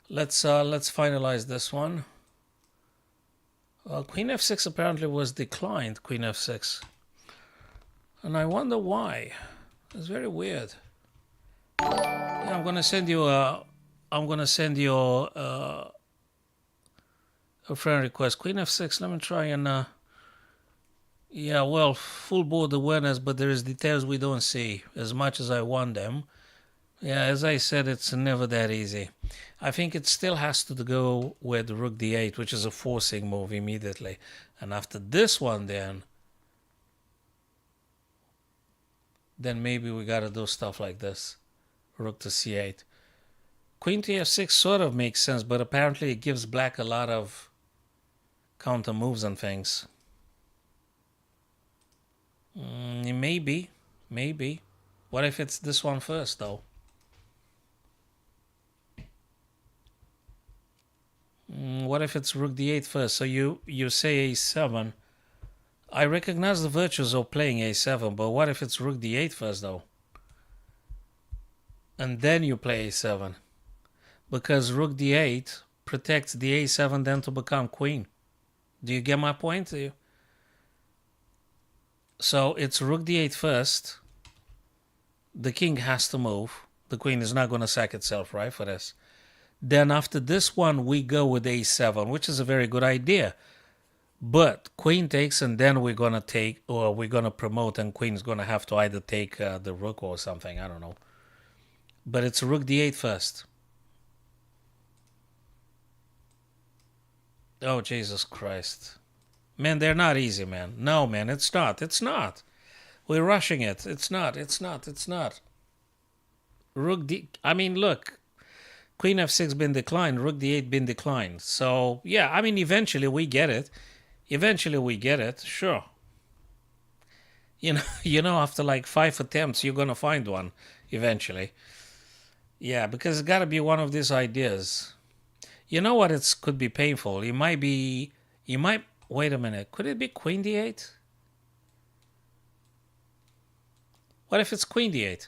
Speaker 1: Let's finalize this one. Queen f6 apparently was declined. Queen f6, and I wonder why. It's very weird. Yeah, I'm gonna send you a friend request. Queen f6. Let me try and. Yeah, well, full board awareness, but there is details we don't see as much as I want them. Yeah, as I said, it's never that easy. I think it still has to go with rook d8, which is a forcing move immediately. And after this one, then maybe we gotta do stuff like this. Rook to c8. Queen to f6 sort of makes sense, but apparently it gives black a lot of counter moves and things. Maybe. What if it's this one first, though? What if it's rook d8 first? So you say a7. I recognize the virtues of playing a7, but what if it's rook d8 first, though? And then you play a7. Because rook d8 protects the a7 then to become queen. Do you get my point? So it's rook d8 first. The king has to move. The queen is not going to sack itself, right, for this. Then after this one, we go with a7, which is a very good idea. But queen takes, and then we're going to take, or we're going to promote, and queen's going to have to either take the rook or something. I don't know. But it's rook d8 first. Oh, Jesus Christ. Man, they're not easy, man. No, man, it's not. It's not. We're rushing it. It's not. It's not. It's not. Rook D. I mean, look. Queen F6 been declined. Rook D8 been declined. So, yeah, I mean, eventually we get it. Eventually we get it. Sure. After like 5 attempts, you're going to find one eventually. Yeah, because it's got to be one of these ideas. You know what? It could be painful. It might be. You might. Wait a minute. Could it be Queen D8? What if it's Queen D8?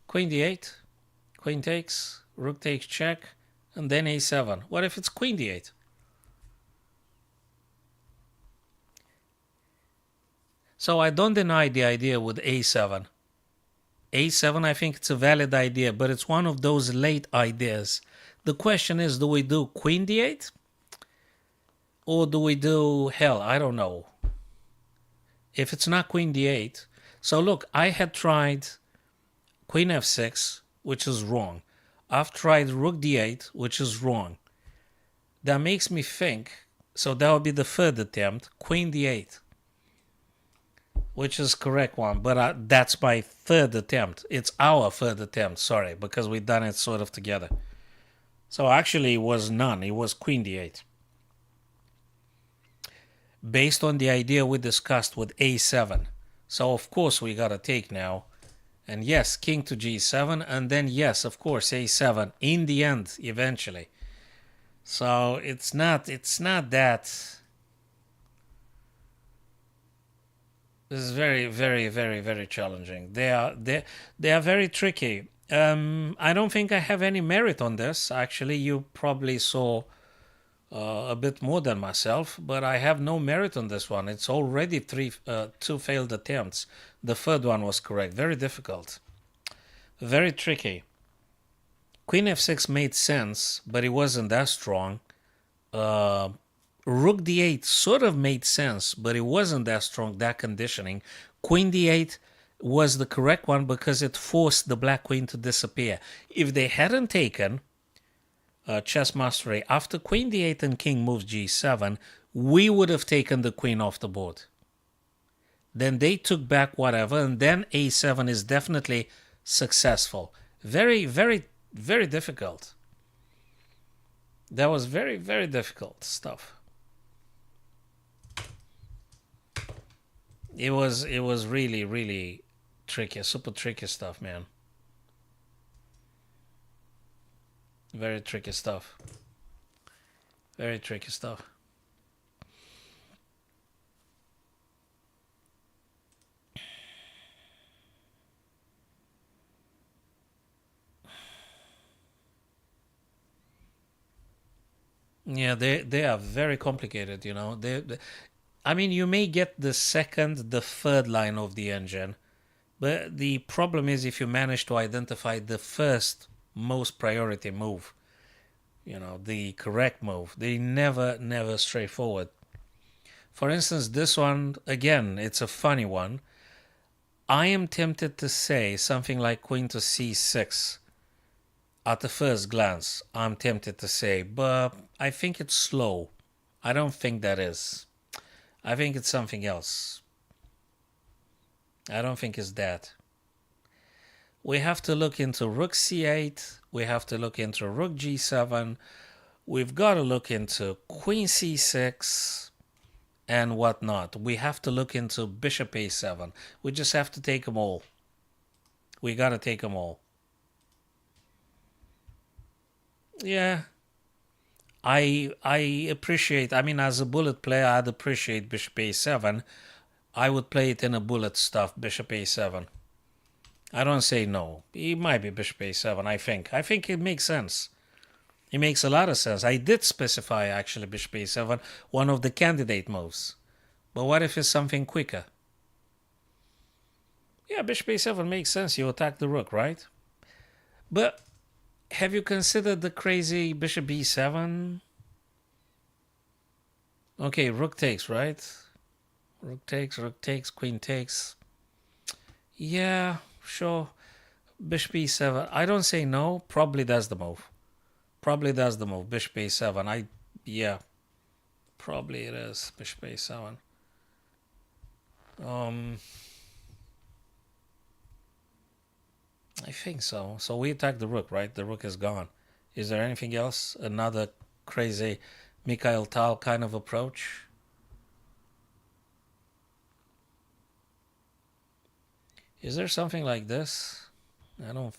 Speaker 1: Queen D8. Queen takes. Rook takes check. And then A7. What if it's Queen D8? So I don't deny the idea with A7. A7, I think it's a valid idea, but it's one of those late ideas. The question is, do we do Queen D8? Or do we do, hell, I don't know. If it's not Queen D8. So look, I had tried Queen F6, which is wrong. I've tried Rook D8, which is wrong. That makes me think, so that would be the third attempt, Queen D8. Which is correct one, but that's my third attempt. It's our third attempt, sorry, because we've done it sort of together. So actually it was none, it was Queen D8. Based on the idea we discussed with A7. So of course we gotta take now. And yes, King to G7, and then yes, of course, A7 in the end, eventually. So it's not that. This is very, very, very, very challenging. They are very tricky. I don't think I have any merit on this. Actually, you probably saw a bit more than myself, but I have no merit on this one. It's already two failed attempts. The third one was correct. Very difficult. Very tricky. Queen F6 made sense, but it wasn't that strong. Rook D8 sort of made sense, but it wasn't that strong, that conditioning. Queen D8 was the correct one because it forced the black queen to disappear. If they hadn't taken chess mastery after Queen D8 and King moves G7, we would have taken the queen off the board. Then they took back whatever, and then A7 is definitely successful. Very, very, very difficult. That was very, very difficult stuff. It was really, really tricky, super tricky stuff, man. Very tricky stuff. Very tricky stuff. Yeah, they are very complicated, you know. I mean, you may get the second, the third line of the engine, but the problem is if you manage to identify the first most priority move, you know, the correct move, they never straightforward. For instance, this one, again, it's a funny one. I am tempted to say something like Queen to C6 at the first glance. I'm tempted to say, but I think it's slow. I don't think that is. I think it's something else. I don't think it's that. We have to look into Rook C8. We have to look into Rook G7. We've got to look into Queen C6 and whatnot. We have to look into Bishop A7. We just have to take them all. We got to take them all. Yeah. I appreciate, I mean, as a bullet player, I'd appreciate Bishop A7. I would play it in a bullet stuff, Bishop A7. I don't say no. It might be Bishop A7, I think. I think it makes sense. It makes a lot of sense. I did specify, actually, Bishop A7, one of the candidate moves. But what if it's something quicker? Yeah, Bishop A7 makes sense. You attack the rook, right? But have you considered the crazy Bishop B7? Okay, rook takes, right? Rook takes, queen takes. Yeah, sure. Bishop E7. I don't say no. Probably that's the move. Bishop A7. Yeah, probably it is. Bishop a7. I think so. So we attack the rook, right? The rook is gone. Is there anything else? Another crazy Mikhail Tal kind of approach? Is there something like this? I don't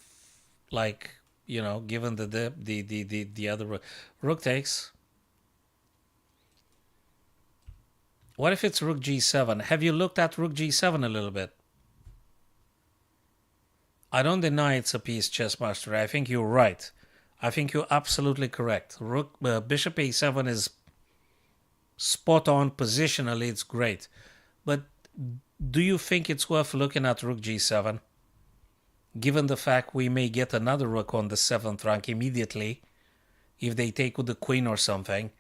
Speaker 1: like, given the other rook takes. What if it's rook g7? Have you looked at rook g7 a little bit? I don't deny it's a piece, chess master. I think you're right. I think you're absolutely correct. Bishop a7 is spot on positionally. It's great, but do you think it's worth looking at rook g7? Given the fact we may get another rook on the 7th rank immediately, if they take with the queen or something,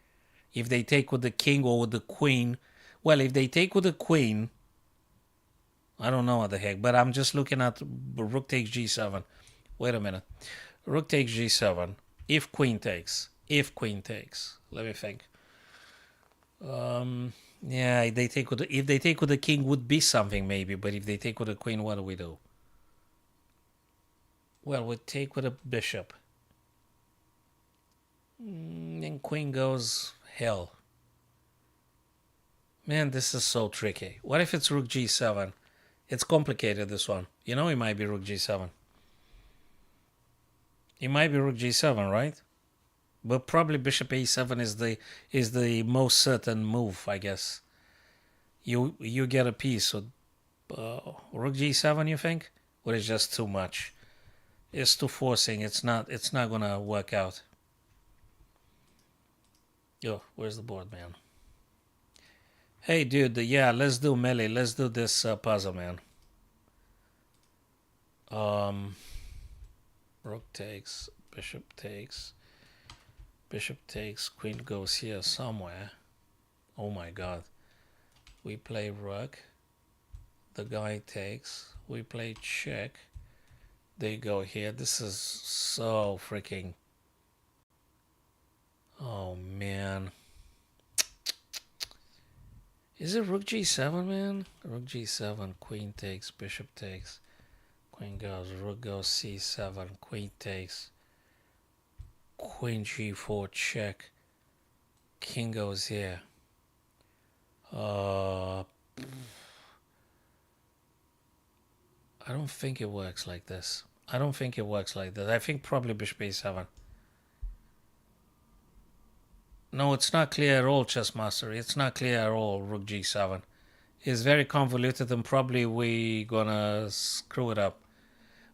Speaker 1: if they take with the king or with the queen. Well, if they take with the queen, I don't know what the heck, but I'm just looking at rook takes g7. Wait a minute. Rook takes g7. If queen takes. Let me think. Yeah, if they take with the king would be something maybe, but if they take with the queen, what do we do? Well, we take with a bishop. And queen goes hell. Man, this is so tricky. What if it's rook g7? It's complicated, this one. It might be rook g7. It might be rook g7, right? But probably bishop a7 is the most certain move, I guess. You get a piece. So rook g7, you think? Or it's just too much? It's too forcing. It's not gonna work out. Yo, where's the board, man? Hey, dude. Yeah, let's do melee. Let's do this puzzle, man. Rook takes, bishop takes, queen goes here somewhere. Oh my god. We play rook. The guy takes. We play check. They go here. This is so freaking... Oh man. Is it rook g7, man? Rook g7, queen takes, bishop takes. Queen goes, rook goes c7, queen takes. Queen g4, check. King goes here. I don't think it works like this. I think probably bishop a7. No, it's not clear at all, chess master. It's not clear at all, rook g7. It's very convoluted and probably we gonna screw it up.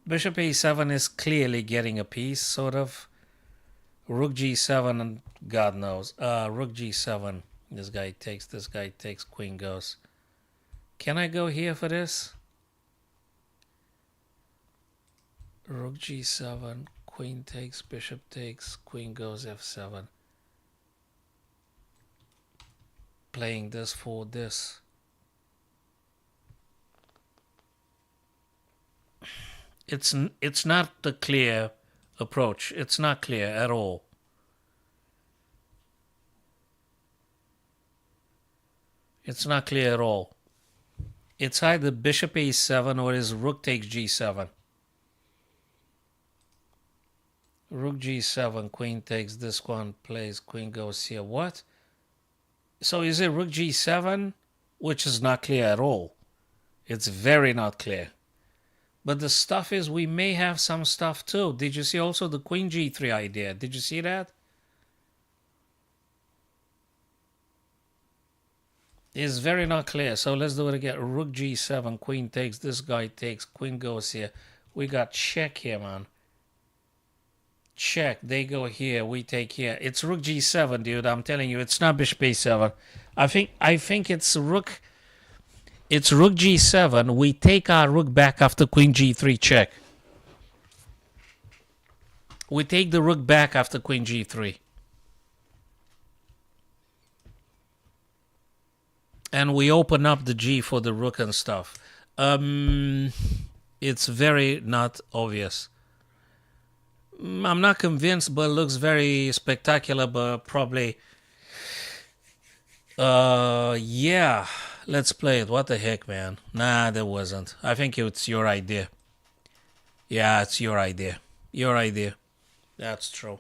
Speaker 1: Bishop a7 is clearly getting a piece, sort of. Rook g7, and God knows. Rook g7. This guy takes, queen goes. Can I go here for this? Rook g7, queen takes, bishop takes, queen goes f7. Playing this for this. It's not the clear approach. It's not clear at all. It's not clear at all. It's either bishop a7 or is rook takes g7. Rook g7, queen takes, this one plays, queen goes here. What? So is it rook g7? Which is not clear at all. It's very not clear. But the stuff is, we may have some stuff too. Did you see also the queen g3 idea? Did you see that? It's very not clear. So let's do it again. Rook g7, queen takes, this guy takes, queen goes here. We got check here, man. Check. They go here. We take here. It's rook g7, dude. I'm telling you, it's not bishop a7. I think it's rook. It's rook g7. We take our rook back after queen g3 check. We take the rook back after queen g3. And we open up the g for the rook and stuff. It's very not obvious. I'm not convinced, but it looks very spectacular, but probably Yeah. Let's play it. What the heck, man? Nah, there wasn't. I think it's your idea. Yeah, it's your idea. Your idea. That's true.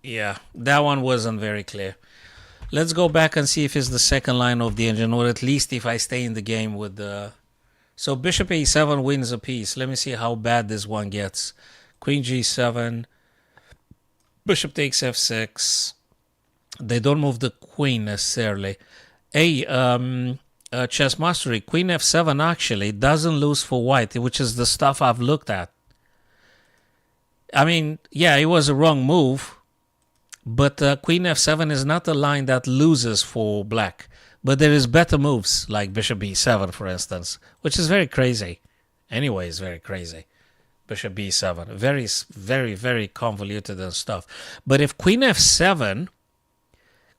Speaker 1: Yeah, that one wasn't very clear. Let's go back and see if it's the second line of the engine, or at least if I stay in the game with the. So bishop a7 wins a piece. Let me see how bad this one gets. Queen g7. Bishop takes f6. They don't move the queen necessarily. Chess mastery. Queen f7 actually doesn't lose for white, which is the stuff I've looked at. I mean, yeah, it was a wrong move, but queen f7 is not a line that loses for black. But there is better moves, like bishop b7, for instance, which is very crazy. Anyway, it's very crazy. Bishop b7. Very, very, very convoluted and stuff. But if queen f7,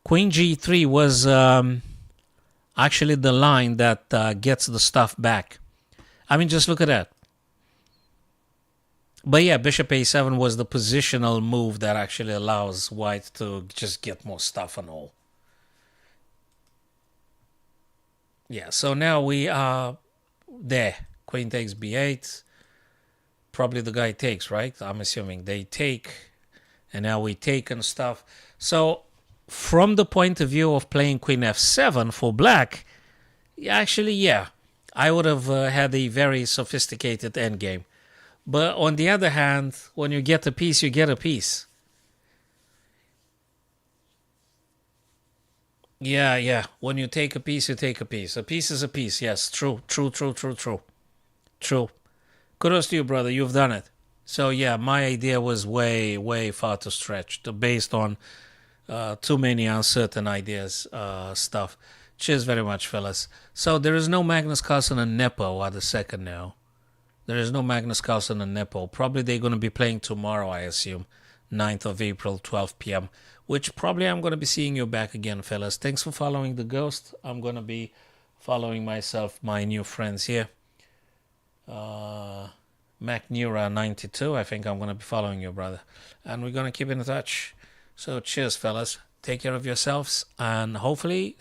Speaker 1: queen g3 was actually the line that gets the stuff back. I mean, just look at that. But yeah, bishop a7 was the positional move that actually allows white to just get more stuff and all. Yeah, so now we are there. Queen takes b8. Probably the guy takes, right? I'm assuming they take. And now we take and stuff. So from the point of view of playing queen f7 for black, actually, yeah, I would have had a very sophisticated endgame. But on the other hand, when you get a piece, you get a piece. Yeah, yeah. When you take a piece, you take a piece. A piece is a piece. Yes, true, true, true, true, true. True. Kudos to you, brother. You've done it. So, yeah, my idea was way, way far too stretched based on too many uncertain ideas stuff. Cheers very much, fellas. So, there is no Magnus Carlsen and Nepo at the second now. There is no Magnus Carlsen and Nepo. Probably they're going to be playing tomorrow, I assume. 9th of April, 12 p.m. Which probably I'm going to be seeing you back again, fellas. Thanks for following the ghost. I'm going to be following myself, my new friends here. MacNura92. I think I'm going to be following you, brother. And we're going to keep in touch. So cheers, fellas. Take care of yourselves. And hopefully